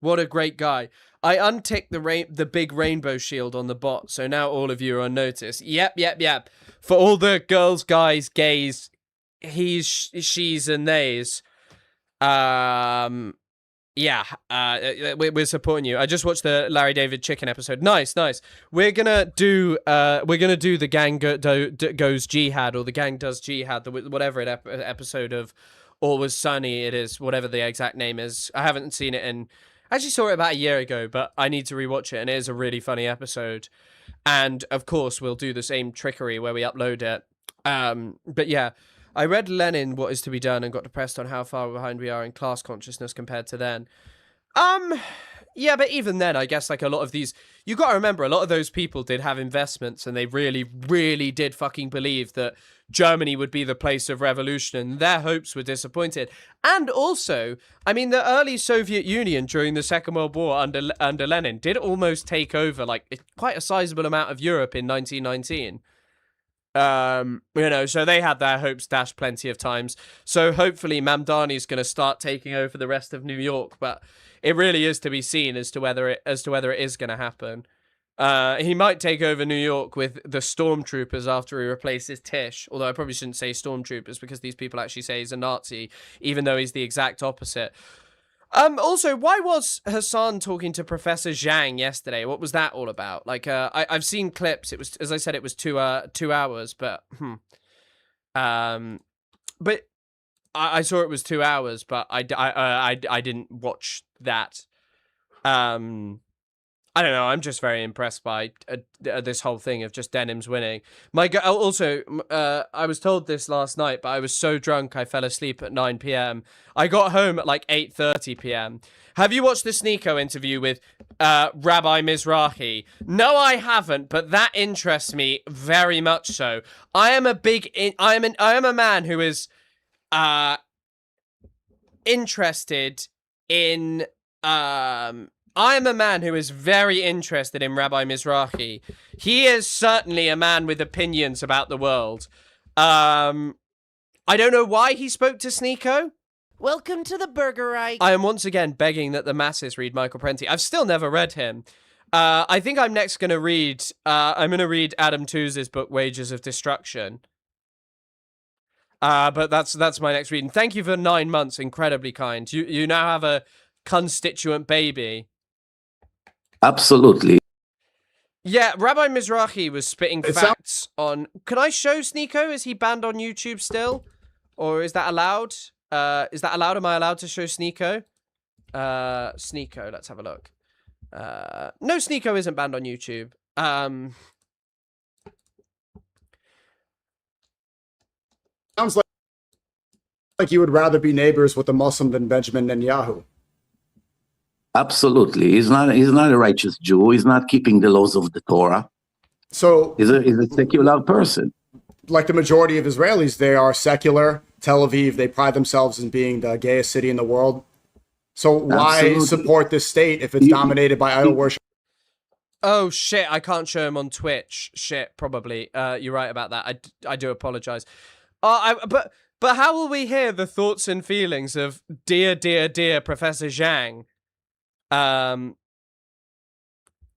What a great guy. I unticked the big rainbow shield on the bot, so now all of you are on notice. Yep. For all the girls, guys, gays, he's, she's, and theys. We're supporting you. I just watched the Larry David Chicken episode. Nice. We're gonna do the gang goes jihad, or the gang does jihad, whatever episode of Always Sunny it is, whatever the exact name is. I haven't seen it in. I actually saw it about a year ago, but I need to rewatch it, and it is a really funny episode. And, of course, we'll do the same trickery where we upload it. But, yeah, I read Lenin, What Is to Be Done, and got depressed on how far behind we are in class consciousness compared to then. Yeah, but even then, I guess, like, a lot of these... You got to remember, a lot of those people did have investments, and they really, really did fucking believe that Germany would be the place of revolution, and their hopes were disappointed. And also, I mean, the early Soviet Union during the Second World War under Lenin did almost take over, like, quite a sizable amount of Europe in 1919. So they had their hopes dashed plenty of times. So hopefully Mamdani's going to start taking over the rest of New York, but it really is to be seen as to whether it is going to happen. He might take over New York with the stormtroopers after he replaces Tish. Although I probably shouldn't say stormtroopers because these people actually say he's a Nazi, even though he's the exact opposite. Also, why was Hassan talking to Professor Zhang yesterday? What was that all about? Like, I've seen clips. It was, as I said, it was 2 hours, but But I saw it was 2 hours, but I didn't watch that. I don't know. I'm just very impressed by this whole thing of just denims winning. Also, I was told this last night, but I was so drunk I fell asleep at 9 p.m. I got home at like 8:30 p.m. Have you watched the Sneeko interview with Rabbi Mizrahi? No, I haven't, but that interests me very much so. I am a man who is interested in I am a man who is very interested in Rabbi Mizrahi. He is certainly a man with opinions about the world. I don't know why he spoke to Sneeko. Welcome to the Burger Reich. I am once again begging that the masses read Michael Prenti. I've still never read him. I think I'm next going to read... I'm going to read Adam Tooze's book, Wages of Destruction. But that's my next reading. Thank you for 9 months. Incredibly kind. You now have a constituent baby. Absolutely. Yeah, Rabbi Mizrahi was spitting facts on... Can I show Sneeko? Is he banned on YouTube still? Or is that allowed? Is that allowed? Am I allowed to show Sneeko? Sneeko, let's have a look. No, Sneeko isn't banned on YouTube. Sounds like you would rather be neighbors with a Muslim than Benjamin Netanyahu. Absolutely. He's not a righteous Jew. He's not keeping the laws of the Torah. So he's a secular person. Like the majority of Israelis, they are secular. Tel Aviv, they pride themselves in being the gayest city in the world. So why Absolutely. Support this state if it's dominated by idol worship? Oh, shit. I can't show him on Twitch. Shit, probably. You're right about that. I do apologize. But how will we hear the thoughts and feelings of dear Professor Zhang?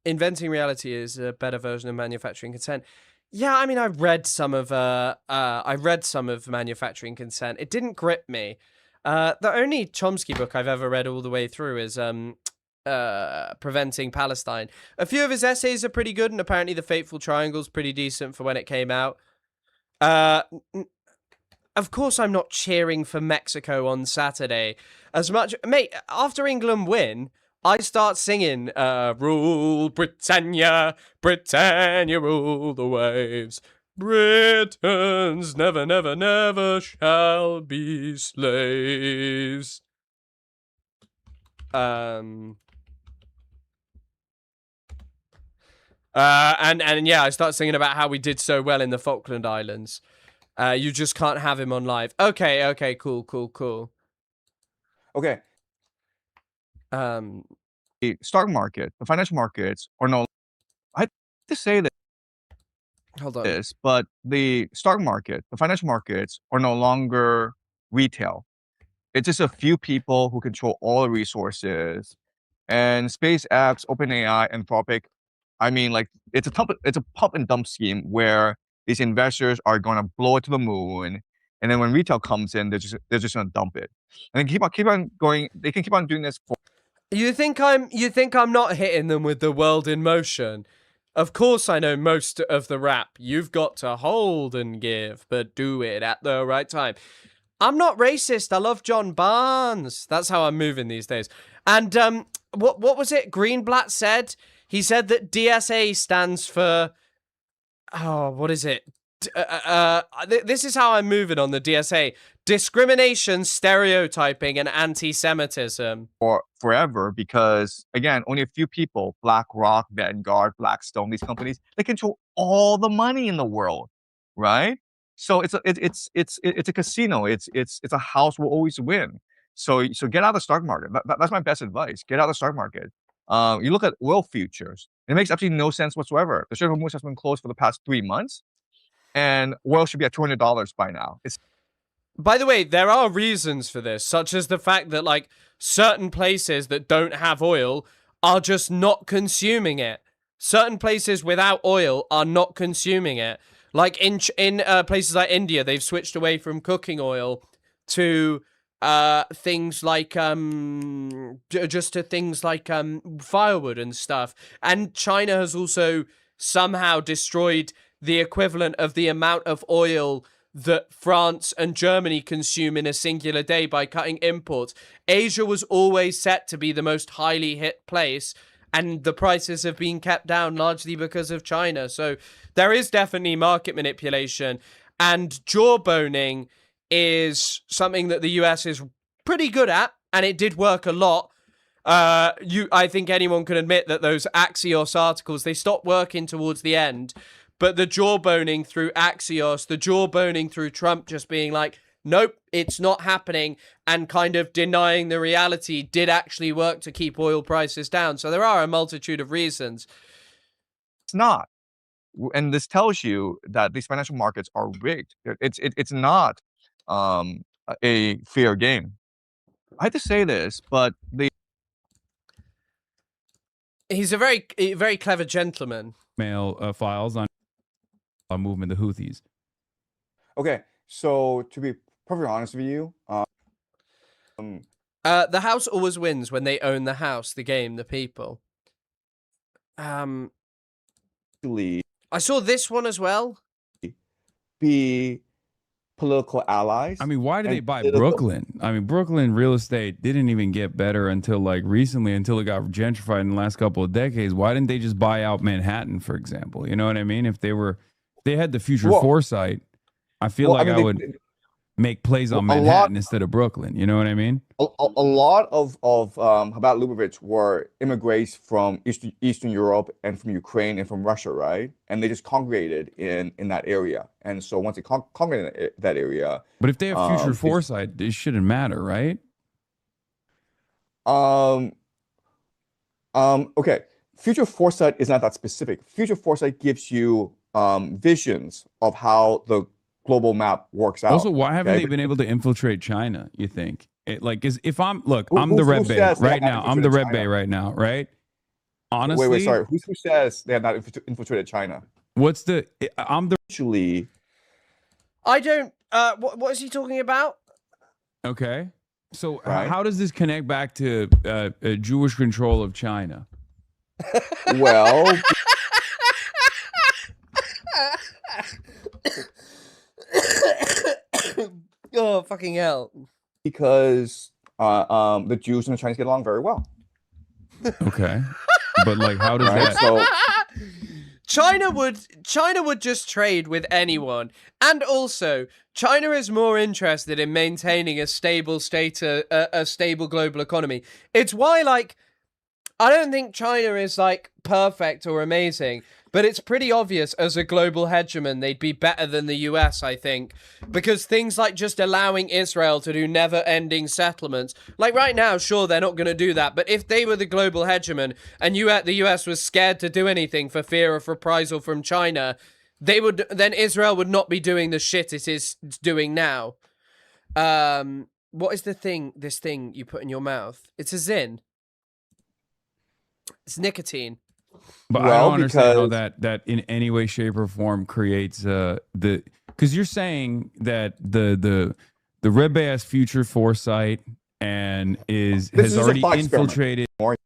Inventing reality is a better version of manufacturing consent. Yeah, I mean, I read some of manufacturing consent. It didn't grip me. The only Chomsky book I've ever read all the way through is Preventing Palestine. A few of his essays are pretty good, and apparently The Fateful Triangle's pretty decent for when it came out. Of course, I'm not cheering for Mexico on Saturday as much. Mate, after England win, I start singing, rule Britannia, Britannia rule the waves. Britons never, never, never shall be slaves. And yeah, I start singing about how we did so well in the Falkland Islands. You just can't have him on live. Okay, cool. Okay. The stock market, the financial markets are no. I hate to say that. Hold on. This, but the stock market, the financial markets are no longer retail. It's just a few people who control all the resources. And SpaceX, OpenAI, Anthropic, I mean, like it's a pump and dump scheme where these investors are going to blow it to the moon, and then when retail comes in, they're just going to dump it, and they keep on going. They can keep on doing this for. You think I'm not hitting them with the world in motion? Of course I know most of the rap. You've got to hold and give, but do it at the right time. I'm not racist. I love John Barnes. That's how I'm moving these days. And what was it Greenblatt said? He said that DSA stands for... Oh, what is it? This is how I'm moving on the DSA. Discrimination, stereotyping, and anti-Semitism. For forever, because again, only a few people, BlackRock, Vanguard, Blackstone, these companies, they control all the money in the world, right? So it's a casino. It's a house will always win. So get out of the stock market. That's my best advice. Get out of the stock market. You look at oil futures. It makes absolutely no sense whatsoever. The Strait of Hormuz has been closed for the past 3 months, and oil should be at $200 by now. By the way, there are reasons for this, such as the fact that like certain places that don't have oil are just not consuming it. Certain places without oil are not consuming it. Like in places like India, they've switched away from cooking oil to things like firewood and stuff. And China has also somehow destroyed the equivalent of the amount of oil that France and Germany consume in a singular day by cutting imports. Asia was always set to be the most highly hit place, and the prices have been kept down largely because of China. So there is definitely market manipulation, and jawboning is something that the US is pretty good at, and it did work a lot. I think anyone can admit that those Axios articles, they stopped working towards the end. But the jawboning through Axios, the jawboning through Trump just being like, nope, it's not happening, and kind of denying the reality did actually work to keep oil prices down. So there are a multitude of reasons. It's not. And this tells you that these financial markets are rigged. It's not a fair game. I hate to say this, but he's a very clever gentleman. Mail files on movement, the Houthis. Okay, so to be perfectly honest with you, the house always wins when they own the house, the game, the people. I saw this one as well. Be political allies. I mean, why did they buy Brooklyn? I mean, Brooklyn real estate didn't even get better until like recently, until it got gentrified in the last couple of decades. Why didn't they just buy out Manhattan, for example? You know what I mean? If they had the future foresight, I feel like I would make plays on Manhattan instead of Brooklyn. You know what I mean? A lot of Chabad Lubavitch were immigrants from Eastern Europe and from Ukraine and from Russia, right? And they just congregated in that area. And so once they congregated in that area, but if they have future foresight, it shouldn't matter, right? Okay. Future foresight is not that specific. Future foresight gives you visions of how the global map works out. Also, why haven't they been able to infiltrate China, you think? If I'm the Red Bay right now. I'm the Red Bay right now, right? Honestly, wait, sorry. Who says they have not infiltrated China? I don't. What is he talking about? Okay, so how does this connect back to Jewish control of China? Well. Oh, fucking hell. Because the Jews and the Chinese get along very well. Okay. But like, how does that... So, China would just trade with anyone. And also, China is more interested in maintaining a stable a stable global economy. It's why, like, I don't think China is, like, perfect or amazing, but it's pretty obvious as a global hegemon they'd be better than the US, I think, because things like just allowing Israel to do never-ending settlements, like right now, sure, they're not going to do that, but if they were the global hegemon and the US was scared to do anything for fear of reprisal from China, then Israel would not be doing the shit it is doing now. What is this thing you put in your mouth? It's a Zyn. It's nicotine. But I don't understand how that in any way, shape, or form creates because you're saying that the Red Bay has future foresight and has already infiltrated. I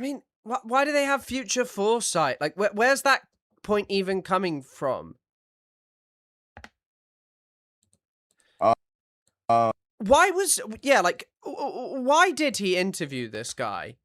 mean, why do they have future foresight? Like, where's that point even coming from? Why did he interview this guy?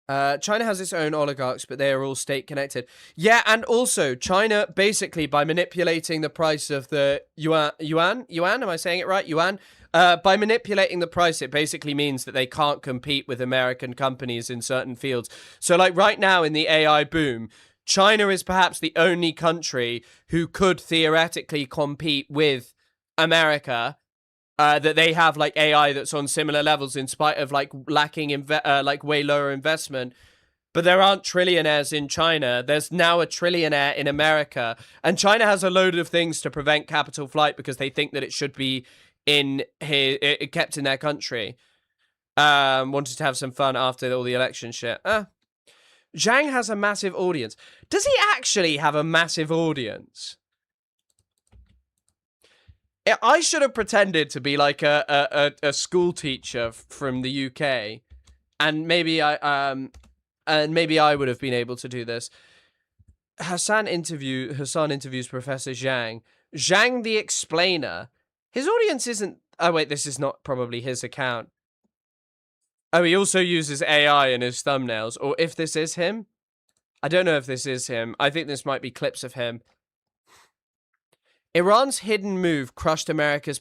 China has its own oligarchs, but they are all state connected. Yeah, and also China basically by manipulating the price of the yuan, am I saying it right? Yuan? By manipulating the price, it basically means that they can't compete with American companies in certain fields. So like right now in the AI boom, China is perhaps the only country who could theoretically compete with America. That they have like AI that's on similar levels in spite of like lacking like way lower investment. But there aren't trillionaires in China. There's now a trillionaire in America, and China has a load of things to prevent capital flight because they think that it should be kept in their country. Wanted to have some fun after all the election shit. Zhang has a massive audience. Does he actually have a massive audience? I should have pretended to be like a school teacher from the UK, and maybe I would have been able to do this. Hassan interviews Professor Zhang. Zhang the explainer. His audience isn't... Oh, wait, this is not probably his account. Oh, he also uses AI in his thumbnails. Or if this is him. I don't know if this is him. I think this might be clips of him. Iran's hidden move crushed America's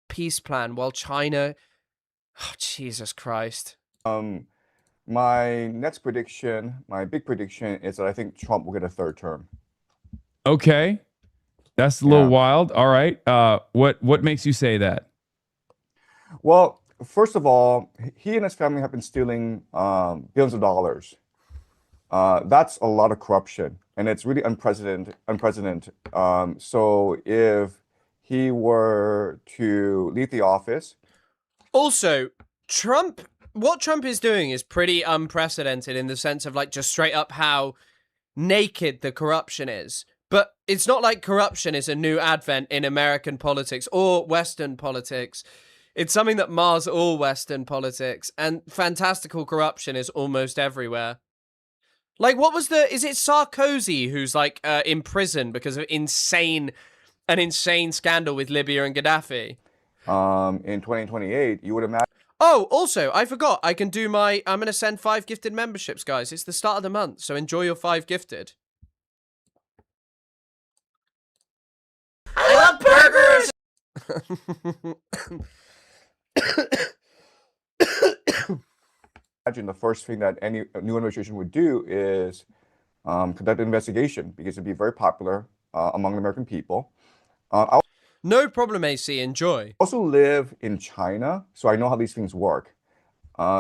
peace plan while China... Oh, Jesus Christ. My next prediction, my big prediction, is that I think Trump will get a third term. Okay. That's a little wild. All right. What makes you say that? Well, first of all, he and his family have been stealing billions of dollars. That's a lot of corruption, and it's really unprecedented. So if he were to leave the office... Also, what Trump is doing is pretty unprecedented in the sense of, like, just straight up how naked the corruption is. But it's not like corruption is a new advent in American politics or Western politics. It's something that mars all Western politics, and fantastical corruption is almost everywhere. Like, what was is it Sarkozy who's, like, in prison because of an insane scandal with Libya and Gaddafi? In 2028, you would imagine... Oh, also, I forgot. I'm going to send 5 gifted memberships, guys. It's the start of the month, so enjoy your 5 gifted. I love burgers! Imagine the first thing that any new administration would do is conduct an investigation, because it'd be very popular among the American people. No problem, AC. Enjoy. I also live in China, so I know how these things work.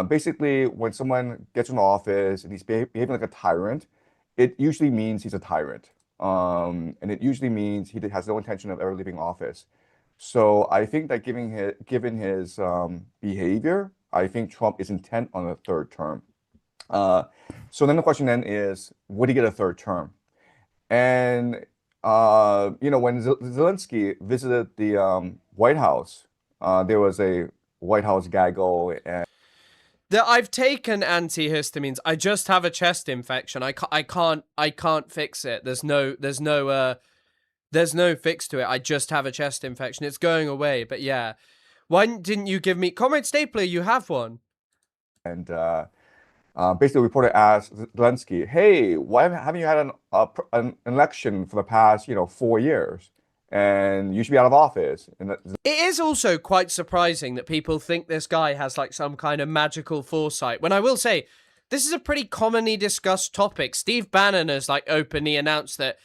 Basically, when someone gets in office and he's behaving like a tyrant, it usually means he's a tyrant. And it usually means he has no intention of ever leaving office. So I think that given his behavior, I think Trump is intent on a third term. So then the question then is, would he get a third term? And when Zelensky visited the White House, there was a White House gaggle. And I've taken antihistamines. I just have a chest infection. I can't fix it. There's no fix to it. I just have a chest infection. It's going away. But yeah, why didn't you give me, Comrade Stapler? You have one. And basically, the reporter asked Zelensky, "Hey, why haven't you had an election for the past 4 years? And you should be out of office." And it is also quite surprising that people think this guy has like some kind of magical foresight. When I will say, this is a pretty commonly discussed topic. Steve Bannon has like openly announced that,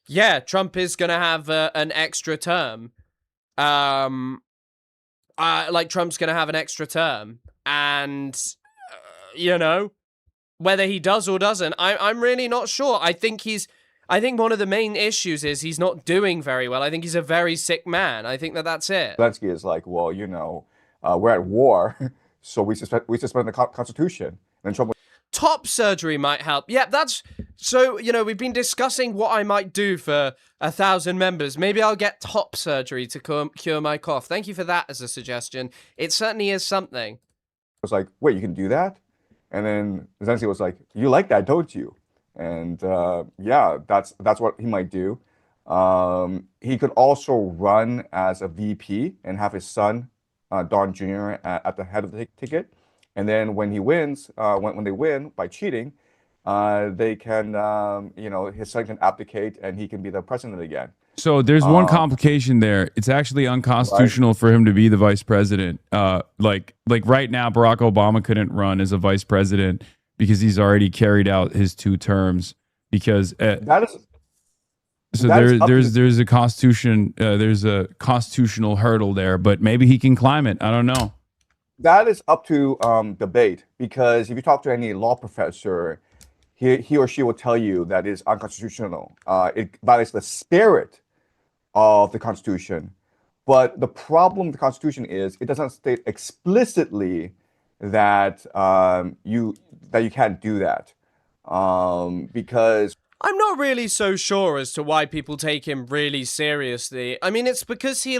yeah, Trump is gonna have an extra term. Trump's gonna have an extra term, and whether he does or doesn't, I'm really not sure. I think one of the main issues is he's not doing very well. I think he's a very sick man. I think that's it. Zelensky is like, well, we're at war, so we suspend the Constitution. And Trump. Top surgery might help. Yeah, we've been discussing what I might do for 1,000 members. Maybe I'll get top surgery to cure my cough. Thank you for that as a suggestion. It certainly is something. I was like, wait, you can do that? And then Zelensky was like, you like that, don't you? And yeah, that's what he might do. He could also run as a VP and have his son, Don Jr., at the head of the ticket. And then when he wins, when they win by cheating, they can, his son can abdicate and he can be the president again. So there's one complication there. It's actually unconstitutional for him to be the vice president. Like right now, Barack Obama couldn't run as a vice president because he's already carried out his 2 terms. Because there's a constitutional hurdle there, but maybe he can climb it. I don't know. That is up to debate, because if you talk to any law professor, he or she will tell you that it is unconstitutional. It violates the spirit of the Constitution. But the problem with the Constitution is it doesn't state explicitly that you can't do that, because I'm not really so sure as to why people take him really seriously. I mean, it's because he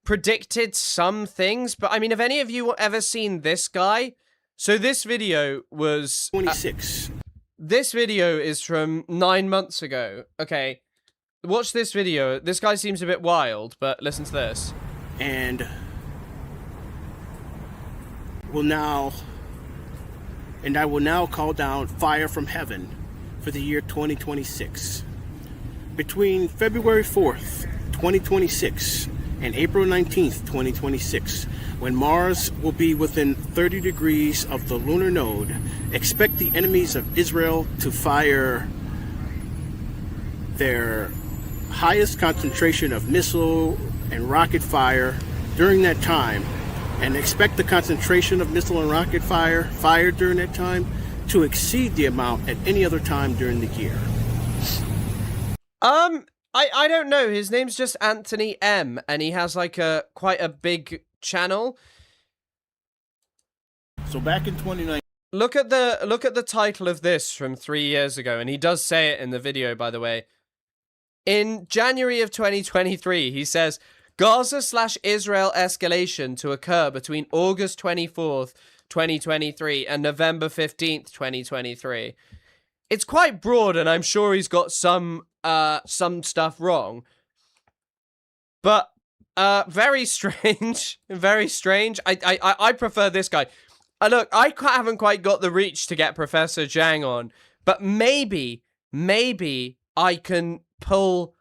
predicted some things, but I mean, have any of you ever seen this guy? So this video was 26. This video is from 9 months ago. Okay, watch this video. This guy seems a bit wild, but listen to this. And I will now call down fire from heaven for the year 2026. Between February 4th, 2026 and April 19th, 2026, when Mars will be within 30 degrees of the lunar node, expect the enemies of Israel to fire their highest concentration of missile and rocket fire during that time, and expect the concentration of missile and rocket fire fired during that time to exceed the amount at any other time during the year. I don't know. His name's just Anthony M, and he has like quite a big channel. So back in 2019, look at the title of this from 3 years ago, and he does say it in the video, by the way. In January of 2023, he says, Gaza/Israel escalation to occur between August 24th, 2023 and November 15th, 2023. It's quite broad, and I'm sure he's got some stuff wrong. But very strange. Very strange. I prefer this guy. Look, I haven't quite got the reach to get Professor Zhang on, but maybe I can pull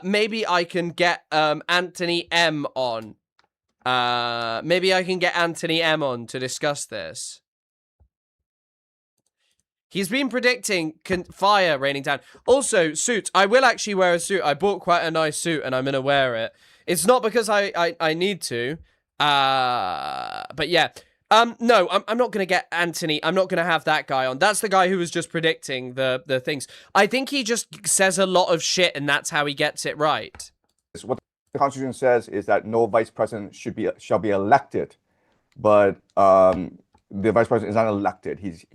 maybe I can get Anthony M on. Maybe I can get Anthony M on to discuss this. He's been predicting fire raining down. Also, suits. I will actually wear a suit. I bought quite a nice suit and I'm going to wear it. It's not because I need to. But yeah. No, I'm not going to get Anthony. I'm not going to have that guy on. That's the guy who was just predicting the things. I think he just says a lot of shit and that's how he gets it right. What the Constitution says is that no vice president shall be elected, but the vice president is not elected. He's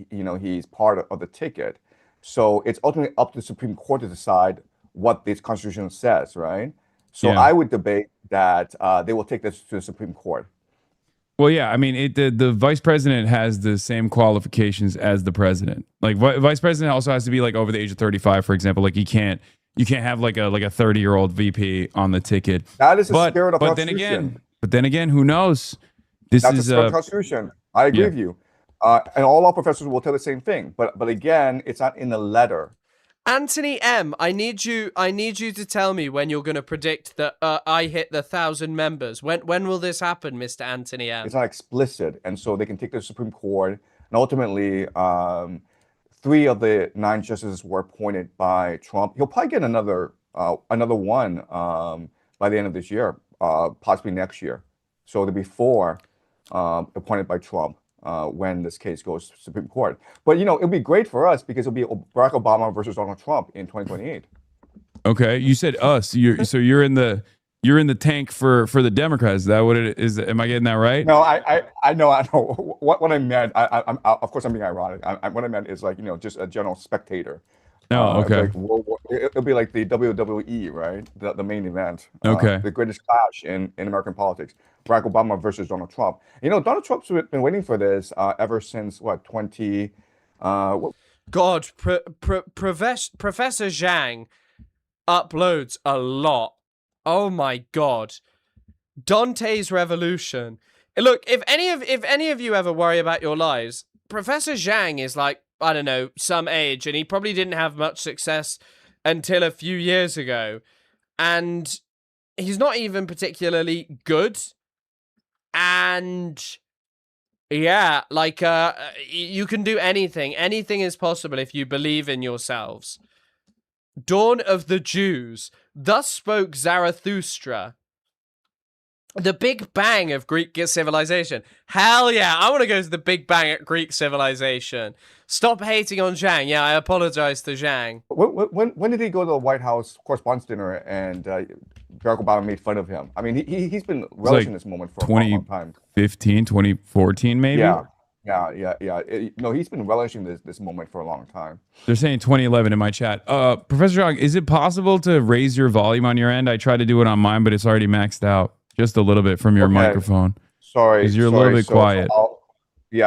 part of the ticket. So it's ultimately up to the Supreme Court to decide what this Constitution says, right? So yeah. I would debate that they will take this to the Supreme Court. Well, yeah, I mean, the vice president has the same qualifications as the president. Like, vice president also has to be like over the age of 35, for example. Like, you can't have like a 30-year-old VP on the ticket. That is the spirit of the Constitution. But then again, who knows? That's the spirit of the Constitution. I agree with you. And all our professors will tell the same thing. But again, it's not in the letter. Anthony M, I need you to tell me when you're going to predict that I hit the 1,000 members. When will this happen, Mr. Anthony M? It's not explicit, and so they can take to the Supreme Court. And ultimately, 3 of the 9 justices were appointed by Trump. He'll probably get another one by the end of this year, possibly next year. So there'll be 4 appointed by Trump. When this case goes to Supreme Court. But, it'll be great for us because it'll be Barack Obama versus Donald Trump in 2028. Okay. You said us. You're in the tank for the Democrats. Is that what it is? Am I getting that right? No, I know. What I meant, I'm of course I'm being ironic. What I meant is like, just a general spectator. Oh, okay. It'll be like the WWE, right? The main event. Okay. The greatest clash in American politics. Barack Obama versus Donald Trump. Donald Trump's been waiting for this ever since, God, Professor Zhang uploads a lot. Oh my God. Dante's Revolution. Look, if any of you ever worry about your lives, Professor Zhang is like, I don't know, some age, and he probably didn't have much success until a few years ago. And he's not even particularly good. And yeah, like, you can do anything. Anything is possible if you believe in yourselves. Dawn of the Jews. Thus spoke Zarathustra. The Big Bang of Greek civilization. Hell yeah, I want to go to the Big Bang at Greek civilization. Stop hating on Zhang. Yeah, I apologize to Zhang. When did he go to the White House correspondence dinner and Barack Obama made fun of him? I mean, he's been relishing this moment for a long time. 2015, 2014 maybe? Yeah. No, he's been relishing this moment for a long time. They're saying 2011 in my chat. Professor Zhang, is it possible to raise your volume on your end? I tried to do it on mine, but it's already maxed out. Just a little bit from your microphone. Sorry. Because you're a little bit quiet.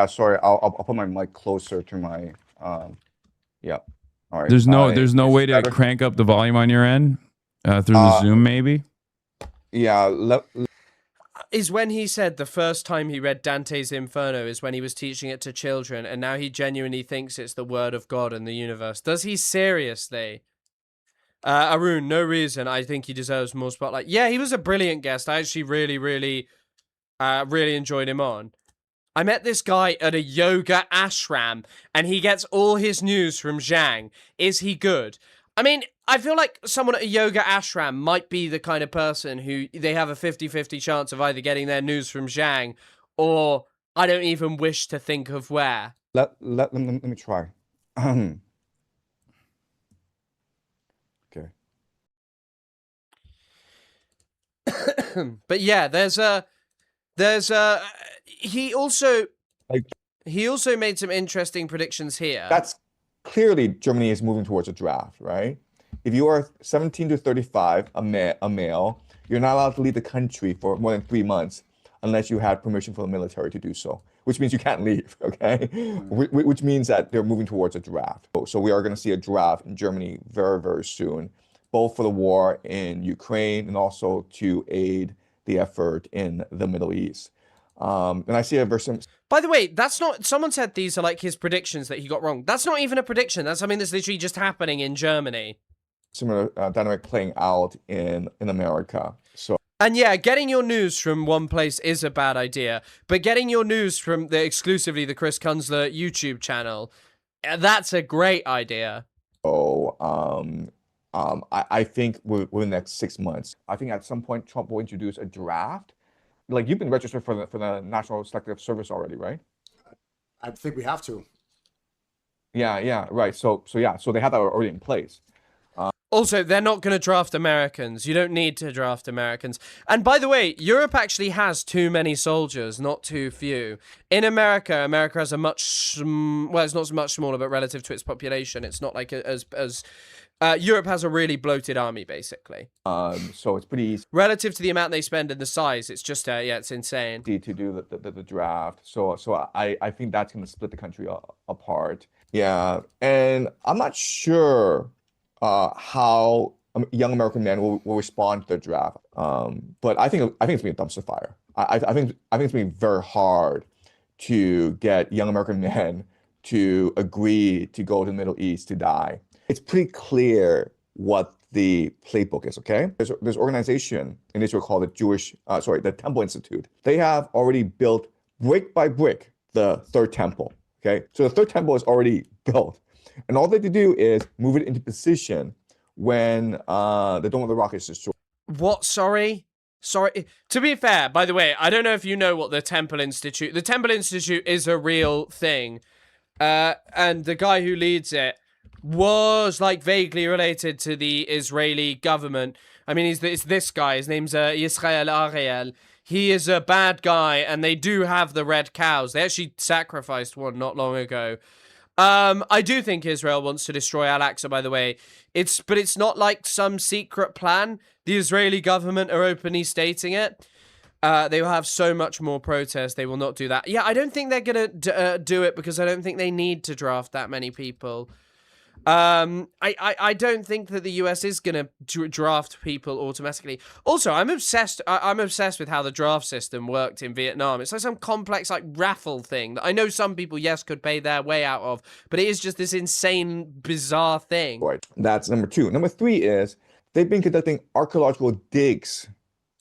Sorry. I'll put my mic closer to my Yeah. All right. There's no way to better? crank up the volume on your end through the Zoom, maybe. Yeah. Is when he said the first time he read Dante's Inferno is when he was teaching it to children, and now he genuinely thinks it's the word of God and the universe. Does he seriously? Arun, no reason. I think he deserves more spotlight. Yeah, he was a brilliant guest. I actually really enjoyed him on. I met this guy at a yoga ashram, and he gets all his news from Zhang. Is he good? I mean, I feel like someone at a yoga ashram might be the kind of person who they have a 50-50 chance of either getting their news from Zhang, or I don't even wish to think of where. Let me try. Okay. But yeah, he also made some interesting predictions here. That's clearly Germany is moving towards a draft, right? If you are 17 to 35, a male, you're not allowed to leave the country for more than 3 months unless you had permission from the military to do so, which means you can't leave, okay? Which means that they're moving towards a draft. So we are going to see a draft in Germany very soon, both for the war in Ukraine and also to aid the effort in the Middle East. And I see a version. By the way, that's not. Someone said these are like his predictions that he got wrong. That's not even a prediction. That's something that's literally just happening in Germany. Similar dynamic playing out in America. So. And yeah, getting your news from one place is a bad idea, but getting your news from exclusively the Chris Kunzler YouTube channel, that's a great idea. Oh, I think within the next 6 months, I think at some point Trump will introduce a draft. Like, you've been registered for the National Selective Service already, right? I think we have to. Yeah, right. So they have that already in place. Also, they're not going to draft Americans. You don't need to draft Americans. And by the way, Europe actually has too many soldiers, not too few. In America, America has a it's not much smaller, but relative to its population, it's not like Europe has a really bloated army, basically. So it's pretty easy. Relative to the amount they spend and the size, it's just, it's insane. To do the draft. So I think that's going to split the country apart. Yeah, and I'm not sure how young American men will respond to the draft. But I think it's been a dumpster fire. I think it's been very hard to get young American men to agree to go to the Middle East to die. It's pretty clear what the playbook is, okay? There's an organization in Israel called the Temple Institute. They have already built brick by brick the third temple, okay? So the third temple is already built. And all they have to do is move it into position when the Dome of the Rock is destroyed. What? Sorry. To be fair, by the way, I don't know if you know what the Temple Institute is a real thing. And the guy who leads it was like vaguely related to the Israeli government. I mean, it's this guy. His name's Yisrael Ariel. He is a bad guy, and they do have the red cows. They actually sacrificed one not long ago. I do think Israel wants to destroy Al-Aqsa, by the way. But it's not like some secret plan. The Israeli government are openly stating it. They will have so much more protest. They will not do that. Yeah, I don't think they're going to do it because I don't think they need to draft that many people. I don't think that the US is going to draft people automatically. Also, I'm obsessed with how the draft system worked in Vietnam. It's like some complex like raffle thing that I know some people, yes, could pay their way out of, but it is just this insane, bizarre thing. Right. That's number two. Number three is they've been conducting archaeological digs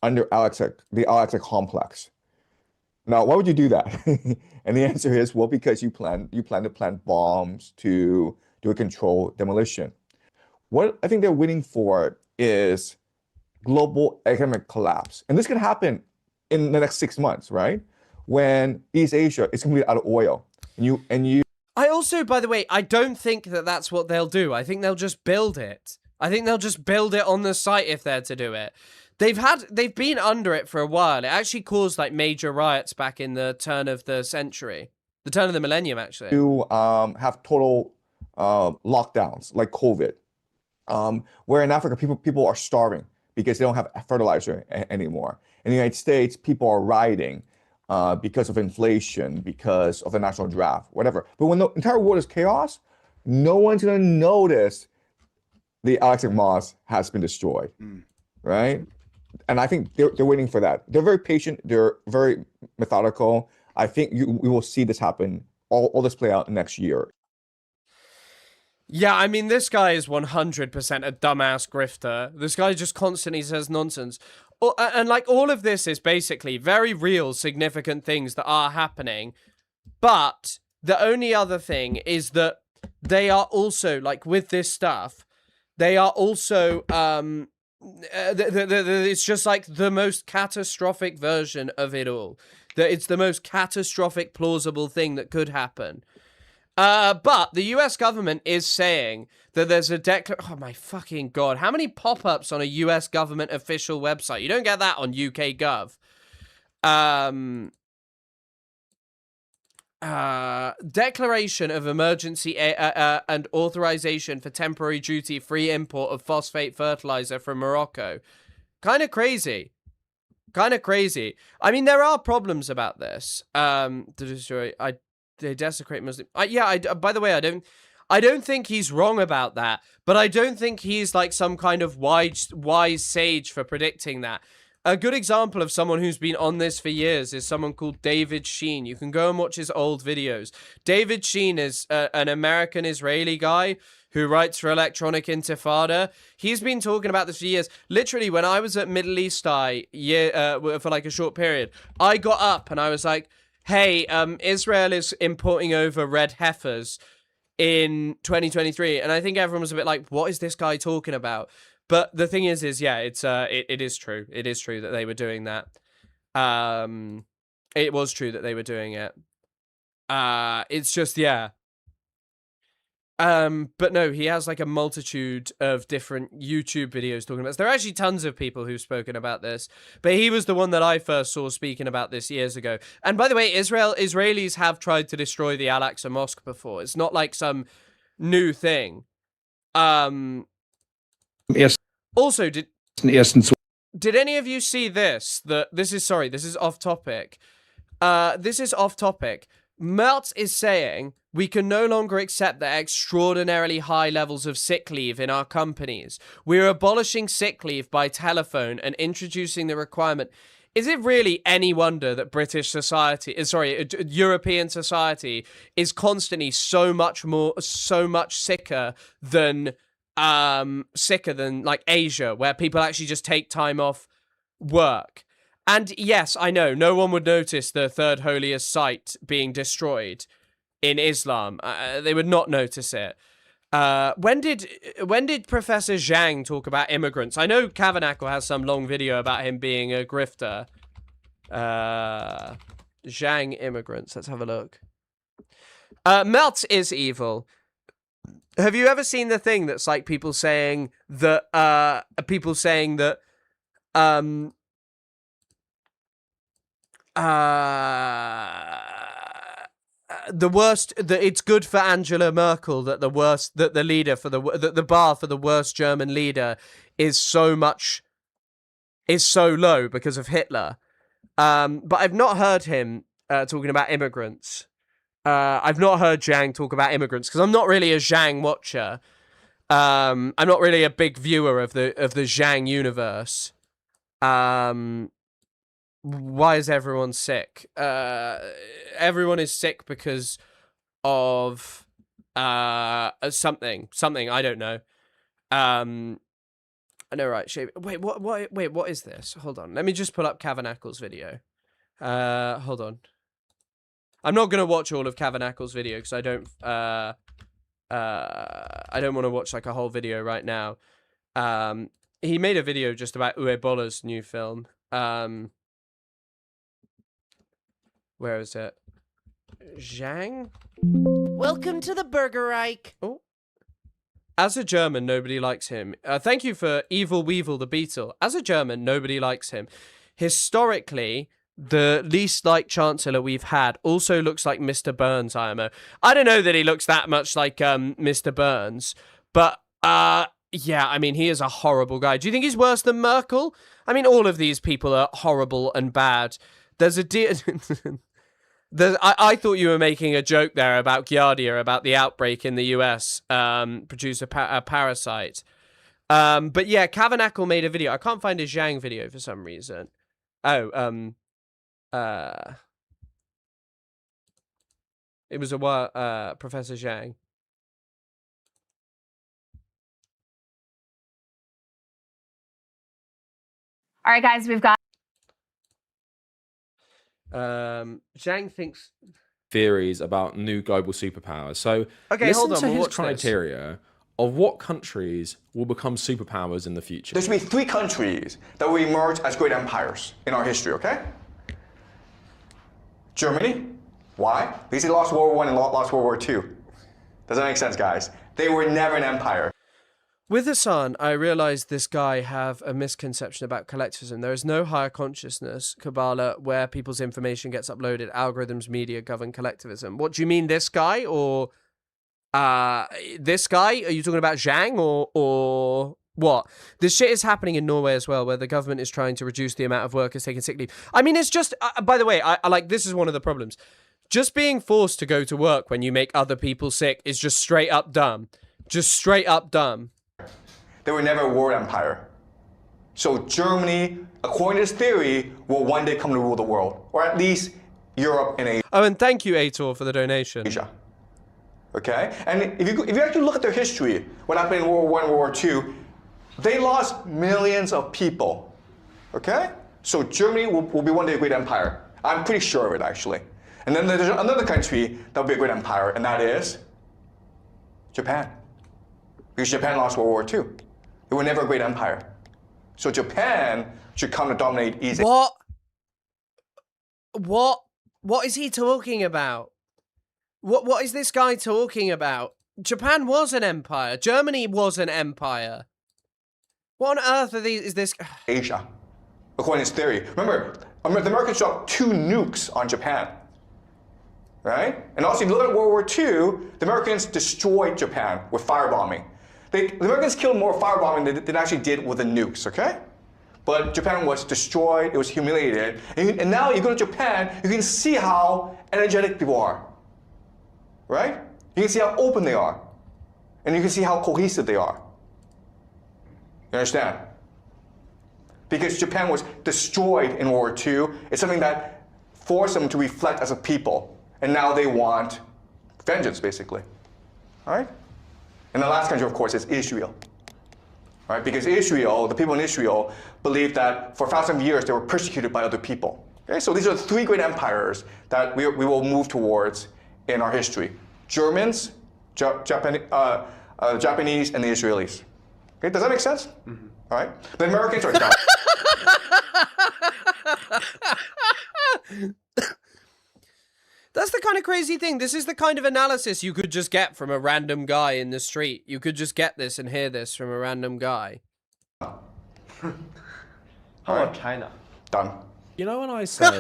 under the Al-Aqsa complex. Now, why would you do that? And the answer is, well, because you plan to plant bombs to do a controlled demolition. What I think they're waiting for is global economic collapse. And this can happen in the next 6 months, right? When East Asia is completely out of oil. And you. I also, by the way, I don't think that that's what they'll do. I think they'll just build it. I think they'll just build it on the site if they're to do it. They've been under it for a while. It actually caused like major riots back in the turn of the century. The turn of the millennium, actually. You have total lockdowns like COVID, where in Africa people are starving because they don't have fertilizer anymore. In the United States, people are rioting because of inflation, because of the national draft, whatever. But when the entire world is chaos, no one's going to notice the Alex Moss has been destroyed, right? And I think they're waiting for that. They're very patient. They're very methodical. I think we will see this happen, all this play out next year. Yeah, I mean, this guy is 100% a dumbass grifter. This guy just constantly says nonsense. And, like, all of this is basically very real, significant things that are happening. But the only other thing is that they are also, like, with this stuff, they are also, it's just, like, the most catastrophic version of it all. That it's the most catastrophic, plausible thing that could happen. But the US government is saying that there's a oh my fucking god, how many pop-ups on a US government official website? You don't get that on UK Gov. Declaration of emergency and authorization for temporary duty-free import of phosphate fertilizer from Morocco. Kind of crazy. Kind of crazy. I mean, there are problems about this. They desecrate Muslim. By the way, I don't think he's wrong about that, but I don't think he's like some kind of wise sage for predicting that. A good example of someone who's been on this for years is someone called David Sheen. You can go and watch his old videos. David Sheen is an American-Israeli guy who writes for Electronic Intifada. He's been talking about this for years. Literally, when I was at Middle East Eye for like a short period, I got up and I was like, hey, Israel is importing over red heifers in 2023. And I think everyone was a bit like, what is this guy talking about? But the thing is yeah, it is true. It is true that they were doing that. It was true that they were doing it. It's just, yeah. But no, he has like a multitude of different YouTube videos talking about this. There are actually tons of people who've spoken about this, but he was the one that I first saw speaking about this years ago. And by the way, Israelis have tried to destroy the Al-Aqsa Mosque before. It's not like some new thing. Yes. Also, did any of you see this? This is off topic. This is off topic. Mertz is saying we can no longer accept the extraordinarily high levels of sick leave in our companies. We're abolishing sick leave by telephone and introducing the requirement. Is it really any wonder that European society is constantly so much sicker than like Asia, where people actually just take time off work? And yes, I know, no one would notice the third holiest site being destroyed in Islam. They would not notice it. When did Professor Zhang talk about immigrants? I know Kavanackle has some long video about him being a grifter. Zhang immigrants. Let's have a look. Meltz is evil. Have you ever seen the thing that's like people saying that it's good for Angela Merkel that the bar for the worst German leader is so low because of Hitler. But I've not heard him talking about immigrants. I've not heard Zhang talk about immigrants because I'm not really a Zhang watcher. I'm not really a big viewer of the Zhang universe. Why is everyone sick? Everyone is sick because of something. I don't know. I know, right? Wait, what is this? Hold on. Let me just pull up Kavanackle's video. Hold on. I'm not gonna watch all of Kavanackle's video because I don't want to watch like a whole video right now. He made a video just about Uwe Boller's new film. Where is it? Zhang? Welcome to the Burger Reich. Oh. As a German, nobody likes him. Thank you for Evil Weevil the Beetle. As a German, nobody likes him. Historically, the least liked chancellor we've had also looks like Mr. Burns, IMO. I don't know that he looks that much like Mr. Burns, but yeah, I mean, he is a horrible guy. Do you think he's worse than Merkel? I mean, all of these people are horrible and bad. There's a I thought you were making a joke there about Giardia, about the outbreak in the US, produce a parasite. But yeah, Kavanackle made a video. I can't find his Zhang video for some reason. Oh, it was a Professor Zhang. All right, guys, we've got. Zhang thinks theories about new global superpowers. So okay, listen hold on, to we'll his watch criteria of what countries will become superpowers in the future. There should be 3 countries that will emerge as great empires in our history, okay? Germany. Why? Because they lost World War I and lost World War II. Does that make sense, guys? They were never an empire. With Hassan, I realized this guy have a misconception about collectivism. There is no higher consciousness, Kabbalah, where people's information gets uploaded. Algorithms, media govern collectivism. What do you mean, this guy or this guy? Are you talking about Zhang or what? This shit is happening in Norway as well, where the government is trying to reduce the amount of workers taking sick leave. I mean, it's just, by the way, I like, this is one of the problems. Just being forced to go to work when you make other people sick is just straight up dumb. Just straight up dumb. They were never a world empire. So Germany, according to this theory, will one day come to rule the world, or at least Europe and Asia. Oh, and thank you, Aitor, for the donation. Okay, and if you actually look at their history, what happened in World War I and World War II, they lost millions of people. Okay, so Germany will be one day a great empire. I'm pretty sure of it, actually. And then there's another country that will be a great empire, and that is Japan. Because Japan lost World War II. They were never a great empire. So Japan should come to dominate East Asia. What is he talking about? What is this guy talking about? Japan was an empire. Germany was an empire. What on earth are these? Is this Asia? According to his theory. Remember, the Americans dropped 2 nukes on Japan. Right? And also, if you look at World War II, the Americans destroyed Japan with firebombing. The Americans killed more firebombing than they actually did with the nukes, okay? But Japan was destroyed, it was humiliated. And now you go to Japan, you can see how energetic people are. Right? You can see how open they are. And you can see how cohesive they are. You understand? Because Japan was destroyed in World War II, it's something that forced them to reflect as a people. And now they want vengeance, basically. All right? And the last country, of course, is Israel. All right? Because Israel, the people in Israel, believed that for thousands of years they were persecuted by other people. Okay? So these are the 3 great empires that we will move towards in our history. Germans, Japanese, and the Israelis. Okay? Does that make sense? Mm-hmm. All right? The Americans are done. That's the kind of crazy thing. This is the kind of analysis you could just get from a random guy in the street. You could just get this and hear this from a random guy. How about China? Done. You know when I said...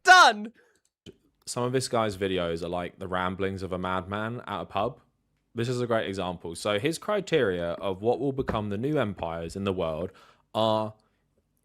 Done! Some of this guy's videos are like the ramblings of a madman at a pub. This is a great example. So his criteria of what will become the new empires in the world are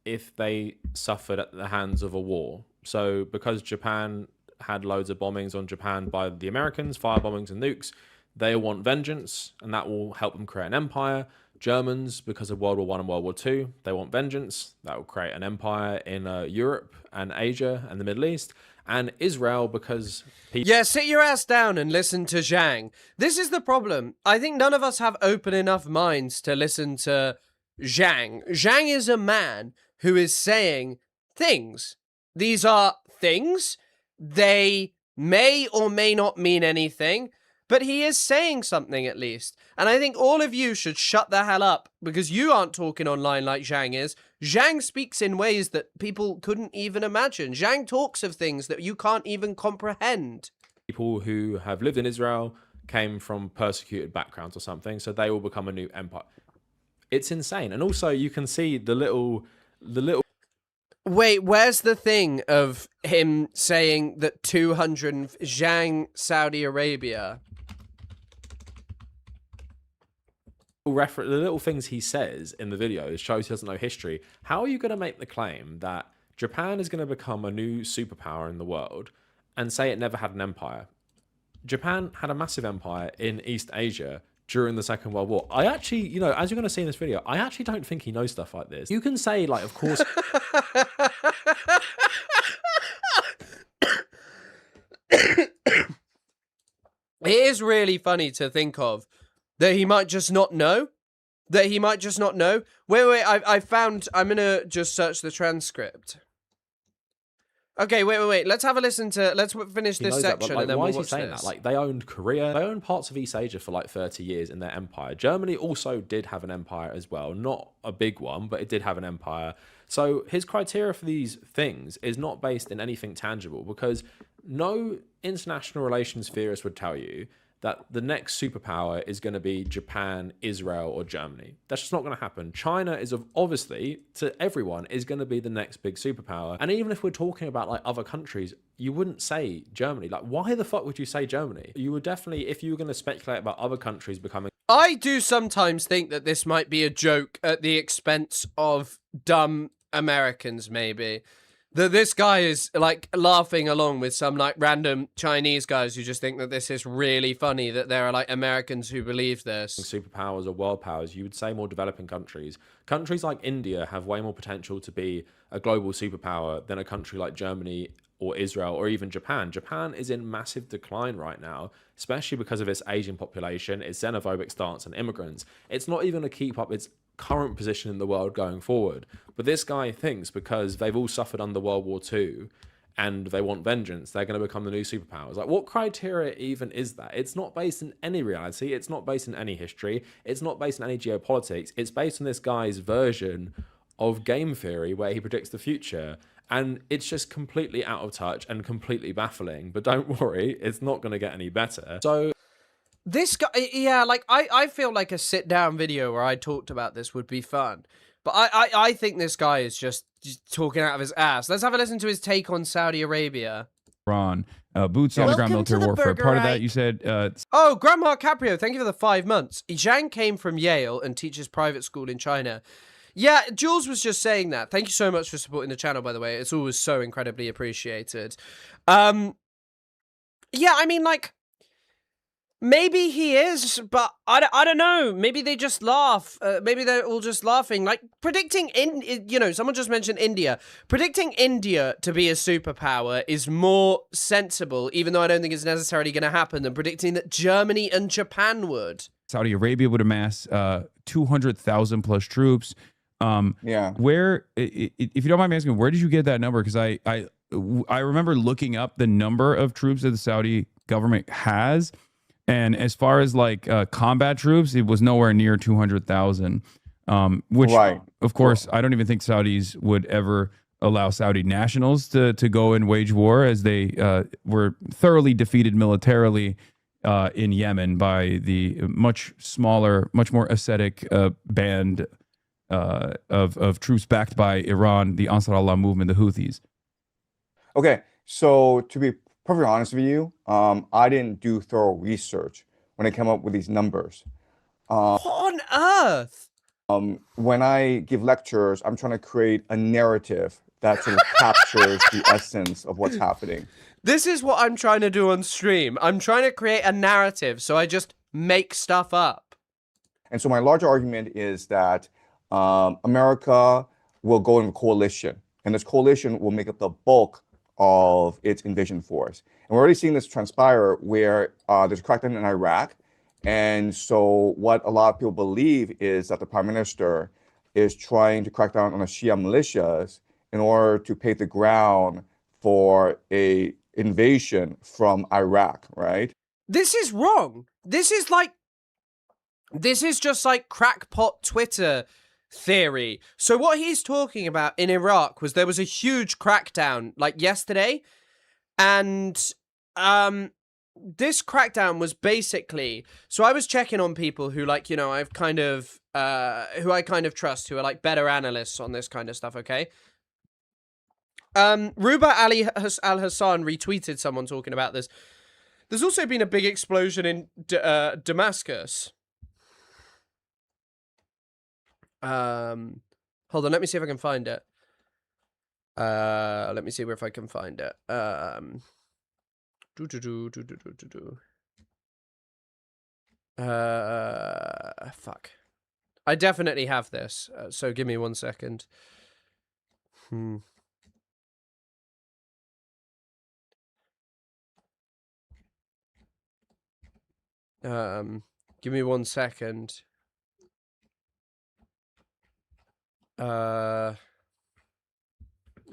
if they suffered at the hands of a war. So because Japan had loads of bombings on Japan by the Americans, fire bombings and nukes, they want vengeance, and that will help them create an empire. Germans, because of World War I and World War II, they want vengeance. That will create an empire in Europe and Asia and the Middle East. And Israel, because... Yeah, sit your ass down and listen to Zhang. This is the problem. I think none of us have open enough minds to listen to Zhang. Zhang is a man who is saying things. These are things. They may or may not mean anything, but he is saying something at least. And I think all of you should shut the hell up because you aren't talking online like Zhang is. Zhang speaks in ways that people couldn't even imagine. Zhang talks of things that you can't even comprehend. People who have lived in Israel came from persecuted backgrounds or something, so they will become a new empire. It's insane. And also you can see the little... Wait, where's the thing of him saying that 200 Zhang, Saudi Arabia? The little things he says in the video shows he doesn't know history. How are you going to make the claim that Japan is going to become a new superpower in the world and say it never had an empire. Japan had a massive empire in East Asia during the Second World War. I actually, you know, as you're going to see in this video, I actually don't think he knows stuff like this. You can say, like, of course... It is really funny to think of that he might just not know. That he might just not know. Wait, I found... I'm going to just search the transcript. Okay, wait. Let's have a listen to... Let's finish this section that, like, and then why we'll is he watch saying this. that? Like, they owned Korea. They owned parts of East Asia for like 30 years in their empire. Germany also did have an empire as well. Not a big one, but it did have an empire. So his criteria for these things is not based in anything tangible, because no international relations theorist would tell you that the next superpower is going to be Japan, Israel, or Germany. That's just not going to happen. China is obviously, to everyone, is going to be the next big superpower. And even if we're talking about like other countries, you wouldn't say Germany. Like, why the fuck would you say Germany? You would definitely, if you were going to speculate about other countries becoming... I do sometimes think that this might be a joke at the expense of dumb Americans, maybe. That this guy is, like, laughing along with some, like, random Chinese guys who just think that this is really funny, that there are, like, Americans who believe this. Superpowers or world powers, you would say more developing countries. Countries like India have way more potential to be a global superpower than a country like Germany or Israel or even Japan. Japan is in massive decline right now, especially because of its aging population, its xenophobic stance and immigrants. It's not even going to keep up its current position in the world going forward. But this guy thinks because they've all suffered under World War II and they want vengeance, they're going to become the new superpowers. Like, what criteria even is that? It's not based in any reality. It's not based in any history. It's not based in any geopolitics. It's based on this guy's version of game theory where he predicts the future. And it's just completely out of touch and completely baffling. But don't worry, it's not going to get any better. So... This guy, yeah, like, I feel like a sit-down video where I talked about this would be fun. But I think this guy is just talking out of his ass. Let's have a listen to his take on Saudi Arabia. Iran, boots on the ground military warfare. Part of that, you said... Oh, Grandma Caprio, thank you for the 5 months. Zhang came from Yale and teaches private school in China. Yeah, Jules was just saying that. Thank you so much for supporting the channel, by the way. It's always so incredibly appreciated. Yeah, I mean, like... Maybe he is, but I don't know. Maybe they just laugh. Maybe they're all just laughing. Like, predicting, someone just mentioned India. Predicting India to be a superpower is more sensible, even though I don't think it's necessarily going to happen, than predicting that Germany and Japan would. Saudi Arabia would amass 200,000 plus troops. Where, if you don't mind me asking, where did you get that number? Because I remember looking up the number of troops that the Saudi government has. And as far as like combat troops, it was nowhere near 200,000, which, of course, I don't even think Saudis would ever allow Saudi nationals to go and wage war, as they were thoroughly defeated militarily in Yemen by the much smaller, much more ascetic band of troops backed by Iran, the Ansar Allah movement, the Houthis. Okay, so to be perfectly honest with you, I didn't do thorough research when I came up with these numbers. What on earth? When I give lectures, I'm trying to create a narrative that sort of captures the essence of what's happening. This is what I'm trying to do on stream. I'm trying to create a narrative, so I just make stuff up. And so my larger argument is that America will go in a coalition, and this coalition will make up the bulk of its invasion force. And we're already seeing this transpire where there's a crackdown in Iraq. And so what a lot of people believe is that the prime minister is trying to crack down on the Shia militias in order to pave the ground for a invasion from Iraq, right? This is wrong. This is just like crackpot Twitter theory. So what he's talking about in Iraq was there was a huge crackdown like yesterday, and this crackdown was basically, so I was checking on people who, like, you know, I've kind of who I kind of trust, who are like better analysts on this kind of stuff, okay? Ruba Ali Al Hassan retweeted someone talking about this. There's also been a big explosion in Damascus. Hold on, let me see if I can find it. Let me see if I can find it. Fuck. I definitely have this, so give me 1 second. Give me 1 second.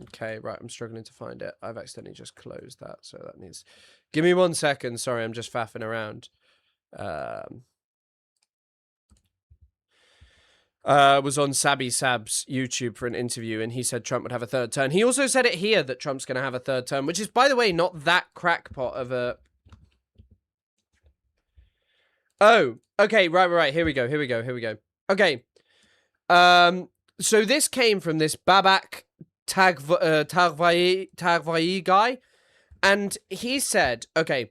Okay, right, I'm struggling to find it. I've accidentally just closed that, so that needs... Give me 1 second, sorry, I'm just faffing around. Was on Sabby Sab's YouTube for an interview, and he said Trump would have a third term. He also said it here that Trump's going to have a third term, which is, by the way, not that crackpot of a... Oh, okay, right. Here we go. Okay. So this came from this Babak Tagvayi guy, and he said, okay,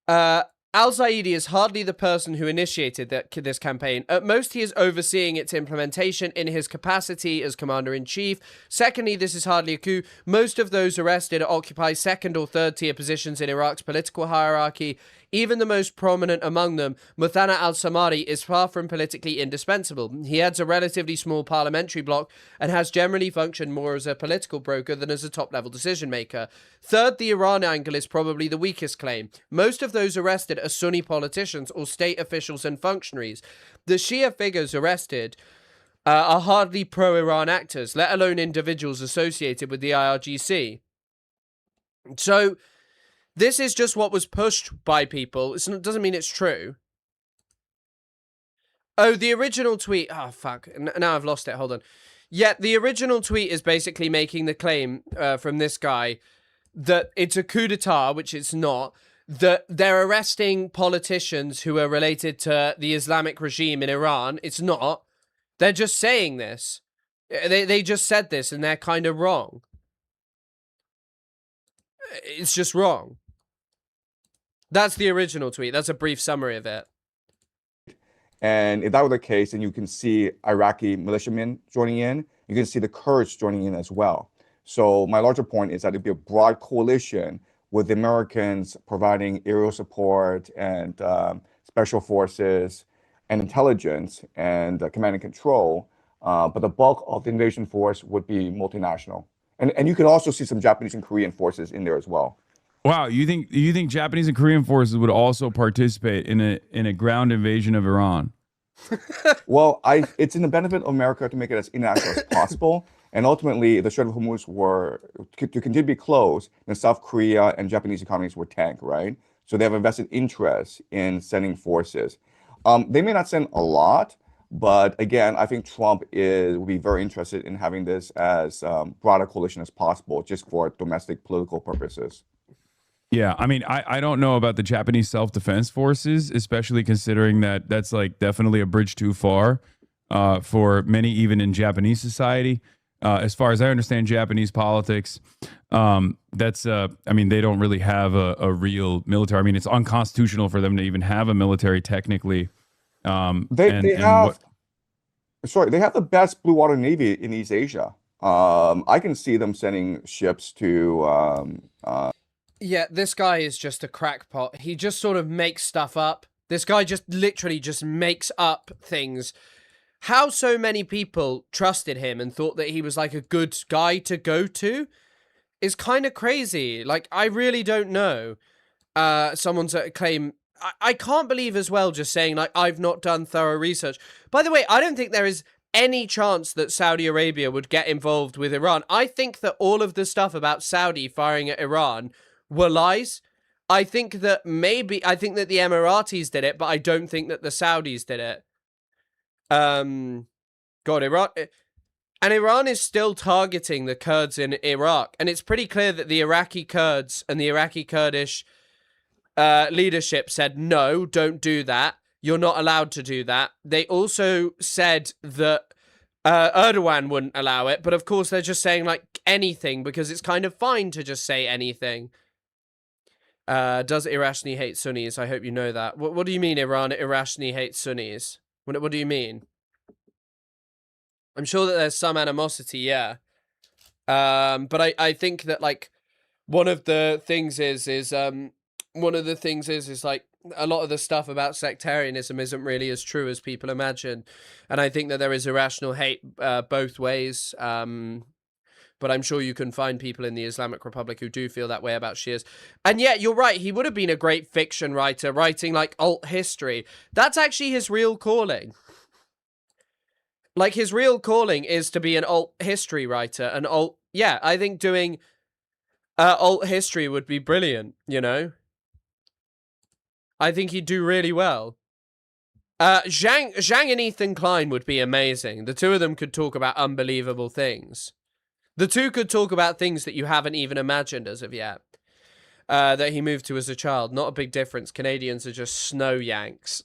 Al-Zaidi is hardly the person who initiated this campaign. At most, he is overseeing its implementation in his capacity as commander-in-chief. Secondly, this is hardly a coup. Most of those arrested occupy second or third tier positions in Iraq's political hierarchy. Even the most prominent among them, Muthana al-Samari, is far from politically indispensable. He heads a relatively small parliamentary bloc and has generally functioned more as a political broker than as a top-level decision-maker. Third, the Iran angle is probably the weakest claim. Most of those arrested are Sunni politicians or state officials and functionaries. The Shia figures arrested are hardly pro-Iran actors, let alone individuals associated with the IRGC. So... this is just what was pushed by people. It doesn't mean it's true. Oh, the original tweet. Oh, fuck. Now I've lost it. Hold on. Yeah, the original tweet is basically making the claim from this guy that it's a coup d'etat, which it's not, that they're arresting politicians who are related to the Islamic regime in Iran. It's not. They're just saying this. They just said this, and they're kind of wrong. It's just wrong. That's the original tweet. That's a brief summary of it. And if that were the case, then you can see Iraqi militiamen joining in. You can see the Kurds joining in as well. So my larger point is that it'd be a broad coalition with the Americans providing aerial support and special forces and intelligence and command and control. But the bulk of the invasion force would be multinational. And you can also see some Japanese and Korean forces in there as well. Wow, you think Japanese and Korean forces would also participate in a ground invasion of Iran? Well, it's in the benefit of America to make it as international as possible. And ultimately, the Strait of Hormuz to continue to be closed, then South Korea and Japanese economies were tanked, right? So they have a vested interest in sending forces. They may not send a lot, but again, I think Trump will be very interested in having this as broad a coalition as possible, just for domestic political purposes. Yeah, I mean, I don't know about the Japanese self-defense forces, especially considering that that's like definitely a bridge too far for many, even in Japanese society. As far as I understand Japanese politics, I mean, they don't really have a real military. I mean, it's unconstitutional for them to even have a military technically. They have the best blue water navy in East Asia. I can see them sending ships to yeah, this guy is just a crackpot. He just sort of makes stuff up. This guy just literally just makes up things. How so many people trusted him and thought that he was like a good guy to go to is kind of crazy. Like, I really don't know. Someone's claim... I can't believe as well just saying, like, I've not done thorough research. By the way, I don't think there is any chance that Saudi Arabia would get involved with Iran. I think that all of the stuff about Saudi firing at Iran were lies. I think that the Emiratis did it, but I don't think that the Saudis did it. God, Iran is still targeting the Kurds in Iraq, and it's pretty clear that the Iraqi Kurds and the Iraqi Kurdish leadership said, no, don't do that. You're not allowed to do that. They also said that Erdogan wouldn't allow it, but of course they're just saying like anything because it's kind of fine to just say anything. Does Irashni hate Sunnis? I hope you know that. What do you mean Iran irrationally hates Sunnis? What do you mean? I'm sure that there's some animosity, yeah. But I think that like one of the things is one of the things is like a lot of the stuff about sectarianism isn't really as true as people imagine, and I think that there is irrational hate both ways. But I'm sure you can find people in the Islamic Republic who do feel that way about Shias. And yeah, you're right. He would have been a great fiction writer, writing like alt history. That's actually his real calling. Like, his real calling is to be an alt history writer. Yeah, I think doing alt history would be brilliant, you know? I think he'd do really well. Zhang and Ethan Klein would be amazing. The two of them could talk about unbelievable things. The two could talk about things that you haven't even imagined as of yet. That he moved to as a child. Not a big difference. Canadians are just snow yanks.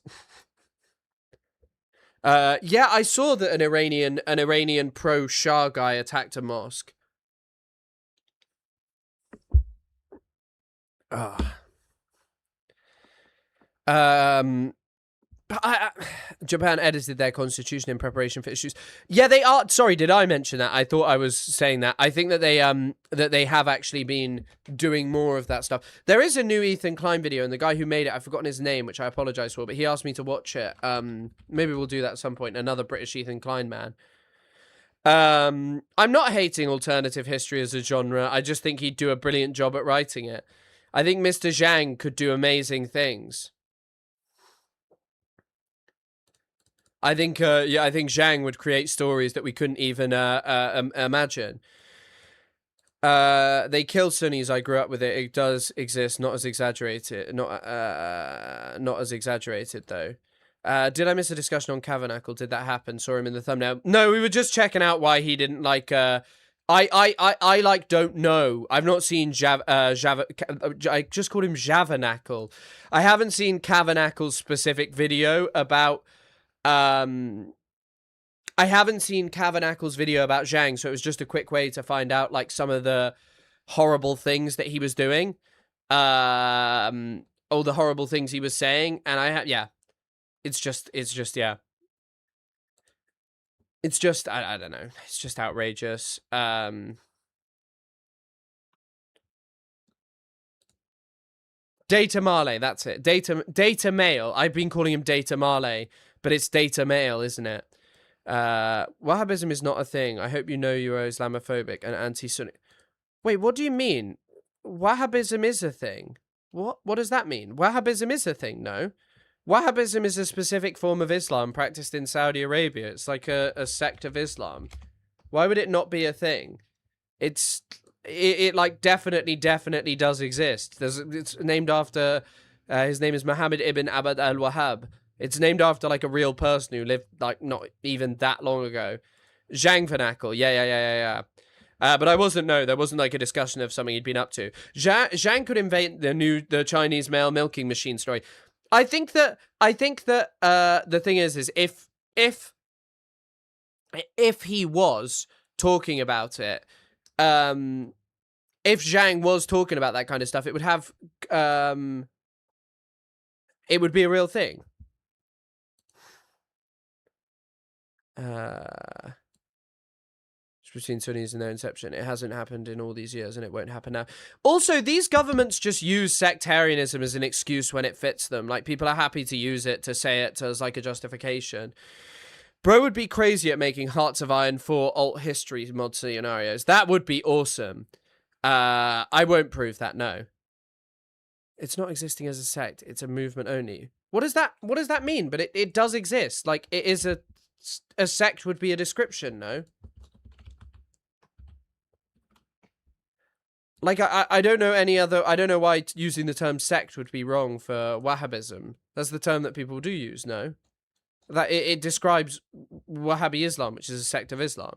Yeah, I saw that an Iranian pro-Shah guy attacked a mosque. Japan edited their constitution in preparation for issues. Yeah, they are. Sorry, did I mention that? I thought I was saying that. I think that they have actually been doing more of that stuff. There is a new Ethan Klein video, and the guy who made it, I've forgotten his name, which I apologize for, but he asked me to watch it. Maybe we'll do that at some point. Another British Ethan Klein man. I'm not hating alternative history as a genre. I just think he'd do a brilliant job at writing it. I think Mr. Zhang could do amazing things. I think Zhang would create stories that we couldn't even imagine. They kill Sunnis. I grew up with it. It does exist, not as exaggerated. Not as exaggerated though. Did I miss a discussion on Tabernacle? Did that happen? Saw him in the thumbnail. No, we were just checking out why he didn't like. I like don't know. I've not seen I just called him Javernacle. I haven't seen Tabernacle's specific video about. I haven't seen Tabernacle's video about Zhang, so it was just a quick way to find out like some of the horrible things that he was doing, all the horrible things he was saying, and yeah, it's just yeah, it's just I don't know, it's just outrageous. Data Marley, that's it. Data Mail. I've been calling him Data Marley. But it's Data Mail, isn't it? Wahhabism is not a thing. I hope you know you are Islamophobic and anti-Sunni. Wait, what do you mean? Wahhabism is a thing. What does that mean? Wahhabism is a thing, no? Wahhabism is a specific form of Islam practiced in Saudi Arabia. It's like a sect of Islam. Why would it not be a thing? It like definitely does exist. It's named after, his name is Muhammad ibn Abd al-Wahhab. It's named after, like, a real person who lived, like, not even that long ago. Zhang Vernacle. Yeah. But there wasn't, like, a discussion of something he'd been up to. Zhang could invent the Chinese male milking machine story. I think that the thing is if he was talking about it, if Zhang was talking about that kind of stuff, it would have, it would be a real thing. Between Sunnis and their inception. It hasn't happened in all these years, and it won't happen now. Also, these governments just use sectarianism as an excuse when it fits them. Like, people are happy to use it, to say it as, like, a justification. Bro would be crazy at making Hearts of Iron 4 alt history mod scenarios. That would be awesome. I won't prove that, no. It's not existing as a sect. It's a movement only. What does that mean? But it does exist. Like, it is a sect would be a description, no? Like, I don't know any other... I don't know why using the term sect would be wrong for Wahhabism. That's the term that people do use, no? That it describes Wahhabi Islam, which is a sect of Islam.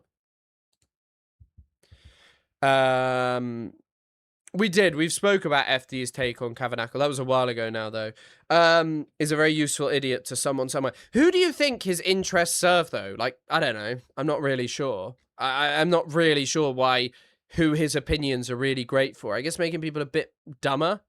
We've spoke about FD's take on Tabernacle. That was a while ago now, though. Is a very useful idiot to someone somewhere. Who do you think his interests serve, though? Like, I don't know. I'm not really sure. I'm not really sure who his opinions are really great for. I guess making people a bit dumber.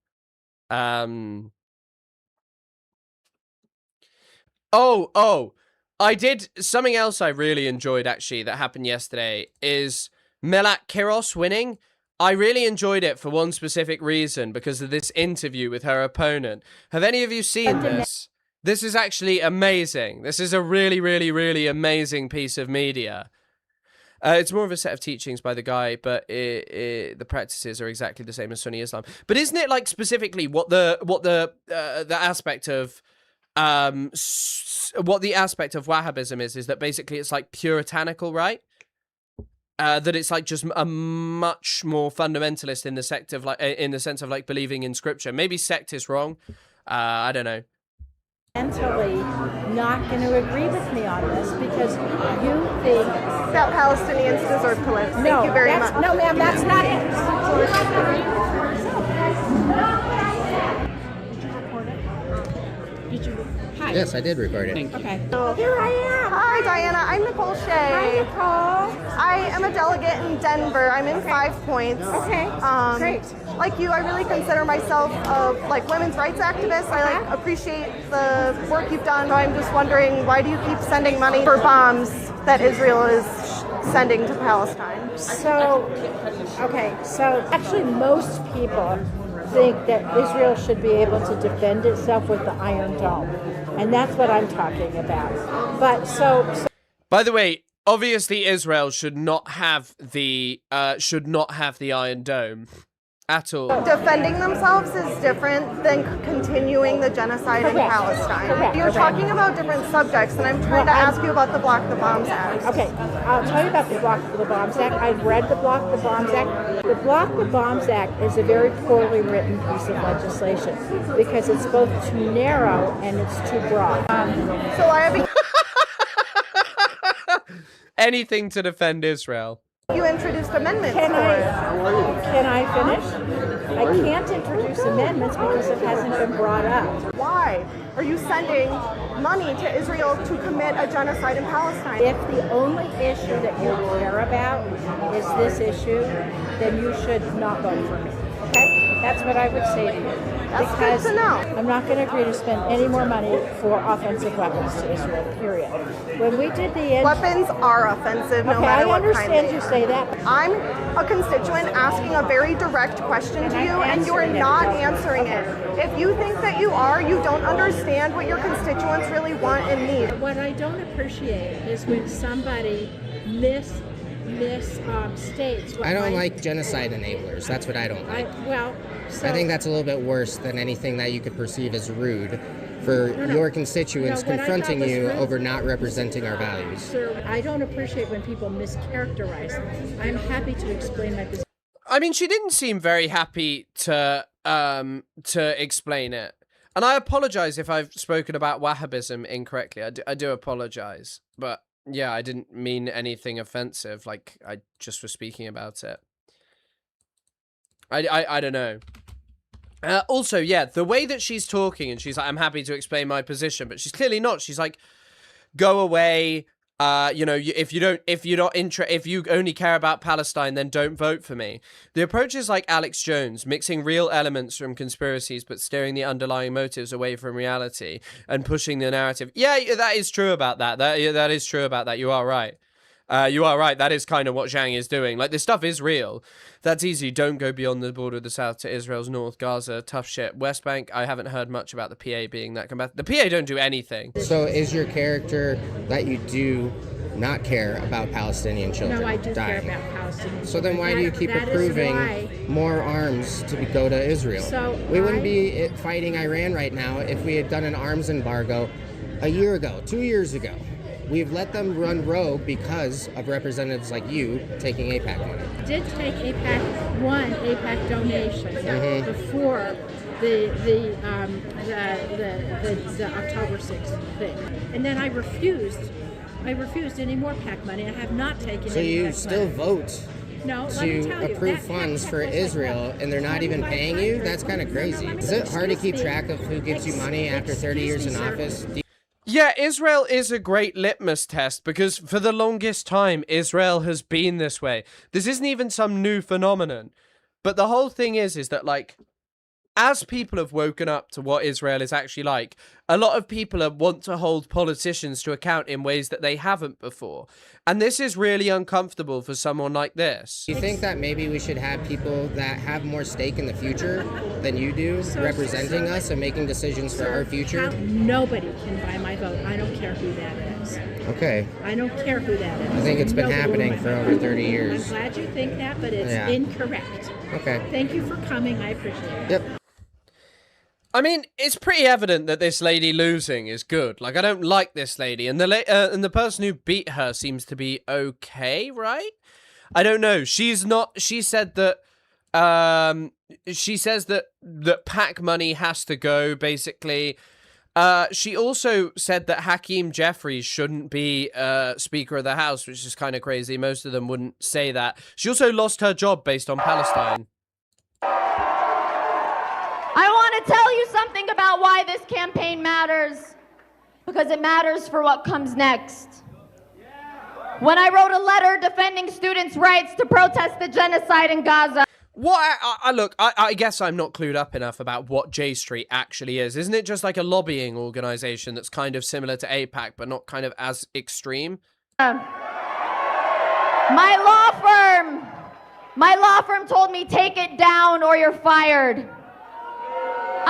Oh, I did something else I really enjoyed, actually, that happened yesterday is Melat Kiros winning. I really enjoyed it for one specific reason, because of this interview with her opponent. Have any of you seen this? This is actually amazing. This is a really, really, really amazing piece of media. It's more of a set of teachings by the guy, but the practices are exactly the same as Sunni Islam. But isn't it like specifically what the aspect of what the aspect of Wahhabism is that basically it's like puritanical, right? That it's like just a much more fundamentalist in the sect of like in the sense of like believing in scripture. Maybe sect is wrong. I don't know. Mentally not going to agree with me on this because you think that Palestinians deserve to live. Thank you very much. No, ma'am, that's not it. Did you? Hi. Yes, I did record it. Okay. So here I am. Hi, Diana. I'm Nicole Shea. Hi, Nicole. I am a delegate in Denver. I'm in 5 Points. Okay. Great. Like you, I really consider myself a women's rights activist. I appreciate the work you've done. I'm just wondering, why do you keep sending money for bombs that Israel is sending to Palestine? So actually most people think that Israel should be able to defend itself with the Iron Dome. And that's what I'm talking about. But so by the way, obviously Israel should not have the Iron Dome at all. Defending themselves is different than continuing the genocide in Palestine. You're talking about different subjects, and I'm trying to ask you about the Block the Bombs Act. Okay, I'll tell you about the Block the Bombs Act. I've read the Block the Bombs Act. The Block the Bombs Act is a very poorly written piece of legislation because it's both too narrow and it's too broad. So I have anything to defend Israel. You introduced amendments Can I finish? I can't introduce amendments because it hasn't been brought up. Why are you sending money to Israel to commit a genocide in Palestine? If the only issue that you care about is this issue, then you should not vote for me. Okay? That's what I would say to you. That's because good to know. I'm not going to agree to spend any more money for offensive weapons to Israel, period. When we did the weapons are offensive no matter what kind. I understand you say that. I'm a constituent asking a very direct question to you, and you're not answering it. If you think that you are, you don't understand what your constituents really want and need. What I don't appreciate is when somebody misstates. I don't like genocide enablers. That's what I don't like. I think that's a little bit worse than anything that you could perceive as rude for your constituents confronting you over not representing our values. Sir, I don't appreciate when people mischaracterize. I'm happy to explain my position. I mean, she didn't seem very happy to explain it. And I apologize if I've spoken about Wahhabism incorrectly. I do apologize. But yeah, I didn't mean anything offensive. Like, I just was speaking about it. I don't know. Also, yeah, the way that she's talking, and she's like, I'm happy to explain my position, but she's clearly not. She's like, go away. You know, if you only care about Palestine, then don't vote for me. The approach is like Alex Jones, mixing real elements from conspiracies, but steering the underlying motives away from reality and pushing the narrative. Yeah, that is true about that. That is true about that. You are right. You are right. That is kind of what Zhang is doing. Like, this stuff is real. That's easy. Don't go beyond the border of the south to Israel's north. Gaza, tough shit. West Bank, I haven't heard much about the PA being that combative. The PA don't do anything. So is your character that you do not care about Palestinian children No, I do dying? care about Palestinian So then why do you keep approving more arms to go to Israel? We wouldn't be fighting Iran right now if we had done an arms embargo a year ago, 2 years ago. We've let them run rogue because of representatives like you taking AIPAC money. I did take one AIPAC donation before the October 6th thing, and then I refused any more PAC money. I have not taken. So any you PAC still money. Vote to approve funds for Israel, and they're not even paying you? That's kind of crazy. Is it hard to keep track of who gives you money after 30 years in office? Yeah, Israel is a great litmus test because for the longest time, Israel has been this way. This isn't even some new phenomenon. But the whole thing is that, like, as people have woken up to what Israel is actually like, a lot of people want to hold politicians to account in ways that they haven't before. And this is really uncomfortable for someone like this. Do you think that maybe we should have people that have more stake in the future than you do representing us and making decisions for our future? Nobody can buy my vote. I don't care who that is. Okay. I don't care who that is. I think it's been happening for over 30 years. I'm glad you think that, but it's incorrect. Okay. Thank you for coming. I appreciate it. Yep. I mean, it's pretty evident that this lady losing is good. Like, I don't like this lady, and the person who beat her seems to be okay, right? I don't know. She's not. She said that. She says that PAC money has to go. Basically, she also said that Hakeem Jeffries shouldn't be Speaker of the House, which is kind of crazy. Most of them wouldn't say that. She also lost her job based on Palestine. I want to tell you something about why this campaign matters, because it matters for what comes next. When I wrote a letter defending students' rights to protest the genocide in Gaza. Look, I guess I'm not clued up enough about what J Street actually is. Isn't it just like a lobbying organization that's kind of similar to AIPAC, but not kind of as extreme? My law firm told me, take it down or you're fired.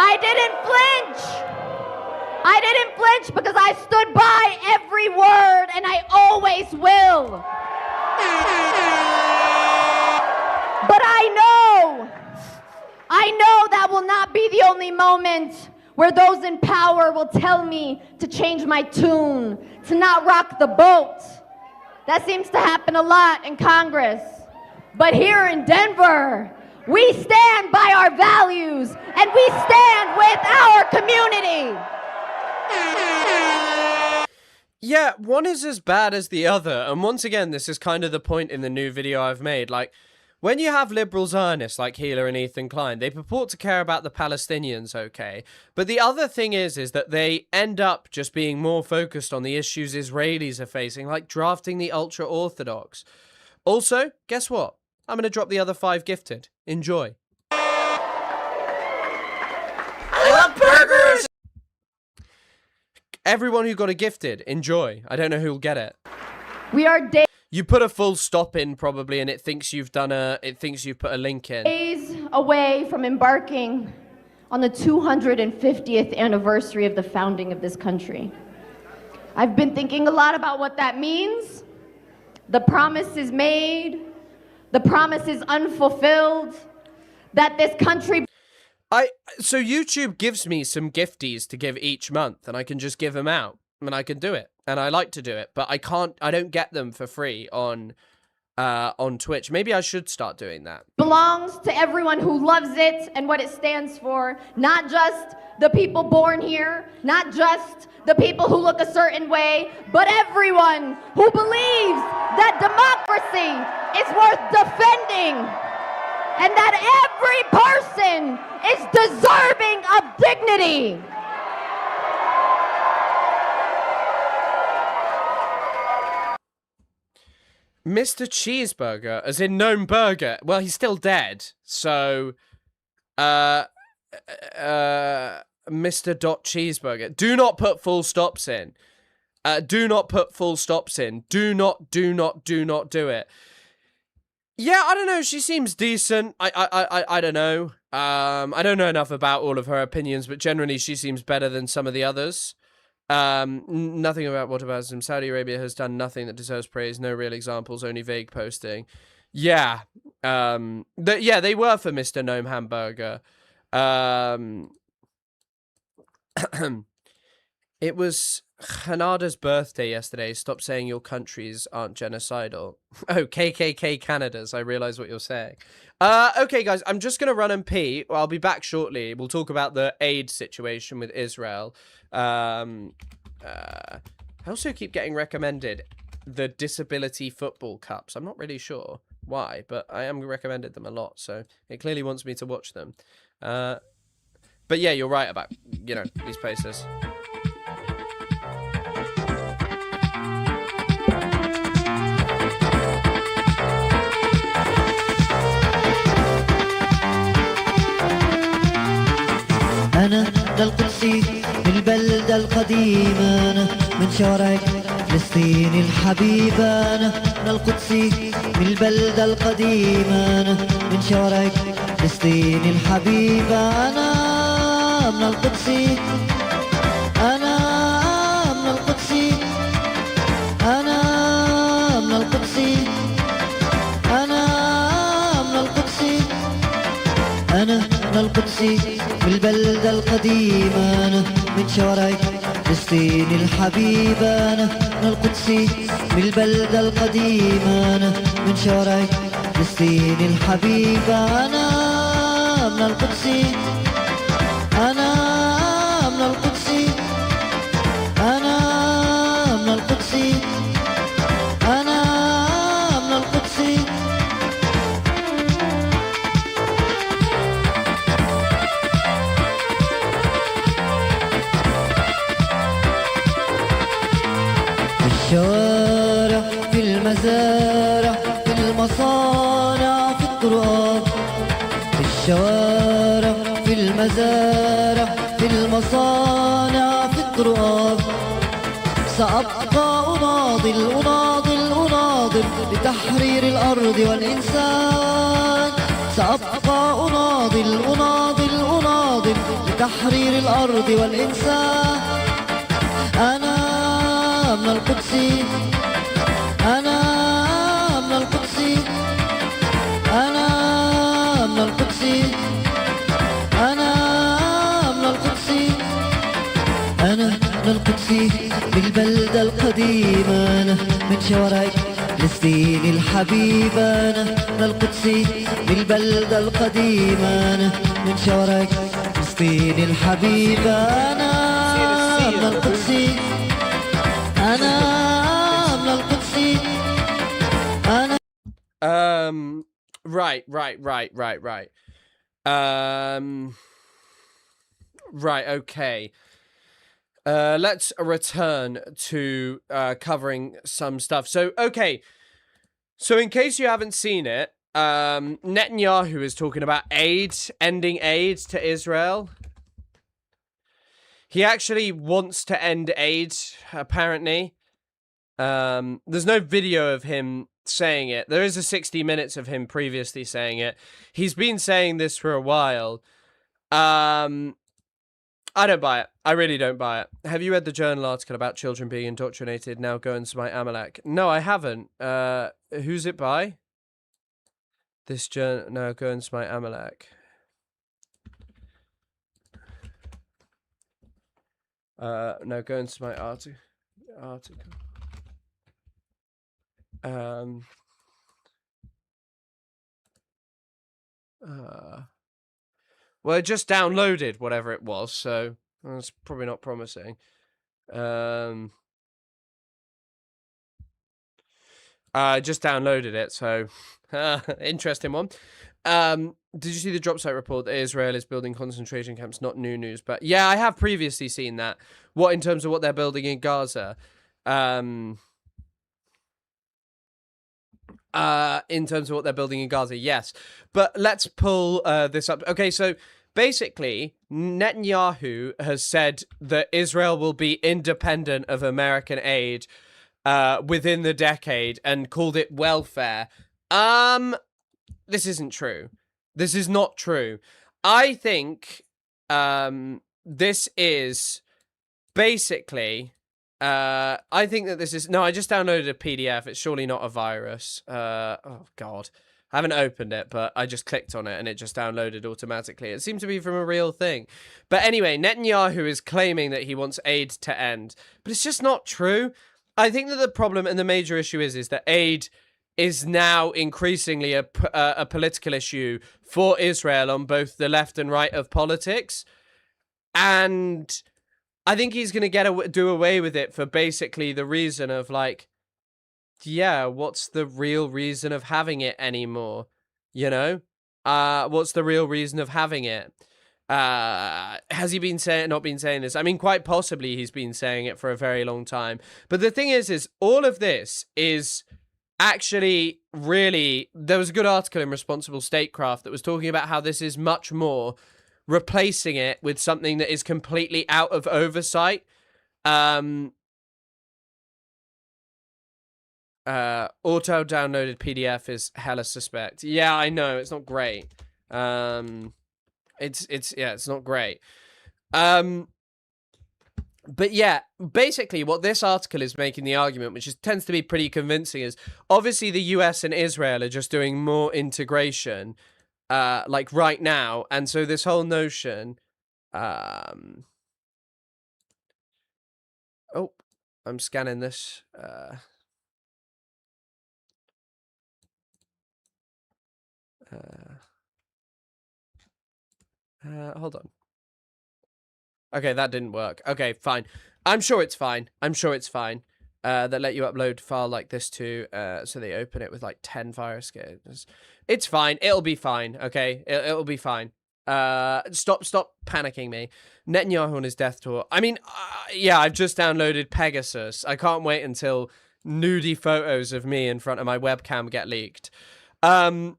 I didn't flinch because I stood by every word, and I always will. But I know that will not be the only moment where those in power will tell me to change my tune, to not rock the boat. That seems to happen a lot in Congress. But here in Denver, we stand by our values, and we stand with our community. Yeah, one is as bad as the other. And once again, this is kind of the point in the new video I've made. Like, when you have liberal Zionists like Healer and Ethan Klein, they purport to care about the Palestinians, okay? But the other thing is that they end up just being more focused on the issues Israelis are facing, like drafting the ultra-Orthodox. Also, guess what? I'm going to drop the other 5 gifted. Enjoy. I love burgers! Everyone who got a gifted, enjoy. I don't know who'll get it. We are you put a full stop in probably, and it thinks you've put a link in. Days away from embarking on the 250th anniversary of the founding of this country. I've been thinking a lot about what that means. The promises made, the promises unfulfilled, that this country... So YouTube gives me some gifties to give each month, and I can just give them out, and I can do it, and I like to do it, but I don't get them for free on Twitch. Maybe I should start doing that. Belongs to everyone who loves it and what it stands for, not just the people born here, not just the people who look a certain way, but everyone who believes that democracy is worth defending, and that every person is deserving of dignity. Mr. Cheeseburger, as in Gnome Burger. Well, he's still dead, so Mr. Cheeseburger. Do not put full stops in. Do not put full stops in. Do not do it. Yeah, I don't know. She seems decent. I don't know. I don't know enough about all of her opinions, but generally she seems better than some of the others. Nothing about whataboutism. Saudi Arabia has done nothing that deserves praise. No real examples, only vague posting. Yeah. They were for Mr. Gnome Hamburger. It was Hanada's birthday yesterday. Stop saying your countries aren't genocidal. Oh, KKK Canada's. I realize what you're saying. Okay, guys, I'm just going to run and pee. I'll be back shortly. We'll talk about the aid situation with Israel. I also keep getting recommended the Disability Football Cups. I'm not really sure why, but I am recommended them a lot, so it clearly wants me to watch them. But yeah, you're right about, these places. أنا ده القدسي من البلدة القديمة أنا من شوارع فلسطين الحبيبة أنا من القدس من البلدة القديمة أنا من شوارع فلسطين الحبيبة أنا من القدس أنا من القدس أنا من القدس أنا من القدس أنا من القدس من البلدة القديمة أنا من شوارع فلسطين الحبيبة أنا من القدس من البلدة القديمة أنا من شوارع فلسطين الحبيبة أنا من القدس أنا من القدس أنا من القدس أنا من القدس الشوارع في المزارع في المصانع في الطرقات في الشوارع في المزارع في المصانع في الطرقات سأبقى أناضل لتحرير الأرض والإنسان سأبقى أناضل لتحرير الأرض والإنسان أنا من القدس أنا من القدس أنا من القدس أنا من القدس أنا من القدس بالبلدة القديمة أنا من شوارع فلسطين الحبيبة أنا من القدس بالبلدة القديمة أنا من شوارع فلسطين الحبيبة أنا من القدس أنا من القدس أنا Right. Right, okay. Let's return to covering some stuff. So, okay. So, in case you haven't seen it, Netanyahu is talking about ending aid to Israel. He actually wants to end aid, apparently. There's no video of him saying it. There is a 60 minutes of him previously saying it. He's been saying this for a while. I don't buy it. I really don't buy it. Have you read the journal article about children being indoctrinated? Now go and smite Amalek. No, I haven't. Who's it by? This journal. No, go and smite Amalek. No, go into my article. Well, it just downloaded whatever it was, so that's probably not promising. I just downloaded it, so interesting one. Did you see the drop site report that Israel is building concentration camps? Not new news, but yeah, I have previously seen that. What in terms of what they're building in Gaza? In terms of what they're building in Gaza, yes. But let's pull this up. Okay, so basically, Netanyahu has said that Israel will be independent of American aid within the decade and called it welfare. This isn't true. This is not true. I think this is basically... I think that this is... No, I just downloaded a PDF. It's surely not a virus. Oh, God. I haven't opened it, but I just clicked on it and it just downloaded automatically. It seems to be from a real thing. But anyway, Netanyahu is claiming that he wants aid to end. But it's just not true. I think that the problem and the major issue is that aid is now increasingly a political issue for Israel on both the left and right of politics. And I think he's going to do away with it for basically the reason of, like, yeah, what's the real reason of having it anymore? You know? What's the real reason of having it? Has he not been saying this? I mean, quite possibly he's been saying it for a very long time. But the thing is all of this is actually really... There was a good article in Responsible Statecraft that was talking about how this is much more replacing it with something that is completely out of oversight. Auto downloaded PDF is hella suspect. Yeah, I know, it's not great. It's not great. But yeah, basically what this article is making the argument, which tends to be pretty convincing, is obviously the US and Israel are just doing more integration, like right now. And so this whole notion, oh, I'm scanning this. Hold on. Okay, that didn't work. Okay, fine. I'm sure it's fine. I'm sure it's fine. That let you upload file like this too. So they open it with like 10 virus scans. It's fine. It'll be fine. Okay, it'll be fine. Stop panicking me. Netanyahu on his death tour. I mean, yeah, I've just downloaded Pegasus. I can't wait until nudie photos of me in front of my webcam get leaked. But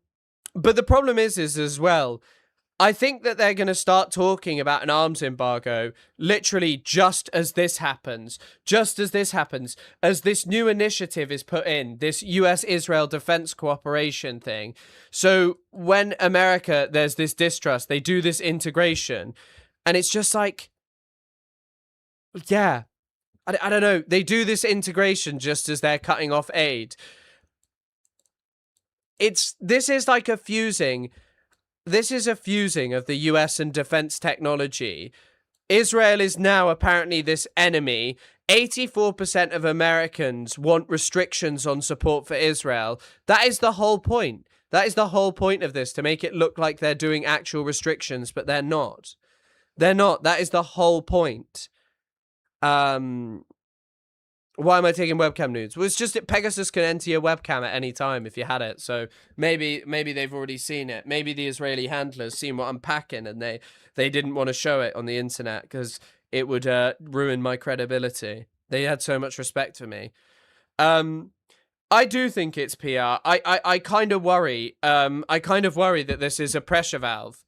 the problem is as well, I think that they're going to start talking about an arms embargo literally just as this happens, as this new initiative is put in, this US-Israel defense cooperation thing. So when America, there's this distrust, they do this integration, and it's just like, yeah, I don't know, they do this integration just as they're cutting off aid. This is like a fusing. This is a fusing of the US and defense technology. Israel is now apparently this enemy. 84% of Americans want restrictions on support for Israel. That is the whole point. That is the whole point of this, to make it look like they're doing actual restrictions, but they're not. They're not. That is the whole point. Why am I taking webcam nudes? Well, it's just that Pegasus can enter your webcam at any time if you had it. So maybe they've already seen it. Maybe the Israeli handlers seen what I'm packing and they didn't want to show it on the internet because it would ruin my credibility. They had so much respect for me. I do think it's PR. I kind of worry. I kind of worry that this is a pressure valve.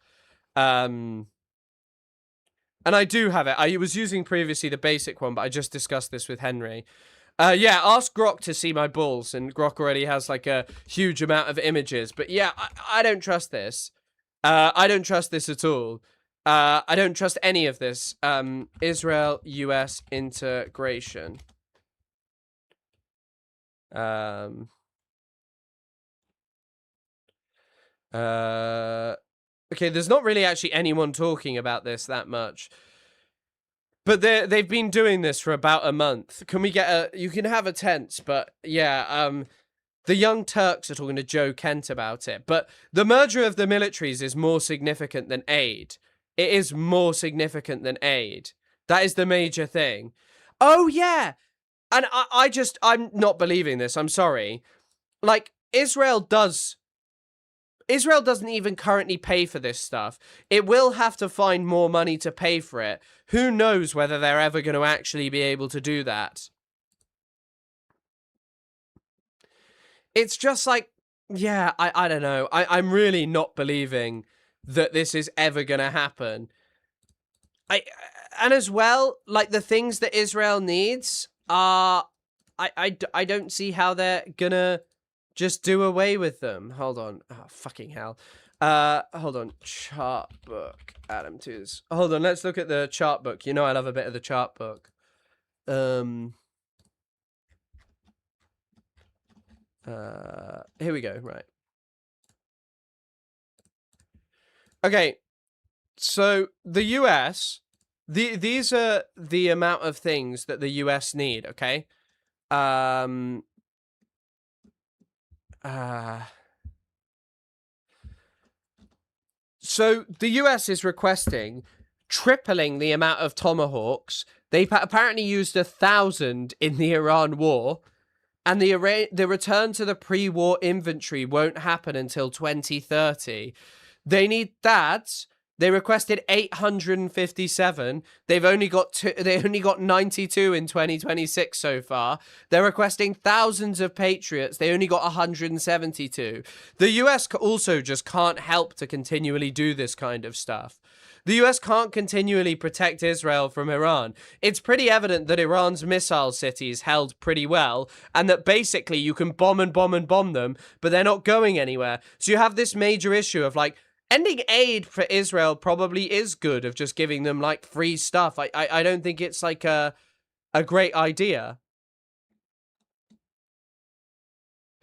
And I do have it. I was using previously the basic one, but I just discussed this with Henry. Yeah, ask Grok to see my balls, and Grok already has like a huge amount of images. But yeah, I don't trust this. I don't trust this at all. I don't trust any of this. Israel-US integration. Okay, there's not really actually anyone talking about this that much. But they've been doing this for about a month. Can we get you can have a tense, but yeah, the Young Turks are talking to Joe Kent about it. But the merger of the militaries is more significant than aid. It is more significant than aid. That is the major thing. Oh, yeah. And I'm not believing this. I'm sorry. Like, Israel doesn't even currently pay for this stuff. It will have to find more money to pay for it. Who knows whether they're ever going to actually be able to do that. It's just like, yeah, I don't know. I'm really not believing that this is ever going to happen. And as well, like, the things that Israel needs are, I don't see how they're going to just do away with them. Hold on. Oh, fucking hell. Hold on. Chart book. Adam 2's. Hold on. Let's look at the chart book. You know I love a bit of the chart book. Here we go. Right. Okay. So the US, these are the amount of things that the US need, okay? So the US is requesting tripling the amount of Tomahawks. They apparently used 1,000 in the Iran war, and the return to the pre-war inventory won't happen until 2030. They need that They requested 857. They only got 92 in 2026 so far. They're requesting thousands of Patriots. They only got 172. The US also just can't help to continually do this kind of stuff. The US can't continually protect Israel from Iran. It's pretty evident that Iran's missile cities held pretty well, and that basically you can bomb and bomb and bomb them, but they're not going anywhere. So you have this major issue of like, ending aid for Israel probably is good, of just giving them like free stuff. I don't think it's like a great idea.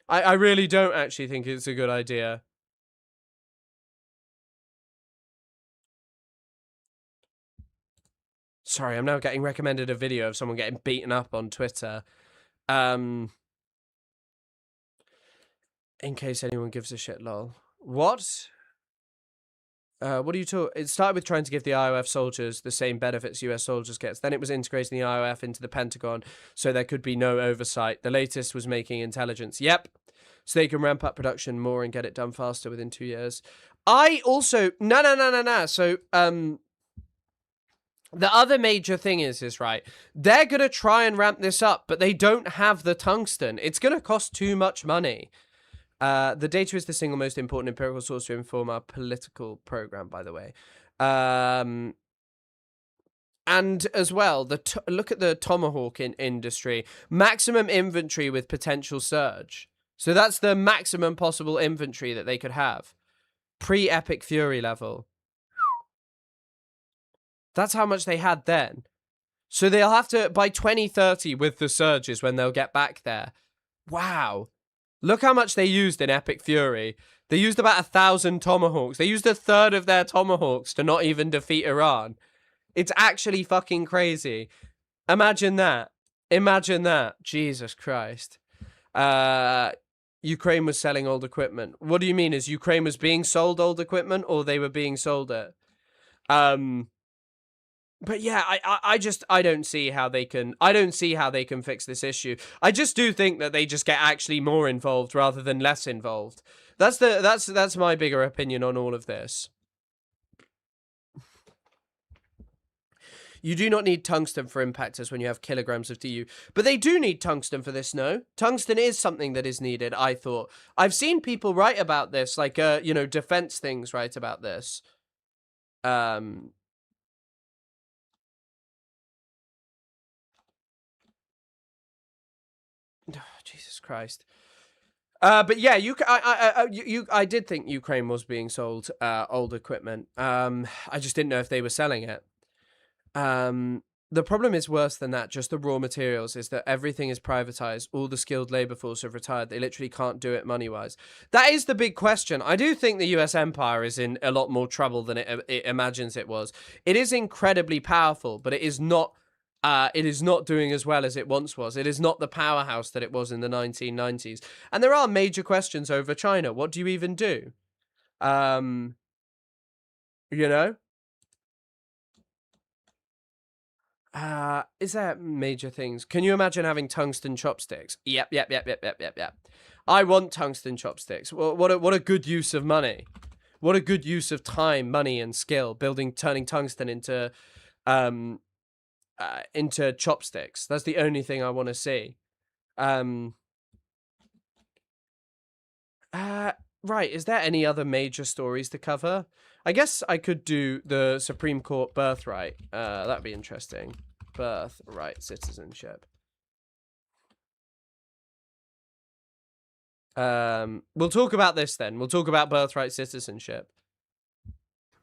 I really don't actually think it's a good idea. Sorry, I'm now getting recommended a video of someone getting beaten up on Twitter. In case anyone gives a shit, lol. What? What are you talking? It started with trying to give the IOF soldiers the same benefits US soldiers gets. Then it was integrating the IOF into the Pentagon so there could be no oversight. The latest was making intelligence. Yep. So they can ramp up production more and get it done faster within 2 years. I also... No. So, the other major thing is right, they're going to try and ramp this up, but they don't have the tungsten. It's going to cost too much money. The data is the single most important empirical source to inform our political program, by the way. And as well, look at the Tomahawk industry. Maximum inventory with potential surge. So that's the maximum possible inventory that they could have. Pre-Epic Fury level. That's how much they had then. So they'll have to, by 2030 with the surges when they'll get back there. Wow. Look how much they used in Epic Fury. They used about 1,000 Tomahawks. They used a third of their Tomahawks to not even defeat Iran. It's actually fucking crazy. Imagine that. Imagine that. Jesus Christ. Ukraine was selling old equipment. What do you mean? Is Ukraine was being sold old equipment, or they were being sold it? But yeah, I don't see how they can fix this issue. I just do think that they just get actually more involved rather than less involved. That's my bigger opinion on all of this. You do not need tungsten for impactors when you have kilograms of DU. But they do need tungsten for this, no? Tungsten is something that is needed, I thought. I've seen people write about this, like, you know, defense things write about this. Oh, Jesus Christ. But yeah, I did think Ukraine was being sold old equipment. I just didn't know if they were selling it. The problem is worse than that. Just the raw materials is that everything is privatized. All the skilled labor force have retired. They literally can't do it money-wise. That is the big question. I do think the US empire is in a lot more trouble than it imagines it was. It is incredibly powerful, but it is not doing as well as it once was. It is not the powerhouse that it was in the 1990s. And there are major questions over China. What do you even do? You know? Is there major things? Can you imagine having tungsten chopsticks? Yep. I want tungsten chopsticks. What a good use of money. What a good use of time, money, and skill. Turning tungsten into chopsticks. That's the only thing I want to see. Right, is there any other major stories to cover? I guess I could do the Supreme Court birthright. That'd be interesting. Birthright citizenship. We'll talk about this then. We'll talk about birthright citizenship.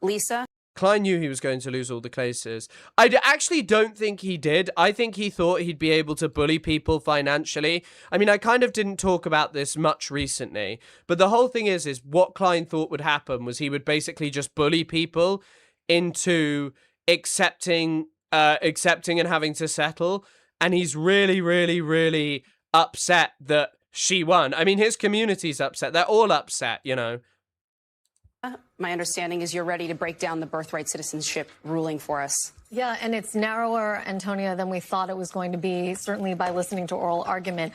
Lisa? Klein knew he was going to lose all the cases. I actually don't think he did. I think he thought he'd be able to bully people financially. I mean, I kind of didn't talk about this much recently, but the whole thing is what Klein thought would happen was he would basically just bully people into accepting and having to settle. And he's really, really, really upset that she won. I mean, his community's upset. They're all upset, you know. My understanding is you're ready to break down the birthright citizenship ruling for us. Yeah, and it's narrower, Antonia, than we thought it was going to be, certainly by listening to oral argument.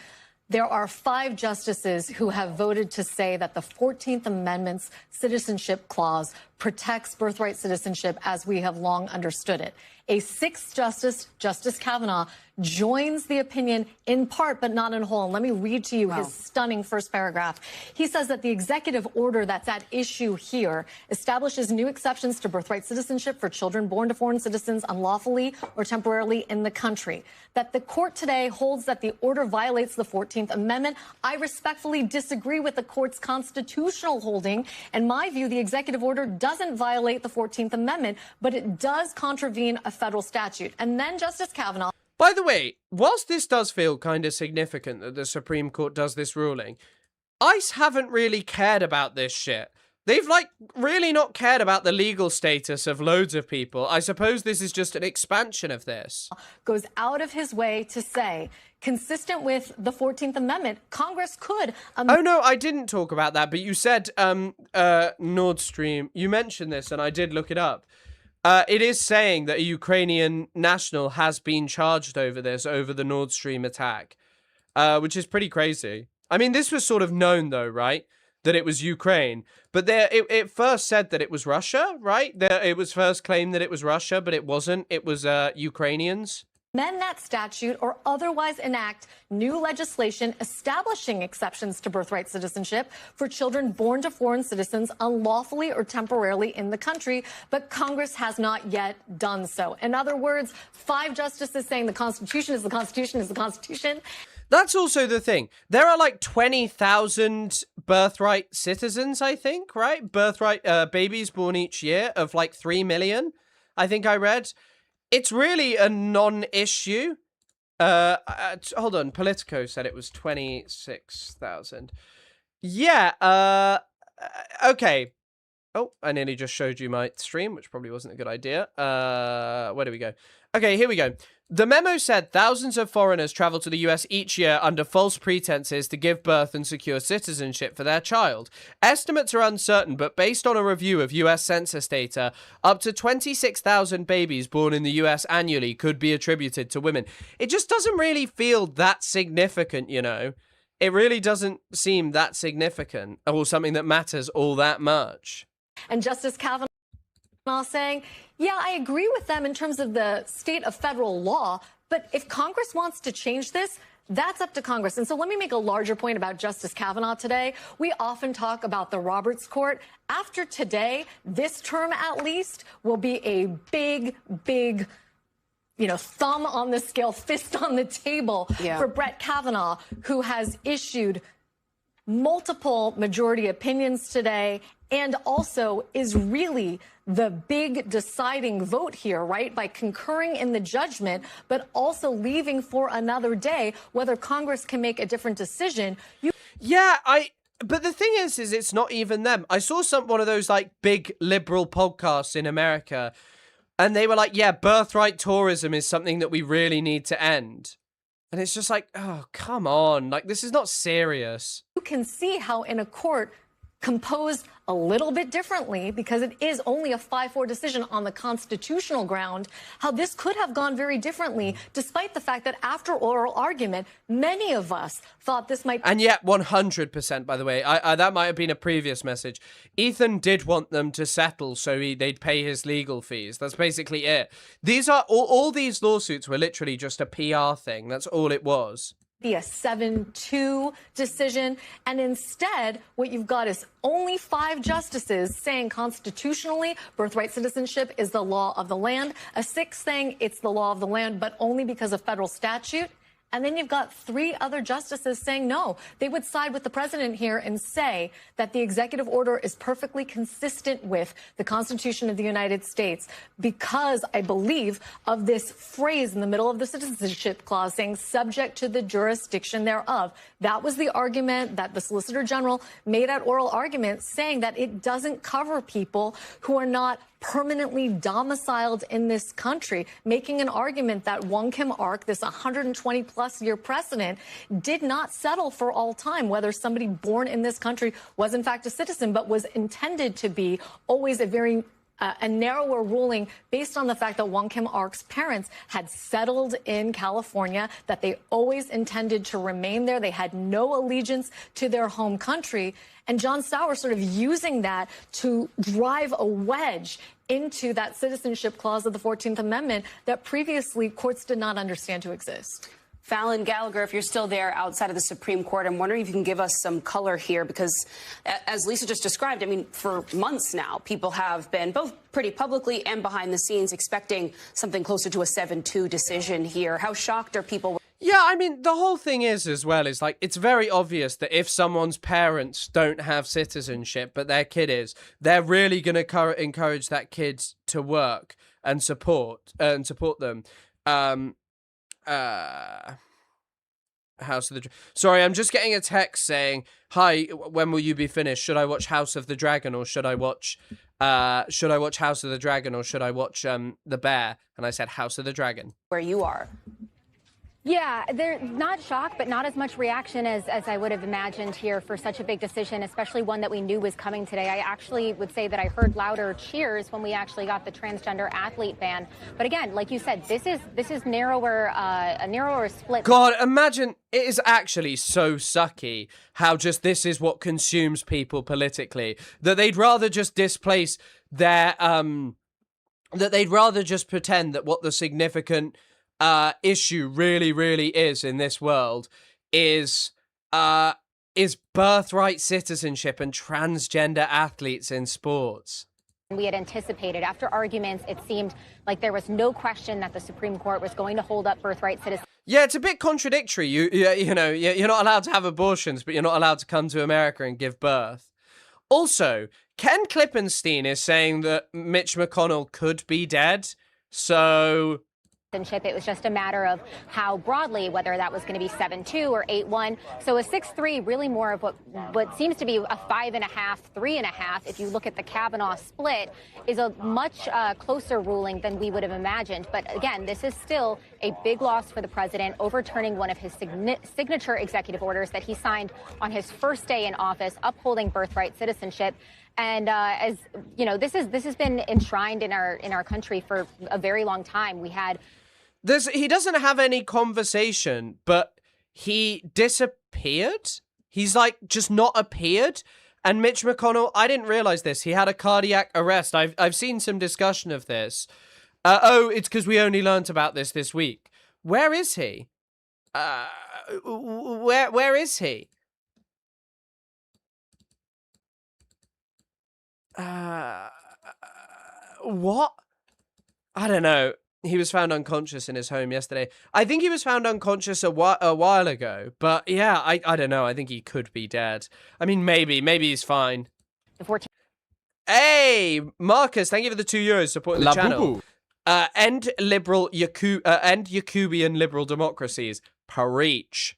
There are 5 justices who have voted to say that the 14th Amendment's citizenship clause protects birthright citizenship as we have long understood it. A 6th justice, Justice Kavanaugh, joins the opinion in part, but not in whole. And let me read to you his stunning first paragraph. He says that the executive order that's at issue here establishes new exceptions to birthright citizenship for children born to foreign citizens unlawfully or temporarily in the country. That the court today holds that the order violates the 14th Amendment. I respectfully disagree with the court's constitutional holding. In my view, the executive order doesn't violate the 14th Amendment, but it does contravene a federal statute. And then Justice Kavanaugh. By the way, whilst this does feel kind of significant that the Supreme Court does this ruling, ICE haven't really cared about this shit. They've, like, really not cared about the legal status of loads of people. I suppose this is just an expansion of this. Goes out of his way to say, consistent with the 14th Amendment, Congress could... Oh, no, I didn't talk about that, but you said Nord Stream. You mentioned this, and I did look it up. It is saying that a Ukrainian national has been charged over this, over the Nord Stream attack, which is pretty crazy. I mean, this was sort of known, though, right? That it was Ukraine. But it first said that it was Russia, right? It was first claimed that it was Russia, but it wasn't. It was Ukrainians. Amend that statute or otherwise enact new legislation establishing exceptions to birthright citizenship for children born to foreign citizens unlawfully or temporarily in the country, but Congress has not yet done so. In other words, 5 justices saying the Constitution is the Constitution is the Constitution. That's also the thing. There are like 20,000 birthright citizens, I think, right? Birthright babies born each year of like 3 million, I think I read. It's really a non-issue. Hold on, Politico said it was 26,000. Yeah, okay. Oh, I nearly just showed you my stream, which probably wasn't a good idea. Where do we go? Okay, here we go. The memo said thousands of foreigners travel to the US each year under false pretenses to give birth and secure citizenship for their child. Estimates are uncertain, but based on a review of US census data, up to 26,000 babies born in the US annually could be attributed to women. It just doesn't really feel that significant, you know? It really doesn't seem that significant or something that matters all that much. And Justice Kavanaugh saying, yeah, I agree with them in terms of the state of federal law, but if Congress wants to change this, that's up to Congress. And so let me make a larger point about Justice Kavanaugh today. We often talk about the Roberts Court. After today, this term at least, will be a big, you know, thumb on the scale, fist on the table for Brett Kavanaugh, who has issued multiple majority opinions today and also is really the big deciding vote here, right? By concurring in the judgment, but also leaving for another day whether Congress can make a different decision. But the thing is it's not even them. I saw one of those like big liberal podcasts in America, and they were like, yeah, birthright tourism is something that we really need to end. And it's just like, oh, come on. Like, this is not serious. You can see how in a court composed a little bit differently, because it is only a 5-4 decision on the constitutional ground, how this could have gone very differently, despite the fact that after oral argument, many of us thought this might... And yet, 100%, by the way, that might have been a previous message. Ethan did want them to settle so they'd pay his legal fees. That's basically it. These are all these lawsuits were literally just a PR thing. That's all it was. Be a 7-2 decision, and instead what you've got is only 5 justices saying constitutionally birthright citizenship is the law of the land, a 6th saying it's the law of the land but only because of federal statute, and then you've got 3 other justices saying no. They would side with the president here and say that the executive order is perfectly consistent with the Constitution of the United States because, I believe, of this phrase in the middle of the citizenship clause saying subject to the jurisdiction thereof. That was the argument that the Solicitor General made at oral argument, saying that it doesn't cover people who are not permanently domiciled in this country, making an argument that Wong Kim Ark, this 120-plus year precedent, did not settle for all time, whether somebody born in this country was in fact a citizen, but was intended to be always a very a narrower ruling based on the fact that Wong Kim Ark's parents had settled in California, that they always intended to remain there. They had no allegiance to their home country. And John Sauer sort of using that to drive a wedge into that citizenship clause of the 14th Amendment that previously courts did not understand to exist. Fallon Gallagher, if you're still there outside of the Supreme Court, I'm wondering if you can give us some color here, because as Lisa just described, I mean, for months now, people have been both pretty publicly and behind the scenes expecting something closer to a 7-2 decision here. How shocked are people? Yeah, I mean, the whole thing is, as well, is like, it's very obvious that if someone's parents don't have citizenship, but their kid is, they're really going to encourage that kid to work and support them. House of the Sorry, I'm just getting a text saying, "Hi, when will you be finished? Should I watch House of the Dragon, or should I watch House of the Dragon, or should I watch The Bear?" And I said House of the Dragon. Where you are. Yeah, they're not shocked, but not as much reaction as I would have imagined here for such a big decision, especially one that we knew was coming today. I actually would say that I heard louder cheers when we actually got the transgender athlete ban. But again, like you said, this is narrower, a narrower split. God, imagine, it is actually so sucky how just this is what consumes people politically, that they'd rather just displace their that they'd rather just pretend that what the significant issue really is in this world is birthright citizenship and transgender athletes in sports. We had anticipated. After arguments, it seemed like there was no question that the Supreme Court was going to hold up birthright citizenship. Yeah, it's a bit contradictory. You know, you're not allowed to have abortions, but you're not allowed to come to America and give birth. Also, Ken Klippenstein is saying that Mitch McConnell could be dead, so It was just a matter of how broadly, whether that was going to be 7-2 or 8-1. So a 6-3, really more of what seems to be a 5.5, 3.5. If you look at the Kavanaugh split, is a much closer ruling than we would have imagined. But again, this is still a big loss for the president, overturning one of his signature executive orders that he signed on his first day in office, upholding birthright citizenship. And as you know, this has been enshrined in our country for a very long time. We had. He doesn't have any conversation, but he disappeared. He's like just not appeared. And Mitch McConnell, I didn't realize this. He had a cardiac arrest. I've seen some discussion of this. It's because we only learnt about this week. Where is he? Where is he? What? I don't know. He was found unconscious in his home yesterday. I think he was found unconscious a while ago. But yeah, I don't know. I think he could be dead. I mean, maybe he's fine. Hey, Marcus, thank you for the €2 supporting the channel. End Yakubian liberal democracies. Preach.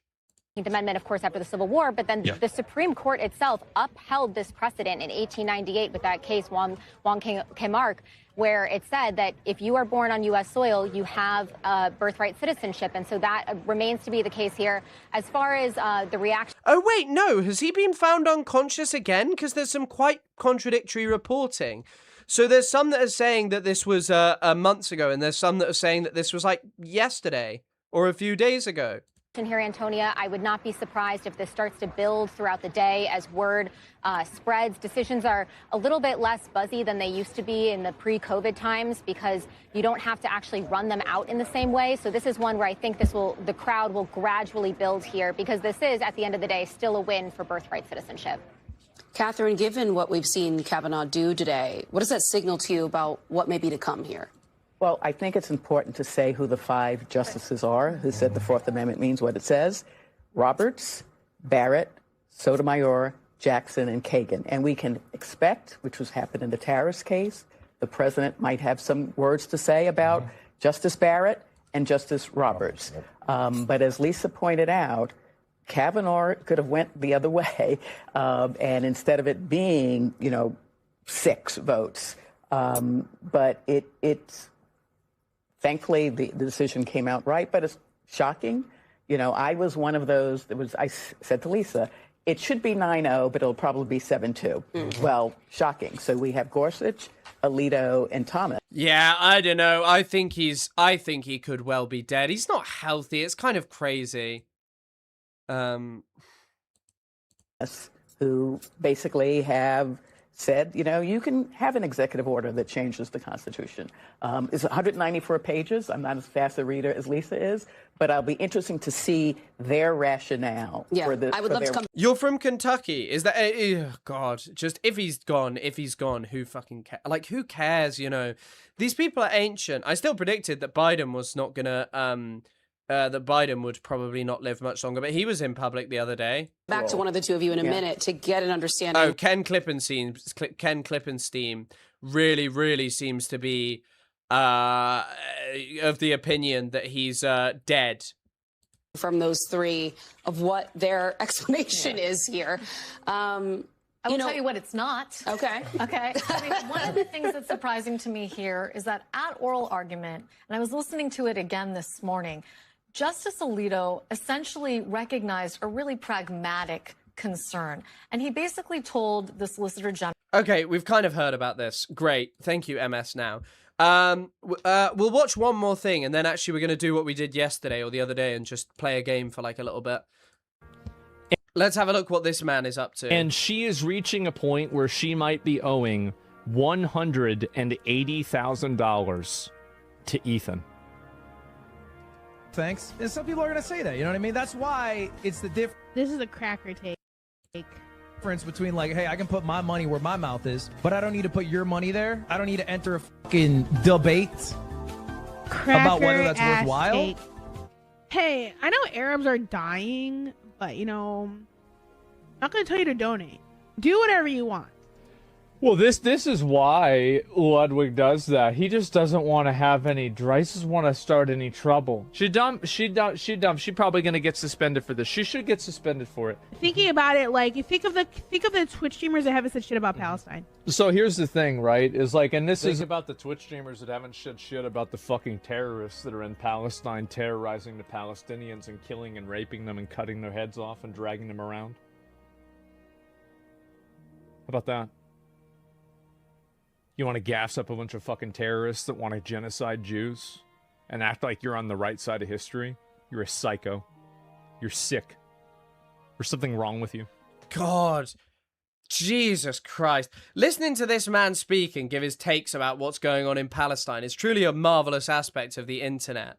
Amendment, of course, after the Civil War, but then the Supreme Court itself upheld this precedent in 1898 with that case, Wong Kim Ark, where it said that if you are born on U.S. soil, you have birthright citizenship. And so that remains to be the case here. As far as the reaction. Oh, wait, no. Has he been found unconscious again? Because there's some quite contradictory reporting. So there's some that are saying that this was months ago, and there's some that are saying that this was like yesterday or a few days ago. Here, Antonia, I would not be surprised if this starts to build throughout the day as word spreads. Decisions are a little bit less buzzy than they used to be in the pre-COVID times because you don't have to actually run them out in the same way. So this is one where I think the crowd will gradually build here because this is, at the end of the day, still a win for birthright citizenship. Catherine, given what we've seen Kavanaugh do today, what does that signal to you about what may be to come here? Well, I think it's important to say who the 5 justices are who said the Fourth Amendment means what it says. Roberts, Barrett, Sotomayor, Jackson, and Kagan. And we can expect, which was happened in the Terrace case, the president might have some words to say about Justice Barrett and Justice Roberts. But as Lisa pointed out, Kavanaugh could have went the other way. And instead of it being, 6 votes, but it's thankfully, the decision came out right, but it's shocking. I was one of those I said to Lisa, it should be 9-0, but it'll probably be 7-2. Well, shocking. So we have Gorsuch Alito and Thomas. Yeah, I don't know. I think he could well be dead. He's not healthy. It's kind of crazy. Who basically have said, you know, you can have an executive order that changes the Constitution. It's 194 pages. I'm not as fast a reader as Lisa is, but I'll be interesting to see their rationale. Yeah, for the, I would love to come. You're from Kentucky. Is that? God, just if he's gone, who fucking cares? Like, who cares? You know, these people are ancient. I still predicted that Biden was not gonna. That Biden would probably not live much longer, but he was in public the other day. Back to one of the two of you in a minute to get an understanding. Oh, Ken Klippenstein really, really seems to be of the opinion that he's dead. From those three of what their explanation is here. I will tell you what it's not. Okay. Okay. I mean, one of the things that's surprising to me here is that at oral argument, and I was listening to it again this morning, Justice Alito essentially recognized a really pragmatic concern. And he basically told the Solicitor General. Okay, we've kind of heard about this. Great. Thank you, MS now. We'll watch one more thing, and then actually we're going to do what we did yesterday or the other day and just play a game for like a little bit. Let's have a look what this man is up to. And she is reaching a point where she might be owing $180,000 to Ethan. Thanks. And some people are going to say that, you know what I mean? That's why it's the difference. This is a cracker take. Difference between like, hey, I can put my money where my mouth is, but I don't need to put your money there. I don't need to enter a fucking debate about whether that's worthwhile. Take. Hey, I know Arabs are dying, but you know, I'm not going to tell you to donate. Do whatever you want. Well, this is why Ludwig does that. He just doesn't want to have any. He doesn't want to start any trouble. She dumb. She's probably gonna get suspended for this. She should get suspended for it. Thinking about it, like you think of the Twitch streamers that haven't said shit about Palestine. So here's the thing, right? Is like, and this is about the Twitch streamers that haven't said shit about the fucking terrorists that are in Palestine, terrorizing the Palestinians and killing and raping them and cutting their heads off and dragging them around. How about that? You want to gas up a bunch of fucking terrorists that want to genocide Jews and act like you're on the right side of history? You're a psycho. You're sick. There's something wrong with you. God. Jesus Christ. Listening to this man speak and give his takes about what's going on in Palestine is truly a marvelous aspect of the internet.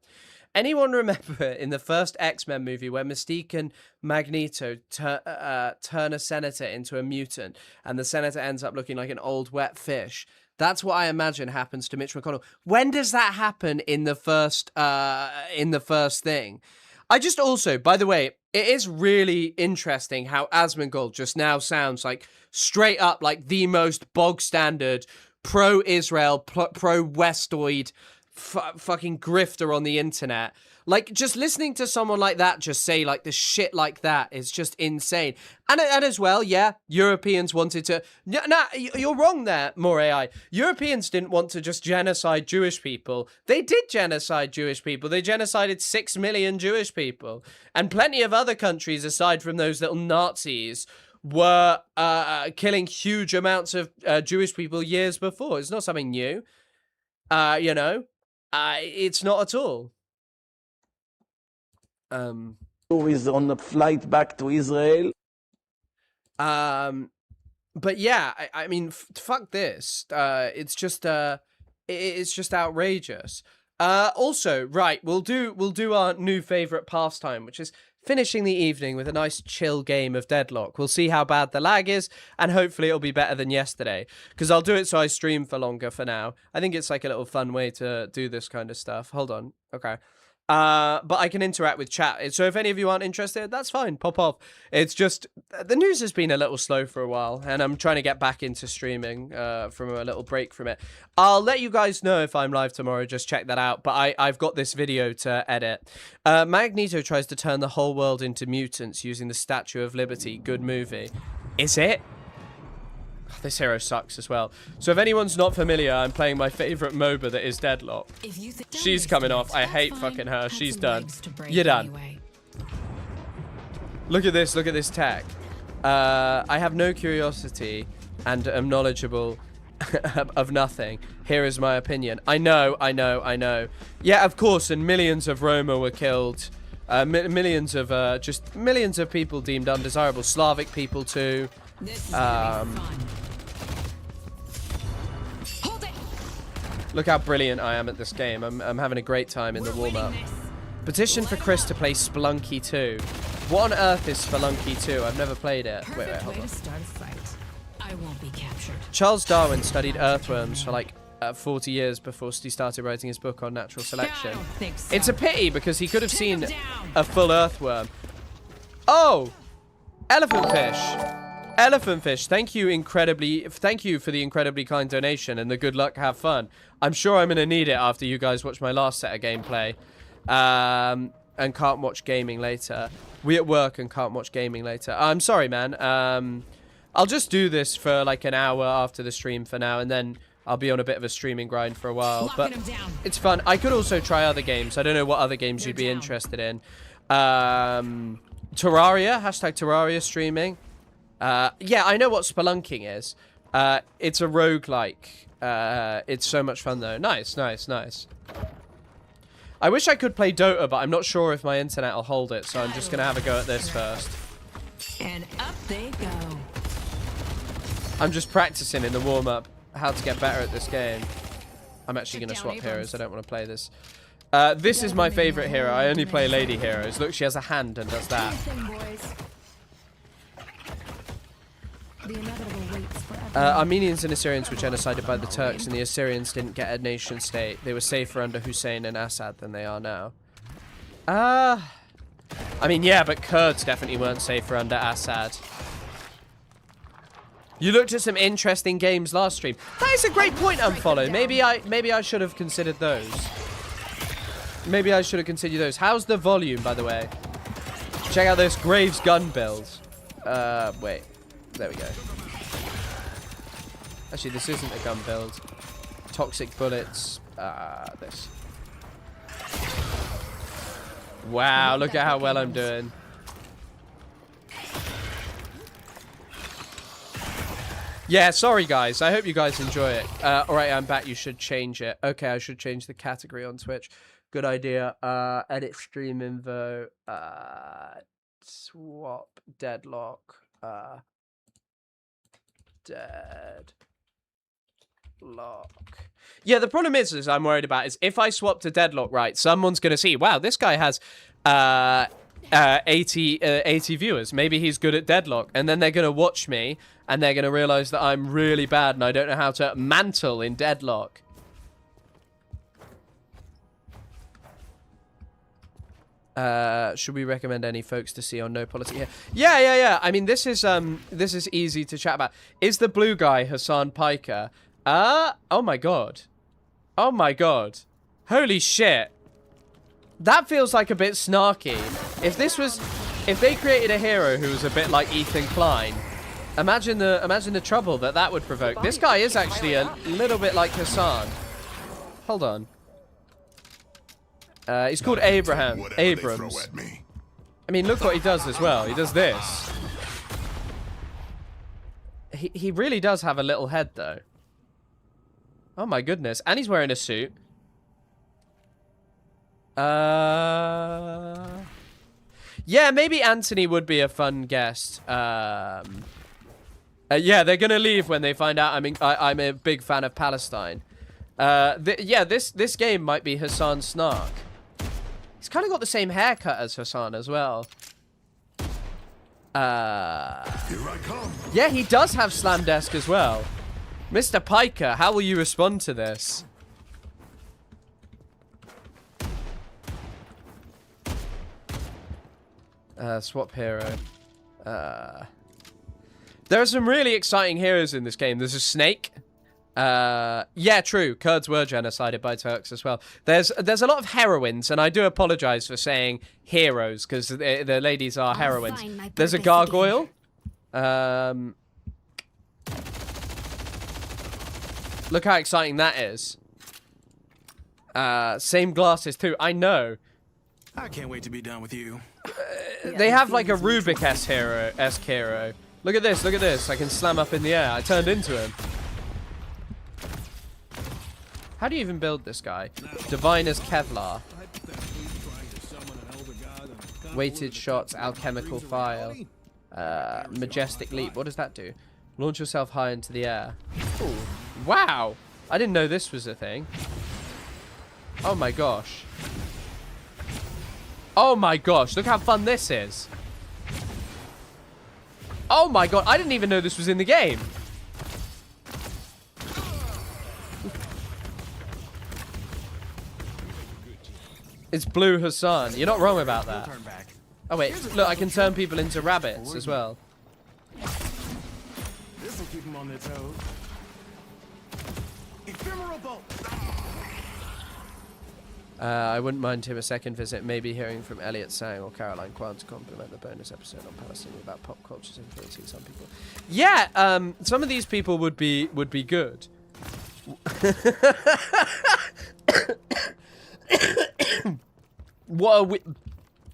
Anyone remember in the first X-Men movie where Mystique and Magneto turn a senator into a mutant and the senator ends up looking like an old wet fish? That's what I imagine happens to Mitch McConnell. When does that happen in the first thing? I just also, by the way, it is really interesting how Asmongold just now sounds like straight up like the most bog standard pro-Israel, pro-Westoid fucking grifter on the internet. Like, just listening to someone like that just say like the shit like that is just insane. And as well, yeah, Europeans wanted to... Nah, you're wrong there, More AI. Europeans didn't want to just genocide Jewish people. They did genocide Jewish people. They genocided 6 million Jewish people. And plenty of other countries, aside from those little Nazis, were killing huge amounts of Jewish people years before. It's not something new. You know? It's not at all. Who is on the flight back to Israel? But yeah, I mean, fuck this. It's just outrageous. Also, right, we'll do our new favorite pastime, which is finishing the evening with a nice chill game of Deadlock. We'll see how bad the lag is, and hopefully it'll be better than yesterday. Because I'll do it so I stream for longer for now. I think it's like a little fun way to do this kind of stuff. Hold on. Okay. But I can interact with chat. So if any of you aren't interested, that's fine. Pop off. It's just, the news has been a little slow for a while, and I'm trying to get back into streaming from a little break from it. I'll let you guys know if I'm live tomorrow. Just check that out. But I've got this video to edit. Magneto tries to turn the whole world into mutants using the Statue of Liberty. Good movie. Is it? This hero sucks as well. So if anyone's not familiar, I'm playing my favorite MOBA that is Deadlock. She's coming off. I hate fucking her. She's done. You're done. Look at this tech. I have no curiosity and am knowledgeable of nothing. Here is my opinion. I know. Yeah, of course, and millions of Roma were killed. Millions of people deemed undesirable. Slavic people too. Look how brilliant I am at this game. I'm having a great time in the warm-up. Petition for Chris to play Spelunky 2. What on earth is Spelunky 2? I've never played it. Wait, hold on. I won't be captured. Charles Darwin studied earthworms for like 40 years before he started writing his book on natural selection. So. It's a pity because he could have seen a full earthworm. Oh! Elephant fish. Elephant fish. Thank you for the incredibly kind donation and the good luck, have fun. I'm sure I'm going to need it after you guys watch my last set of gameplay. And can't watch gaming later. We at work and can't watch gaming later. I'm sorry, man. I'll just do this for like an hour after the stream for now, and then I'll be on a bit of a streaming grind for a while. But it's fun. I could also try other games. I don't know what other games you'd be interested in. Terraria, #Terraria streaming. Yeah, I know what spelunking is. It's a roguelike. It's so much fun though. Nice. I wish I could play Dota, but I'm not sure if my internet will hold it, so I'm just going to have a go at this first. And up they go. I'm just practicing in the warm-up how to get better at this game. I'm actually going to swap heroes. I don't want to play this. This is my favorite hero. I only play lady heroes. Look, she has a hand and does that. Armenians and Assyrians were genocided by the Turks, and the Assyrians didn't get a nation state. They were safer under Hussein and Assad than they are now. I mean, yeah, but Kurds definitely weren't safer under Assad. You looked at some interesting games last stream. That is a great point, Unfollow. Maybe I should have considered those. Maybe I should have considered those. How's the volume, by the way? Check out this Graves gun build. Wait. There we go. Actually, this isn't a gun build. Toxic bullets. This. Wow, look at how well I'm doing. Yeah, sorry guys. I hope you guys enjoy it. Alright, I'm back. You should change it. Okay, I should change the category on Twitch. Good idea. Edit stream info. Swap. Deadlock. Deadlock. Yeah, the problem is I'm worried about is if I swap to Deadlock, right, someone's going to see, wow, this guy has 80 viewers. Maybe he's good at Deadlock. And then they're going to watch me, and they're going to realize that I'm really bad and I don't know how to mantle in Deadlock. Should we recommend any folks to see on No Politics here? Yeah. I mean, this is easy to chat about. Is the blue guy Hassan Piker? Oh my god. Oh my god. Holy shit. That feels like a bit snarky. If they created a hero who was a bit like Ethan Klein, imagine the trouble that would provoke. This guy is actually a little bit like Hassan. Hold on. He's called Abrams. I mean, look what he does as well. He does this. He really does have a little head, though. Oh my goodness. And he's wearing a suit. Yeah, maybe Anthony would be a fun guest. Yeah, they're gonna leave when they find out I'm a big fan of Palestine. Yeah, this game might be Hassan Snark. He's kind of got the same haircut as Hassan as well. Here I come. Yeah, he does have Slam Desk as well. Mr. Piker, how will you respond to this? Swap hero. There are some really exciting heroes in this game. There's a snake. Yeah, true. Kurds were genocided by Turks as well. There's a lot of heroines, and I do apologize for saying heroes because the ladies are heroines. There's a gargoyle. Look how exciting that is. Same glasses too. I know. I can't wait to be done with you. They have like a Rubik-esque hero. Look at this. Look at this. I can slam up in the air. I turned into him. How do you even build this guy? Diviner's Kevlar. Weighted shots, alchemical file. Majestic leap. What does that do? Launch yourself high into the air. Ooh. Wow! I didn't know this was a thing. Oh my gosh. Oh my gosh, look how fun this is. Oh my god, I didn't even know this was in the game. It's Blue Hassan. You're not wrong about that. Oh wait, look, I can turn people into rabbits as well. This will keep them on their toes. Ephemeral bolt. I wouldn't mind him a second visit, maybe hearing from Elliot Sang or Caroline Kwan to compliment the bonus episode on Palestinian about pop culture's influencing some people. Yeah, some of these people would be good.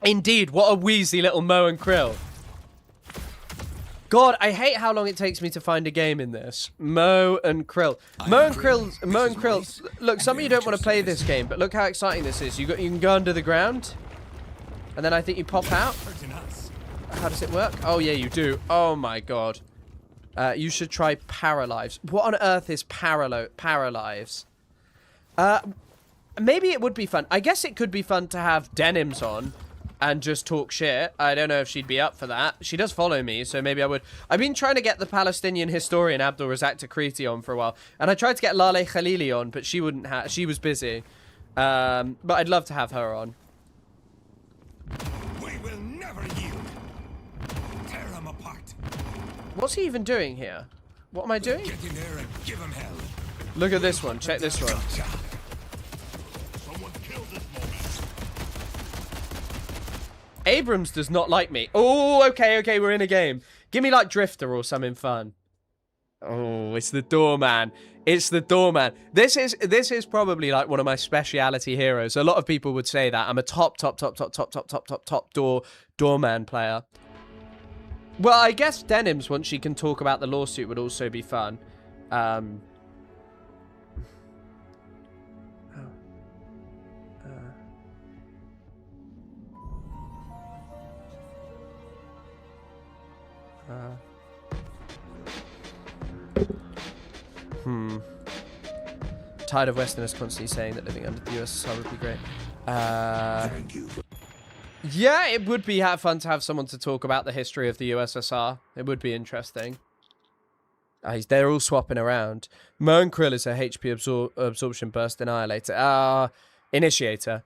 Indeed, what a wheezy little Mo and Krill. God, I hate how long it takes me to find a game in this. Mo and Krill. Mo and Krill. Look, some of you don't want to play this game, but look how exciting this is. You can go under the ground, and then I think you pop out. How does it work? Oh yeah, you do. Oh my god. You should try Paralives. What on earth is Paralives? Maybe it would be fun. I guess it could be fun to have Denims on and just talk shit. I don't know if she'd be up for that. She does follow me, so maybe I would. I've been trying to get the Palestinian historian Abdul Razak Takriti on for a while, and I tried to get Laleh Khalili on, but she wouldn't have. She was busy. But I'd love to have her on. We will never yield. Tear them apart. What's he even doing here? What am I doing? Get in there and give them hell. Look at this one. Check this one. Abrams does not like me. Oh, okay, we're in a game. Give me like Drifter or something fun. Oh, it's the Doorman. It's the Doorman. This is probably like one of my speciality heroes. A lot of people would say that. I'm a top Doorman player. Well, I guess Denims, once she can talk about the lawsuit, would also be fun. Tired of Westerners constantly saying that living under the USSR would be great. Thank you. Yeah, it would be fun to have someone to talk about the history of the USSR. It would be interesting. They're all swapping around. Mo and Krill is a HP absorption burst annihilator. Initiator.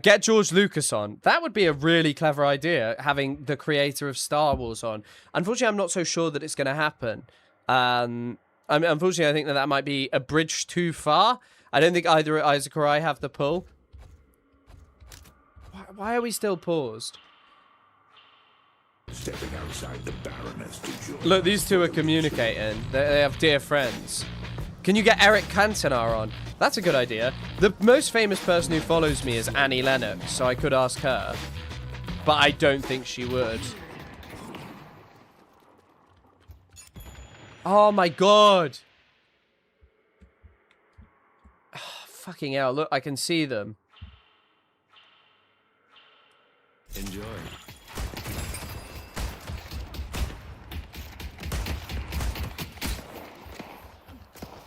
Get George Lucas on. That would be a really clever idea, having the creator of Star Wars on. Unfortunately, I'm not so sure that it's going to happen. Unfortunately, I think that might be a bridge too far. I don't think either Isaac or I have the pull. Why are we still paused? Stepping outside the Baroness to join. Look, these two are communicating. They have dear friends. Can you get Eric Cantona on? That's a good idea. The most famous person who follows me is Annie Lennox, so I could ask her. But I don't think she would. Oh my god! Oh, fucking hell, look, I can see them. Enjoy.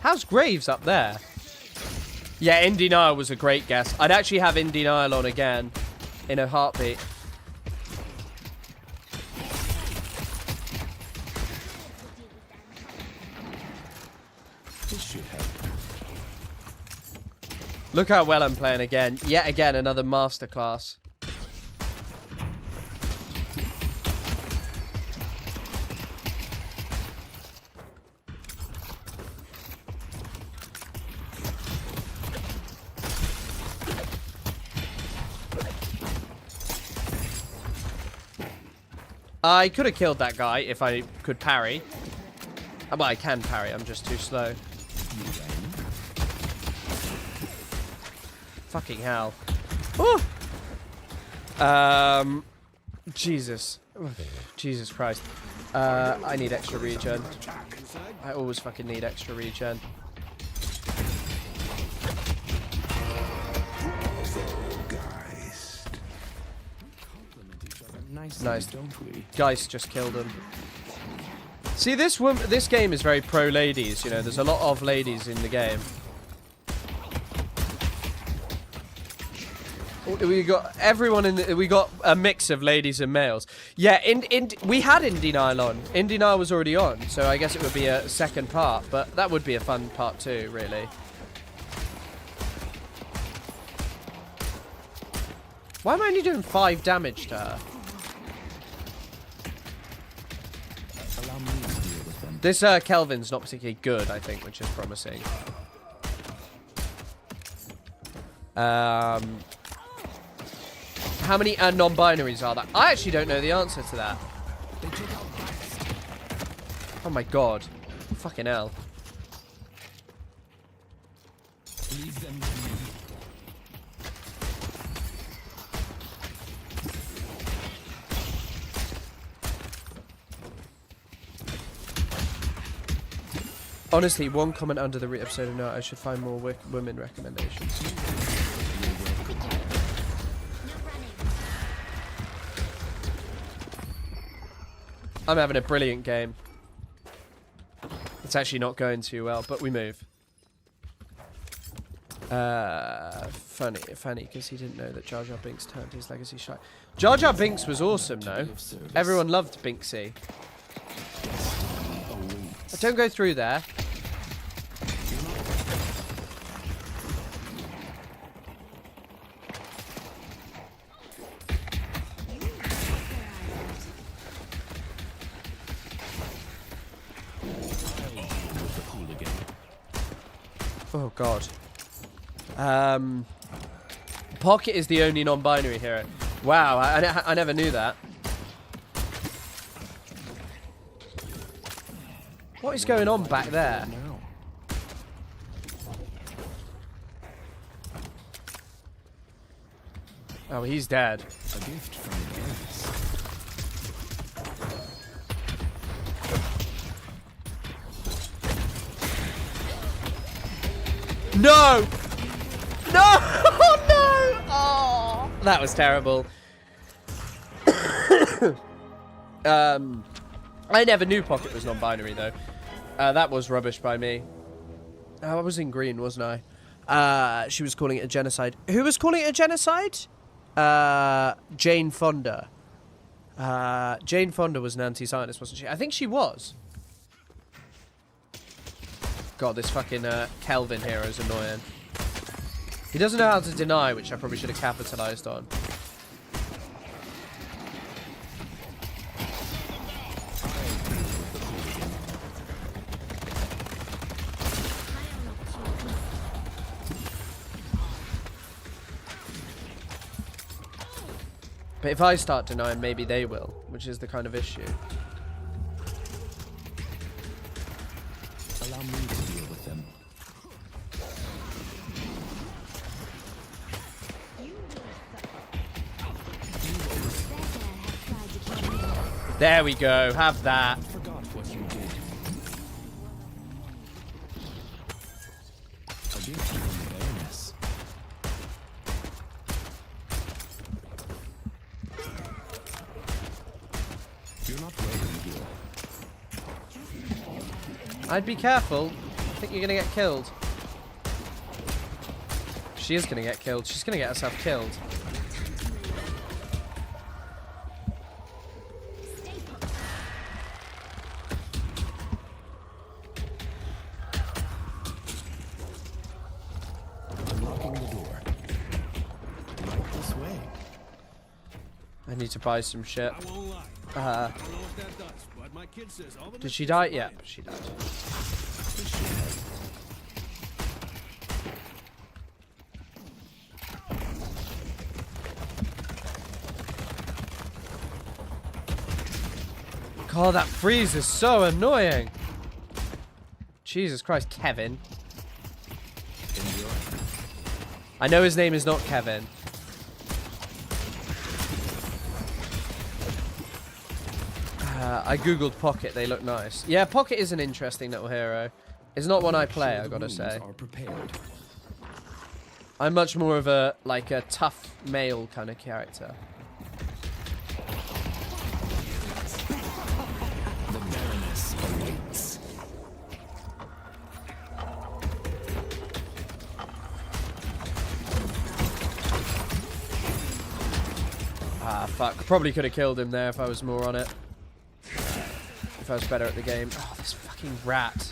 How's Graves up there? Yeah, Indy Nile was a great guess. I'd actually have Indy Nile on again in a heartbeat. This should help. Look how well I'm playing again. Yet again, another masterclass. I could have killed that guy if I could parry. Well, I can parry, I'm just too slow. Fucking hell. Ooh. Jesus. Jesus Christ. I need extra regen. I always fucking need extra regen. Nice. Geist just killed him. See, this game is very pro ladies. You know, there's a lot of ladies in the game. We got everyone in. We got a mix of ladies and males. Yeah, we had Indie Nile on. Indie Nile was already on, so I guess it would be a second part. But that would be a fun part too, really. Why am I only doing 5 damage to her? This Kelvin's not particularly good, I think, which is promising. How many non-binaries are there? I actually don't know the answer to that. Oh my god. Fucking hell. Honestly, one comment under the episode of No, I should find more women recommendations. I'm having a brilliant game. It's actually not going too well, but we move. Funny, because he didn't know that Jar Jar Binks turned his legacy shine. Jar Jar Binks was awesome, no? Everyone loved Binksy. Don't go through there. Oh god. Pocket is the only non-binary hero. Wow, I never knew that. What is going on back there? Oh, he's dead. A gift from the gods. No! No! Oh, no! Oh, that was terrible. I never knew Pocket was non-binary, though. That was rubbish by me. I was in green, wasn't I? She was calling it a genocide. Who was calling it a genocide? Jane Fonda. Jane Fonda was an anti-Zionist, wasn't she? I think she was. God, this fucking Kelvin hero is annoying. He doesn't know how to deny, which I probably should have capitalized on. But if I start denying, maybe they will, which is the kind of issue. Allow me to deal with them. There we go. Have that. Forgot what you did. A gift from the Baroness. You're not welcome here. I'd be careful. I think you're gonna get killed. She is gonna get killed. She's gonna get herself killed. Unlocking the door. Right this way. I need to buy some shit. I won't lie. I don't know what that does, but my kid says all the Did she die? Yeah, she died. God, that freeze is so annoying. Jesus Christ, Kevin. I know his name is not Kevin. I googled Pocket, they look nice. Yeah, Pocket is an interesting little hero. It's not one I play, I gotta say. I'm much more of a, like, a tough male kind of character. Ah, fuck. Probably could have killed him there if I was more on it. If I was better at the game. Oh, this fucking rat.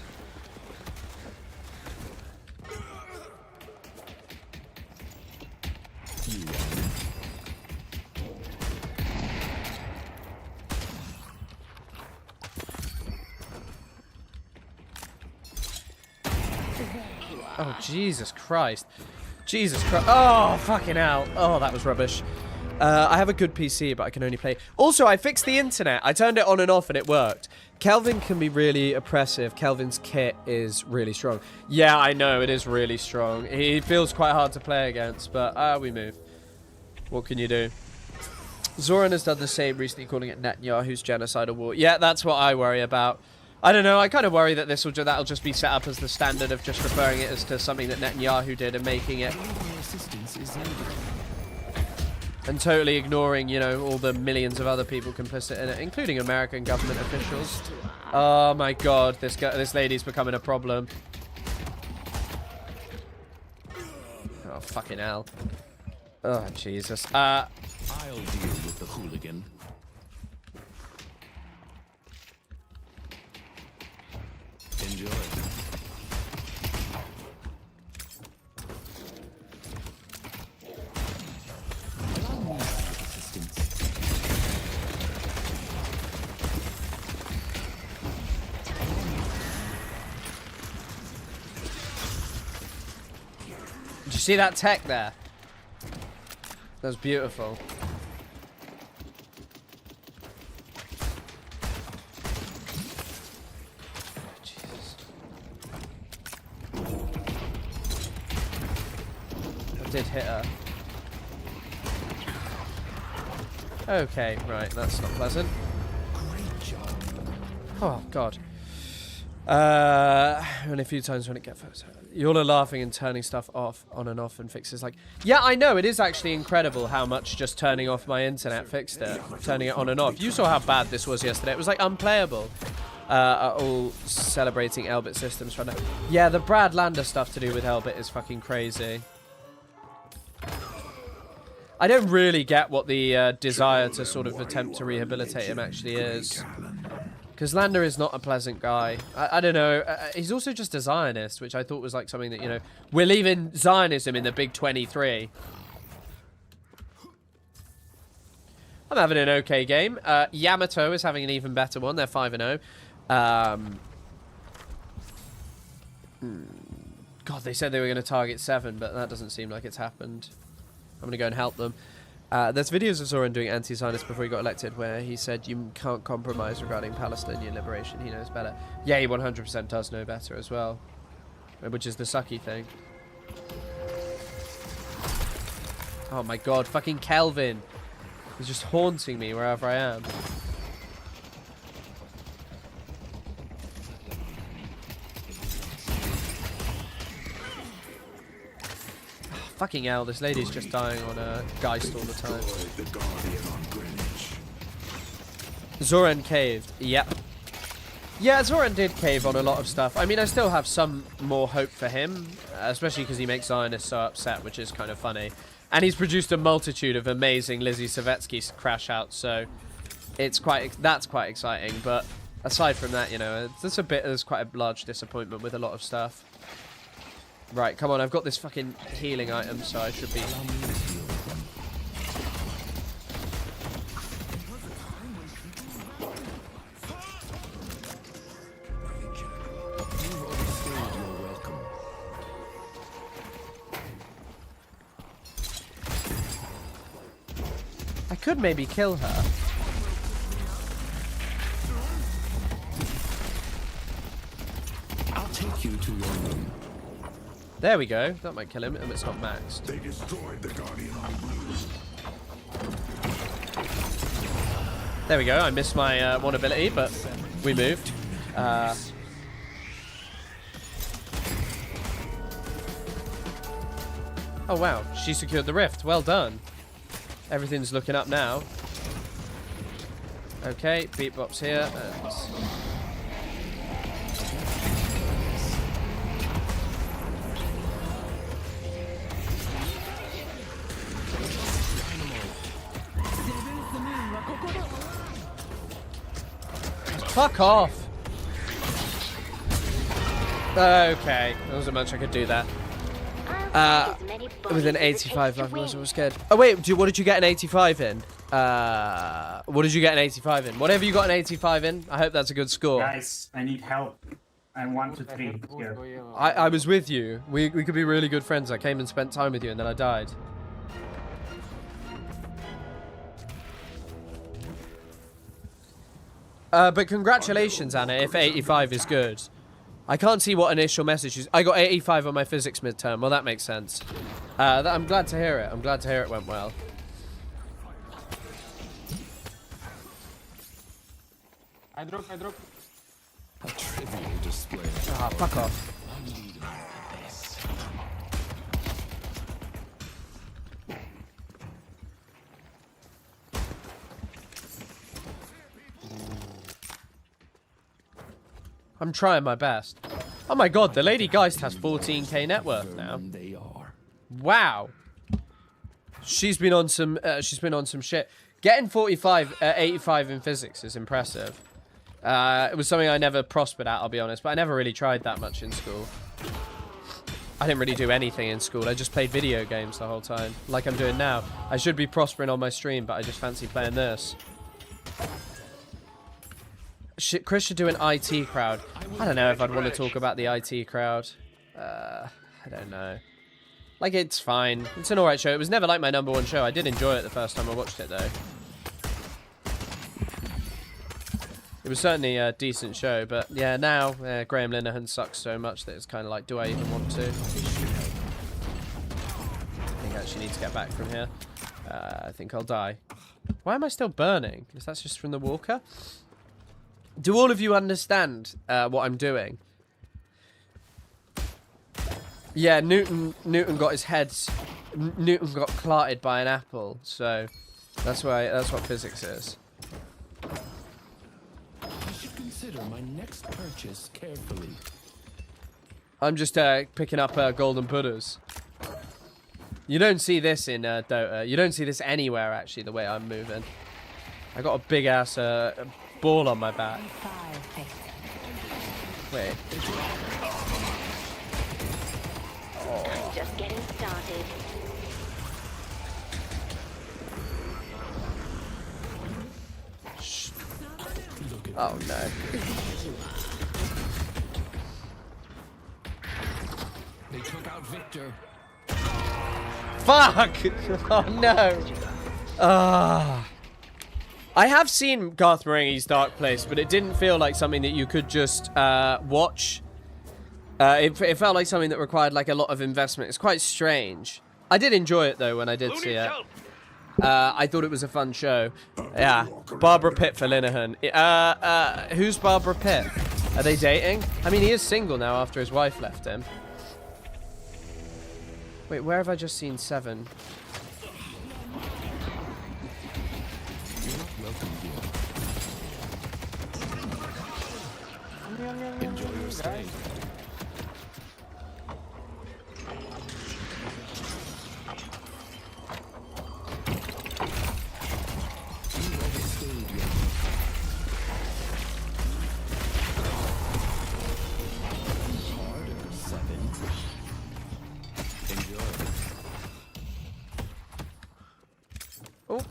Oh, Jesus Christ. Jesus Christ. Oh, fucking hell. Oh, that was rubbish. I have a good PC, but I can only play. Also, I fixed the internet. I turned it on and off, and it worked. Kelvin can be really oppressive. Kelvin's kit is really strong. Yeah, I know. It is really strong. He feels quite hard to play against, but we move. What can you do? Zoran has done the same recently, calling it Netanyahu's genocidal war. Yeah, that's what I worry about. I don't know. I kind of worry that that'll just be set up as the standard of just referring it as to something that Netanyahu did and making it, and totally ignoring, you know, all the millions of other people complicit in it, including American government officials. Oh my God, this lady's becoming a problem. Oh fucking hell. Oh Jesus. I'll deal with the hooligan. Enjoy. Did you see that tech there? That was beautiful. Did hit her. Okay, right, that's not pleasant. Great job. Oh God. Only a few times when it gets first. You all are laughing and turning stuff off, on and off, and fixes like. Yeah, I know. It is actually incredible how much just turning off my internet fixed it. Turning it on and off. You saw how bad this was yesterday. It was like unplayable. All celebrating Elbit systems right now. Yeah, the Brad Lander stuff to do with Elbit is fucking crazy. I don't really get what the desire to sort of attempt to rehabilitate him actually is. Because Lander is not a pleasant guy. I don't know. He's also just a Zionist, which I thought was like something that, you know, we're leaving Zionism in the Big 23. I'm having an okay game. Yamato is having an even better one. They're 5-0. God, they said they were going to target 7, but that doesn't seem like it's happened. I'm going to go and help them. There's videos of Zoran doing anti-Zionist before he got elected where he said you can't compromise regarding Palestinian liberation. He knows better. Yeah, he 100% does know better as well. Which is the sucky thing. Oh my God, fucking Kelvin. He's just haunting me wherever I am. Fucking hell, this lady's just dying on a Geist all the time. Zoran caved. Yep. Yeah, Zoran did cave on a lot of stuff. I mean, I still have some more hope for him, especially because he makes Zionists so upset, which is kind of funny. And he's produced a multitude of amazing Lizzie Savetsky crash outs, so it's that's quite exciting. But aside from that, you know, there's quite a large disappointment with a lot of stuff. Right, come on, I've got this fucking healing item, so I should be... I could maybe kill her. I'll take you to your room. There we go. That might kill him, and it's not maxed. They destroyed the Guardian on blue. There we go. I missed my one ability, but we moved. Oh wow, she secured the rift. Well done. Everything's looking up now. Okay, beatbox here. And... Fuck off. Okay, there wasn't much I could do there. With an 85, I was scared. Oh wait, what did you get an 85 in? What did you get an 85 in? Whatever you got an 85 in, I hope that's a good score. Guys, I need help. I'm 1, 2, 3 here. I was with you. We could be really good friends. I came and spent time with you and then I died. But congratulations, Anna, if 85 is good. I can't see what initial message is. I got 85 on my physics midterm. Well, that makes sense. I'm glad to hear it. I'm glad to hear it went well. I drop. A trivial display. Ah, fuck off. I'm trying my best. Oh my god, the Lady Geist has 14k net worth now. Wow. She's been on some shit. Getting 85 in physics is impressive. It was something I never prospered at, I'll be honest, but I never really tried that much in school. I didn't really do anything in school. I just played video games the whole time, like I'm doing now. I should be prospering on my stream, but I just fancy playing this. Chris should do an IT crowd. I don't know if I'd want to talk about the IT crowd. I don't know. Like, it's fine. It's an alright show. It was never like my #1 show. I did enjoy it the first time I watched it, though. It was certainly a decent show, but yeah, now Graham Linehan sucks so much that it's kind of like, do I even want to? I think I actually need to get back from here. I think I'll die. Why am I still burning? Is that just from the walker? Do all of you understand what I'm doing? Yeah, Newton got his head. Newton got clarted by an apple, so that's what physics is. I should consider my next purchase carefully. I'm just picking up golden Buddhas. You don't see this in Dota. You don't see this anywhere, actually, the way I'm moving. I got a big ass ball on my back. Wait. Oh. I'm just getting started. Oh no. They took out Victor. Fuck! Oh no. I have seen Garth Marenghi's Dark Place, but it didn't feel like something that you could just watch. It felt like something that required like a lot of investment. It's quite strange. I did enjoy it though when I did see it. I thought it was a fun show. Yeah, Barbara Pitt for Linehan. Who's Barbara Pitt? Are they dating? I mean, he is single now after his wife left him. Wait, where have I just seen 7? Enjoy your stay. Oh.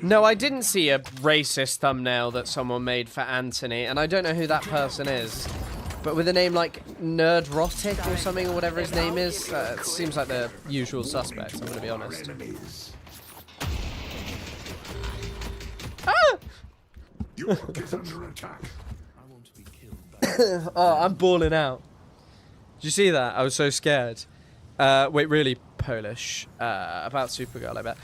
No, I didn't see a racist thumbnail that someone made for Anthony, and I don't know who that person is. But with a name like Nerdrotic or something, or whatever his name is, it seems like the usual suspect, I'm going to be honest. Ah! Your work is under attack. Oh, I'm balling out. Did you see that? I was so scared. Wait, really Polish. About Supergirl, I bet.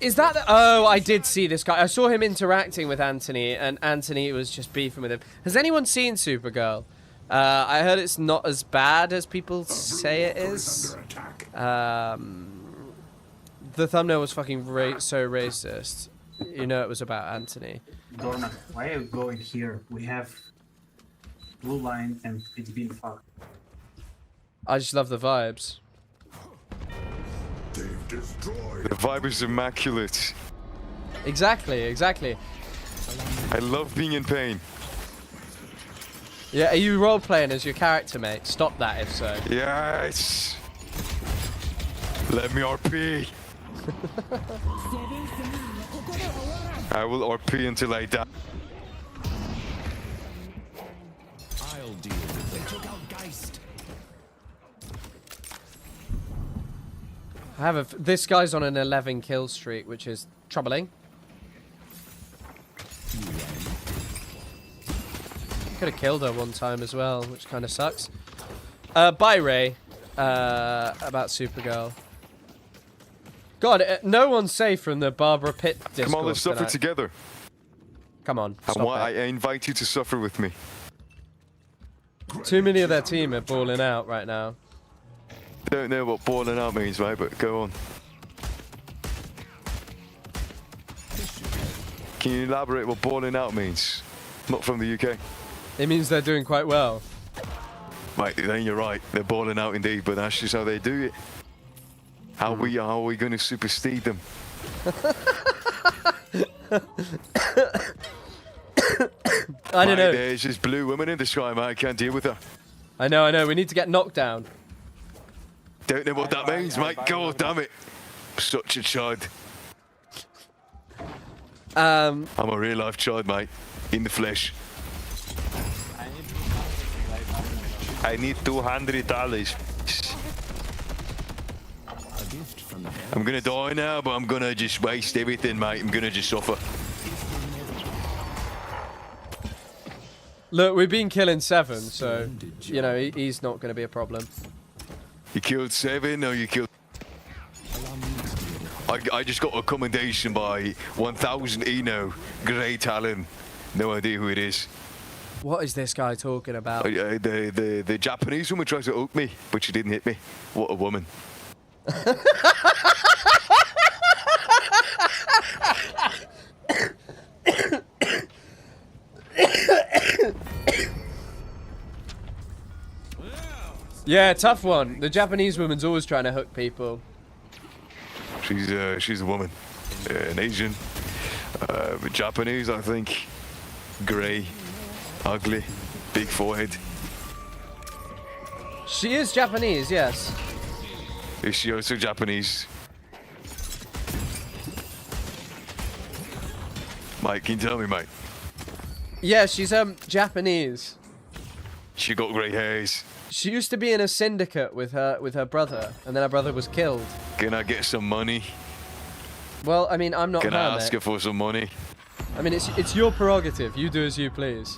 Is that the... Oh, I did see this guy. I saw him interacting with Anthony, and Anthony was just beefing with him. Has anyone seen Supergirl? I heard it's not as bad as people say it is. The thumbnail was fucking so racist. You know it was about Anthony. Dorna, why are you going here? We have blue line and it's been fucked. I just love the vibes. The vibe is immaculate. Exactly, exactly. I love being in pain. Yeah, are you role playing as your character, mate? Stop that if so. Yes. Let me RP. I will RP until I die. I'll deal with it. They took out Geist. I have this guy's on an 11 kill streak, which is troubling. Could have killed her one time as well, which kind of sucks. Bye, Ray. About Supergirl. God, no one's safe from the Barbara Pitt discourse. Come on, let's suffer tonight. together. Come on, I invite you to suffer with me. Too many of their team are balling out right now. Don't know what balling out means, right? But go on. Can you elaborate what balling out means? Not from the UK. It means they're doing quite well. Right, then you're right. They're balling out indeed, but that's just how they do it. How are we going to supersede them? I don't know. There's this blue woman in the sky, mate. I can't deal with her. I know. We need to get knocked down. Don't know what that means, mate. God damn it. Such a child. I'm a real life child, mate. In the flesh. I need $200. I'm gonna die now, but I'm gonna just waste everything, mate. I'm gonna just suffer. Look, we've been killing 7, so, you know, he's not going to be a problem. You killed 7, or you killed... I just got a commendation by 1000 Eno. Great talent. No idea who it is. What is this guy talking about? The Japanese woman tried to hook me, but she didn't hit me. What a woman. Yeah, tough one. The Japanese woman's always trying to hook people. She's a woman, an Asian, Japanese, I think. Grey, ugly, big forehead. She is Japanese, yes. Is she also Japanese? Mike, can you tell me, mate? Yeah, she's Japanese. She got grey hairs. She used to be in a syndicate with her brother, and then her brother was killed. Can I get some money? Well, I mean, I'm not Can her, I ask mate. her for some money? I mean, it's your prerogative. You do as you please.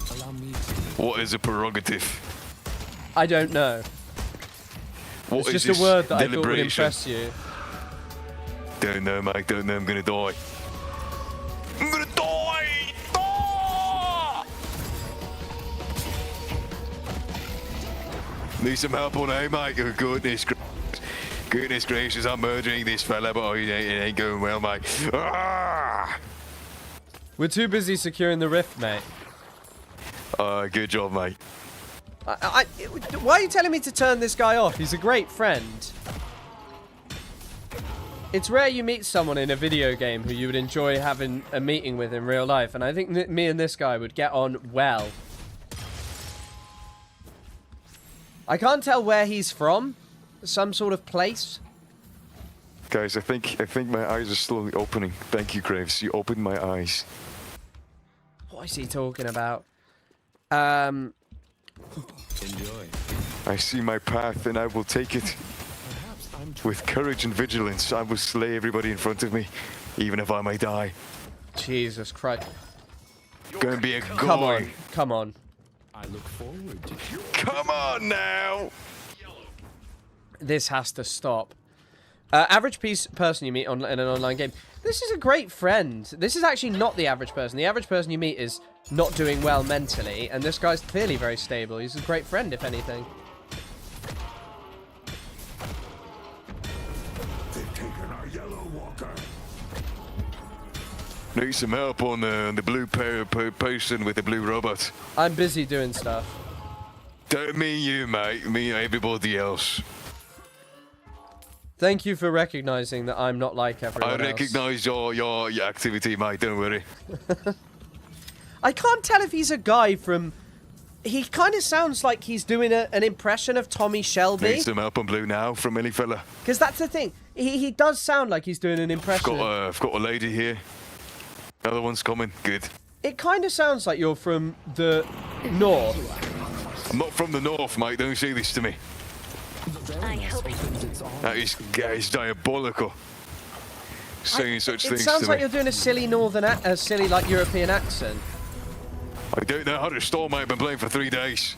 What is a prerogative? I don't know. What it's is just this a word that I thought would deliberation? impress you. Don't know, mate. Don't know. I'm gonna die. I'm gonna die! Ah! Need some help on A, mate. Oh, goodness gracious, I'm murdering this fella, but it ain't going well, mate. Ah! We're too busy securing the rift, mate. Good job, mate. Why are you telling me to turn this guy off? He's a great friend. It's rare you meet someone in a video game who you would enjoy having a meeting with in real life, and I think me and this guy would get on well. I can't tell where he's from. Some sort of place. Guys, I think my eyes are slowly opening. Thank you, Graves. You opened my eyes. What is he talking about? Enjoy. I see my path, and I will take it. With courage and vigilance, I will slay everybody in front of me, even if I may die. Jesus Christ. Gonna be a goy. Come on. Come on. I look forward to you. Come on now! This has to stop. Average person you meet in an online game. This is a great friend. This is actually not the average person. The average person you meet is not doing well mentally, and this guy's clearly very stable. He's a great friend, if anything. They've taken our yellow walker. Need some help on the blue person with the blue robot. I'm busy doing stuff. Don't mean you, mate. Me, everybody else. Thank you for recognizing that I'm not like everyone I else. recognize your activity, mate. Don't worry. I can't tell if he's a guy from... He kind of sounds like he's doing an impression of Tommy Shelby. Need some help on blue now from any fella. Because that's the thing. He does sound like he's doing an impression. I've got a lady here. Another one's coming. Good. It kind of sounds like you're from the north. I'm not from the north, mate. Don't say this to me. That is diabolical. Saying such things It sounds to like me. you're doing a silly a silly like European accent. I don't know how to stall, mate. I've been playing for 3 days.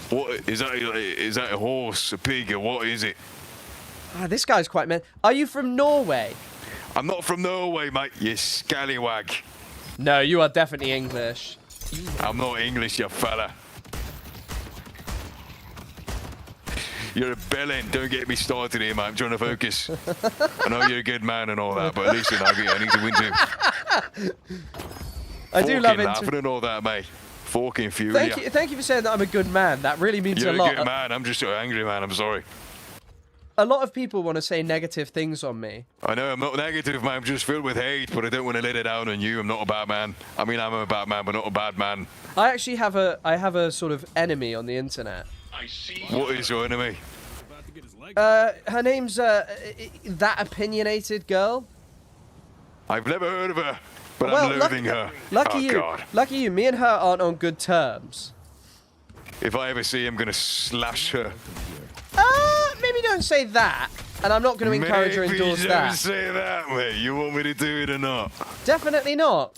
What is that? Is that a horse, a pig, or what is it? This guy's quite man. Are you from Norway? I'm not from Norway, mate. You scallywag. No, you are definitely English. I'm not English, you fella. You're a bellend. Don't get me started here, mate. I'm trying to focus. I know you're a good man and all that, but listen, I need to win too. I do love it. Laughing and all that, mate. Forking fury. Thank you for saying that I'm a good man. That really means You're a lot. a good man. I'm just an angry man. I'm sorry. A lot of people want to say negative things on me. I know I'm not negative, man. I'm just filled with hate, but I don't want to let it down on you. I'm not a bad man. I mean, I'm a bad man, but not a bad man. I actually have a sort of enemy on the internet. What is your enemy? Her name's that opinionated girl. I've never heard of her, but Well, I'm loathing her. Lucky Oh, you. God. Lucky you. Me and her aren't on good terms. If I ever see him, I'm going to slash her. Maybe don't say that. And I'm not going to encourage or endorse Maybe that. don't say that, mate. You want me to do it or not? Definitely not.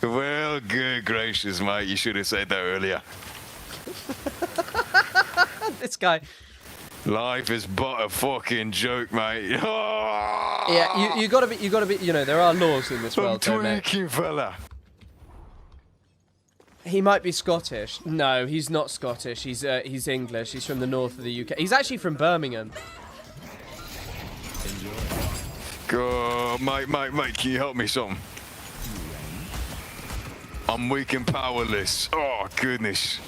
Well, good gracious, mate. You should have said that earlier. This guy. Life is but a fucking joke, mate. Yeah, you gotta be. You know, there are laws in this world, though, mate. Tweaking fella. He might be Scottish. No, he's not Scottish. He's English. He's from the north of the UK. He's actually from Birmingham. God, mate, can you help me something? I'm weak and powerless. Oh, goodness.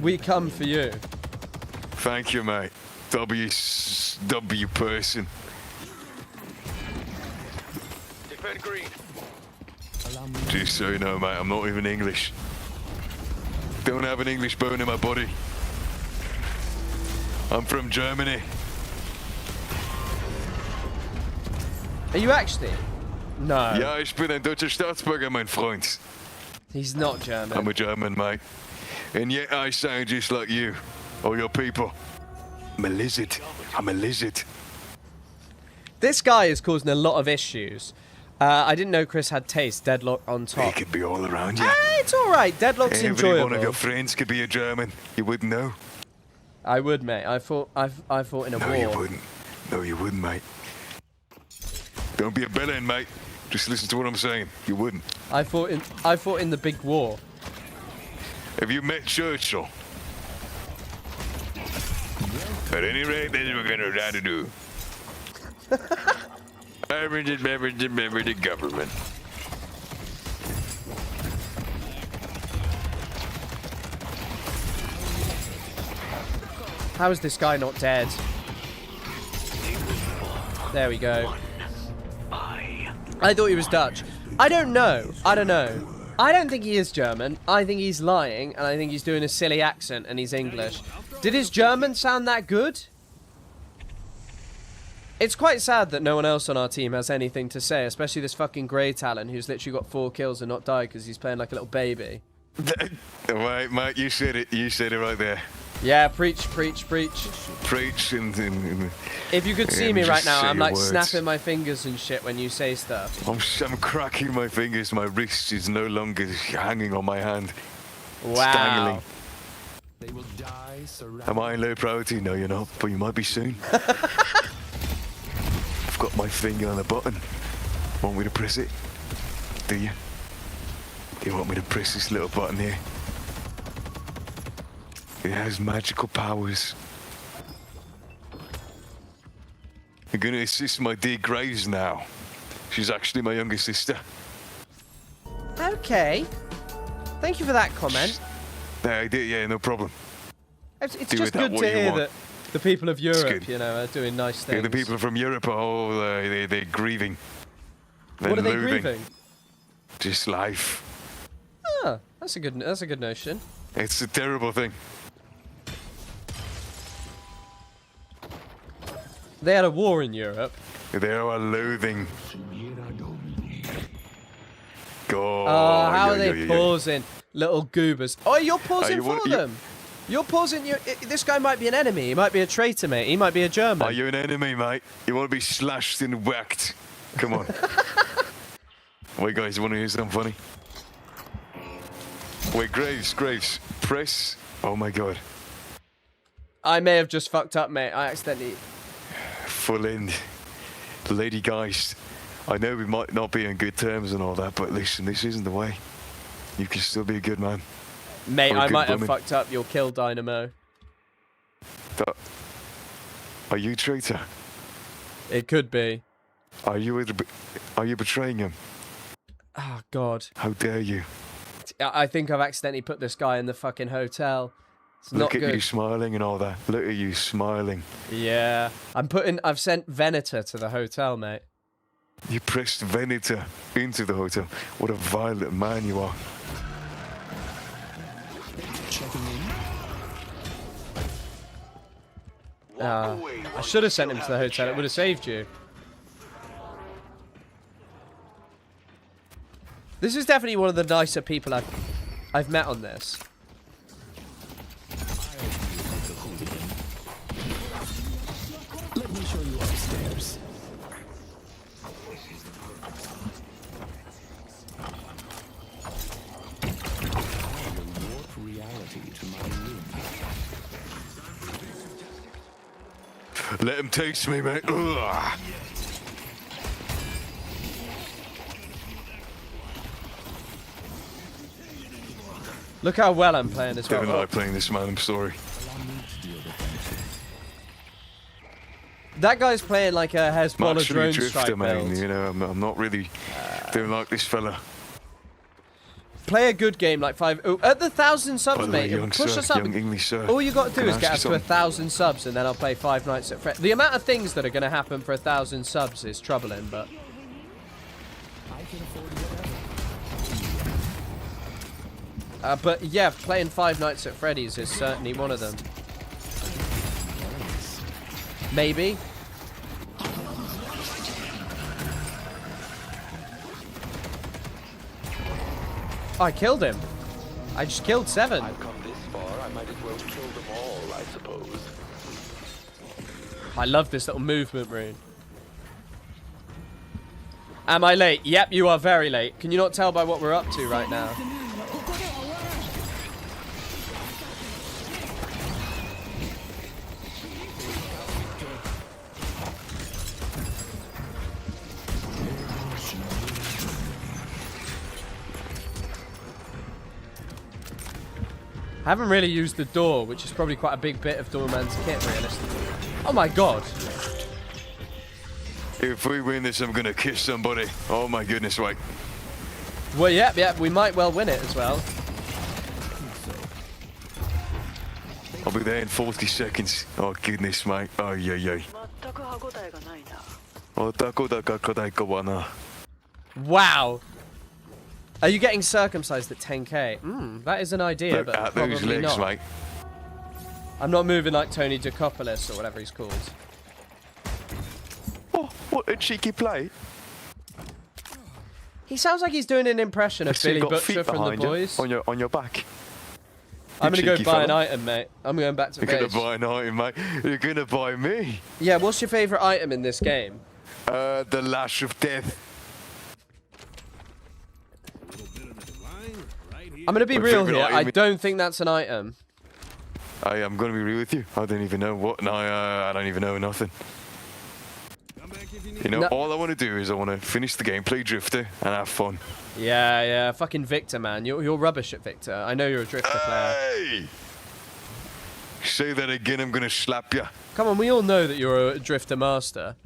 We come for you. Thank you, mate. W person. Defend green. Just so you know, mate, I'm not even English. Don't have an English bone in my body. I'm from Germany. Are you actually? No. Ja, ich bin ein deutscher Staatsbürger, mein Freund. He's not German. I'm a German, mate. And yet I sound just like you, or your people. I'm a lizard. I'm a lizard. This guy is causing a lot of issues. I didn't know Chris had taste. Deadlock on top. He could be all around you. It's all right. Deadlock's Every enjoyable. one of your friends could be a German. You wouldn't know. I would, mate. I fought in a war. No, you wouldn't. No, you wouldn't, mate. Don't be a bellend, mate. Just listen to what I'm saying. You wouldn't. I fought in the big war. Have you met Churchill? At any rate, that's what we're gonna try to do. Remember the government. How is this guy not dead? There we go. I thought he was Dutch. I don't know. I don't know. I don't think he is German. I think he's lying, and I think he's doing a silly accent, and he's English. Did his German sound that good? It's quite sad that no one else on our team has anything to say, especially this fucking Grey Talon who's literally got 4 kills and not died because he's playing like a little baby. Right, mate, you said it. You said it right there. Yeah, preach, preach, preach. Preach and if you could see me just right now, say I'm your like words. snapping my fingers and shit when you say stuff. I'm cracking my fingers. My wrist is no longer hanging on my hand. It's Wow. dangling. Am I in low priority? No, you're not, but you might be soon. I've got my finger on the button. Want me to press it? Do you? Do you want me to press this little button here? It has magical powers. I'm gonna assist my dear Graves now. She's actually my younger sister. Okay. Thank you for that comment. Yeah, I did, yeah, no problem. It's Do just with that good what to you hear want. that the people of Europe, good. you know, are doing nice things. Yeah, the people from Europe are they're grieving. They're What are they loathing. grieving? Just life. Ah, that's a good notion. It's a terrible thing. They had a war in Europe. They are loathing. God. Oh, how are yeah, they yeah, yeah. pausing, little goobers? Oh, you're pausing you for want- you- them. You're pausing. This guy might be an enemy. He might be a traitor, mate. He might be a German. Are you an enemy, mate? You want to be slashed and whacked? Come on. Wait, guys, you want to hear something funny? Wait, Graves, press. Oh my God. I may have just fucked up, mate. I accidentally. Full end. Lady Geist. I know we might not be on good terms and all that, but listen, this isn't the way. You can still be a good man. Mate, Or a I good might have woman. fucked up. You'll kill Dynamo. Are you a traitor? It could be. Are you betraying him? Oh, God. How dare you? I think I've accidentally put this guy in the fucking hotel. It's not Look at good. you smiling and all that. Look at you smiling. Yeah. I've sent Venator to the hotel, mate. You pressed Venator into the hotel. What a violent man you are. I should have sent him to the hotel. It would have saved you. This is definitely one of the nicer people I've met on this. Let me show you upstairs. I will warp reality to my room. Let him taste me, mate. Ugh. Look how well I'm playing this Don't well. like playing this, man. I'm sorry. That guy's playing like a I'm Hezbollah actually a drone drifter, strike man. build. You know, I'm not really don't like this fella. Play a good game like 5. Oh, at the 1,000 subs, By the way, mate. young Push sir, us up. young English sir, All you got to do can I is get ask us you to something? 1,000 subs, and then I'll play 5 Nights at Freddy's. The amount of things that are going to happen for 1,000 subs is troubling, but. I can afford whatever. But yeah, playing 5 Nights at Freddy's is certainly one of them. Maybe. I killed him. I just killed 7. I've come this far, I might as well kill them all, I suppose. I love this little movement rune. Am I late? Yep, you are very late. Can you not tell by what we're up to right now? I haven't really used the door, which is probably quite a big bit of Doorman's kit, realistically. Oh my god. If we win this, I'm gonna kiss somebody. Oh my goodness, wait. Well, yep, we might well win it as well. I'll be there in 40 seconds. Oh goodness, mate. Oh yeah, yeah. Wow. Are you getting circumcised at 10k? That is an idea, Look but at probably those legs, not. mate. I'm not moving like Tony Decopoulos or whatever he's called. Oh, what a cheeky play. He sounds like he's doing an impression of So you Billy got feet Butcher from The behind you, Boys. on your back. I'm You gonna go cheeky buy an fella. item, mate. I'm going back to You're gonna base. buy an item, mate. You're gonna buy me. Yeah, what's your favourite item in this game? The Lash of Death. I'm gonna be My real favourite here. I item- don't think that's an item. I am gonna be real with you. I don't even know what. No, I don't even know nothing. You know, No. all I want to do is I want to finish the game, play Drifter, and have fun. Yeah, fucking Victor, man. You're rubbish at Victor. I know you're a Drifter player. Hey! Say that again, I'm gonna slap you. Come on, we all know that you're a Drifter master.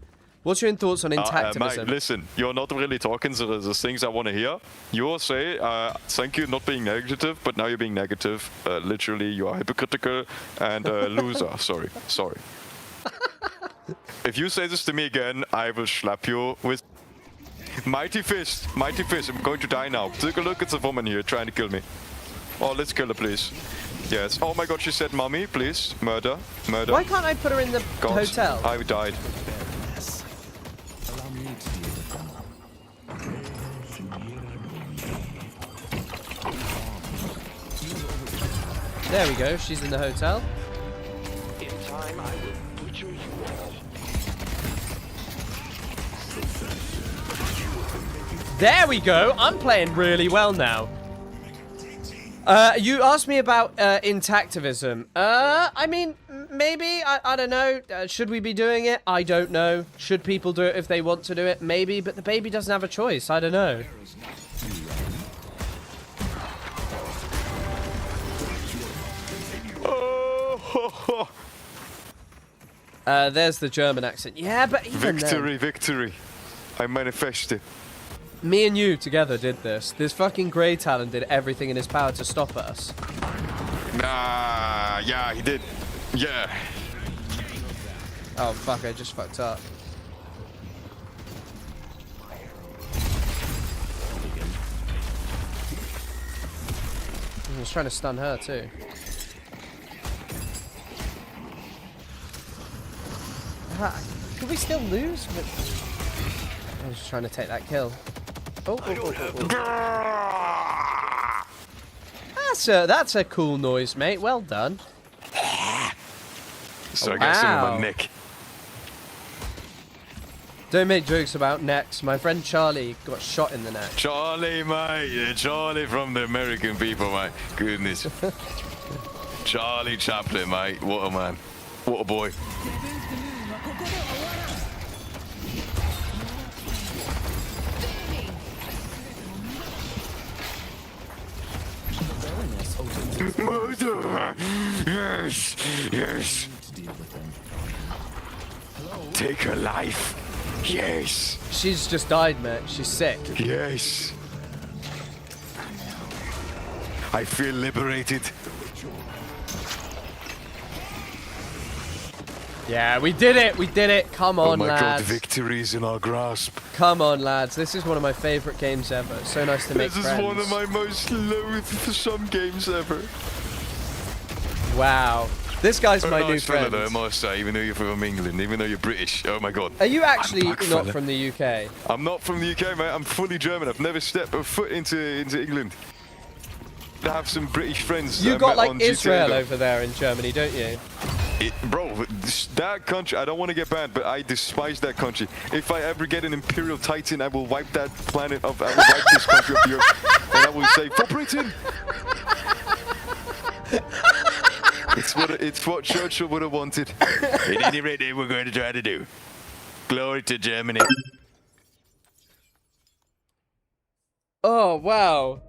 What's your thoughts on intactivism? Mate, listen, you're not really talking the things I want to hear. You say, thank you, not being negative, but now you're being negative. Literally, you are hypocritical and a loser. Sorry. If you say this to me again, I will slap you with mighty fist. Mighty fist. I'm going to die now. Take a look at the woman here trying to kill me. Oh, let's kill her, please. Yes. Oh my God, she said, "Mommy, please, murder." Why can't I put her in the hotel? I died. There we go. She's in the hotel. In time, I will butcher you all. There we go. I'm playing really well now. You asked me about intactivism. I mean, maybe. I don't know. Should we be doing it? I don't know. Should people do it if they want to do it? Maybe. But the baby doesn't have a choice. I don't know. There's the German accent. Yeah, but even Victory. I manifest it. Me and you together did this. This fucking Grey Talon did everything in his power to stop us. Nah, yeah, he did. Yeah. Oh, fuck, I just fucked up. I was trying to stun her, too. Could we still lose? I was just trying to take that kill. Oh. That's a cool noise, mate. Well done. So I got some in my neck. Don't make jokes about necks. My friend Charlie got shot in the neck. Charlie, mate. Yeah, Charlie from the American people, mate. Goodness. Charlie Chaplin, mate. What a man. What a boy. Murder! Yes. Take her life. Yes. She's just died, mate. She's sick. Yes. I feel liberated. Yeah, we did it. We did it. Come on, lads. Oh my God, victory is in our grasp. Come on, lads. This is one of my favorite games ever. It's so nice to make friends. This is one of my most loathed for some games ever. Wow. This guy's my new friend. Though, I must say, even though you're from England, even though you're British. Oh my God. Are you actually not from the UK? I'm not from the UK, mate. I'm fully German. I've never stepped a foot into England. I have some British friends. You got like Israel over there in Germany, don't you? Bro, that country, I don't want to get banned, but I despise that country. If I ever get an Imperial Titan, I will wipe that planet off. I will wipe this country off the earth. And I will say, for Britain! It's what Churchill would have wanted. At any rate, we're going to try to do. Glory to Germany. Oh, wow.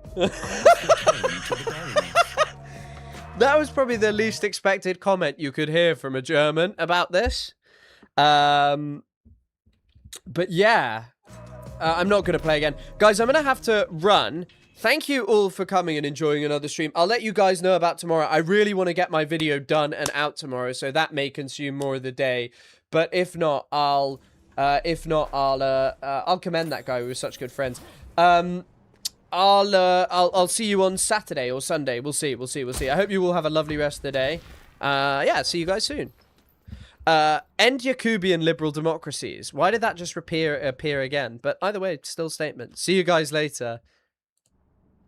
That was probably the least expected comment you could hear from a German about this. But yeah, I'm not going to play again. Guys, I'm going to have to run. Thank you all for coming and enjoying another stream. I'll let you guys know about tomorrow. I really want to get my video done and out tomorrow, so that may consume more of the day. But if not, I'll commend that guy. We were such good friends. I'll see you on Saturday or Sunday. We'll see. I hope you all have a lovely rest of the day. Yeah, see you guys soon. End Yakubian liberal democracies. Why did that just appear again? But either way, it's still a statement. See you guys later.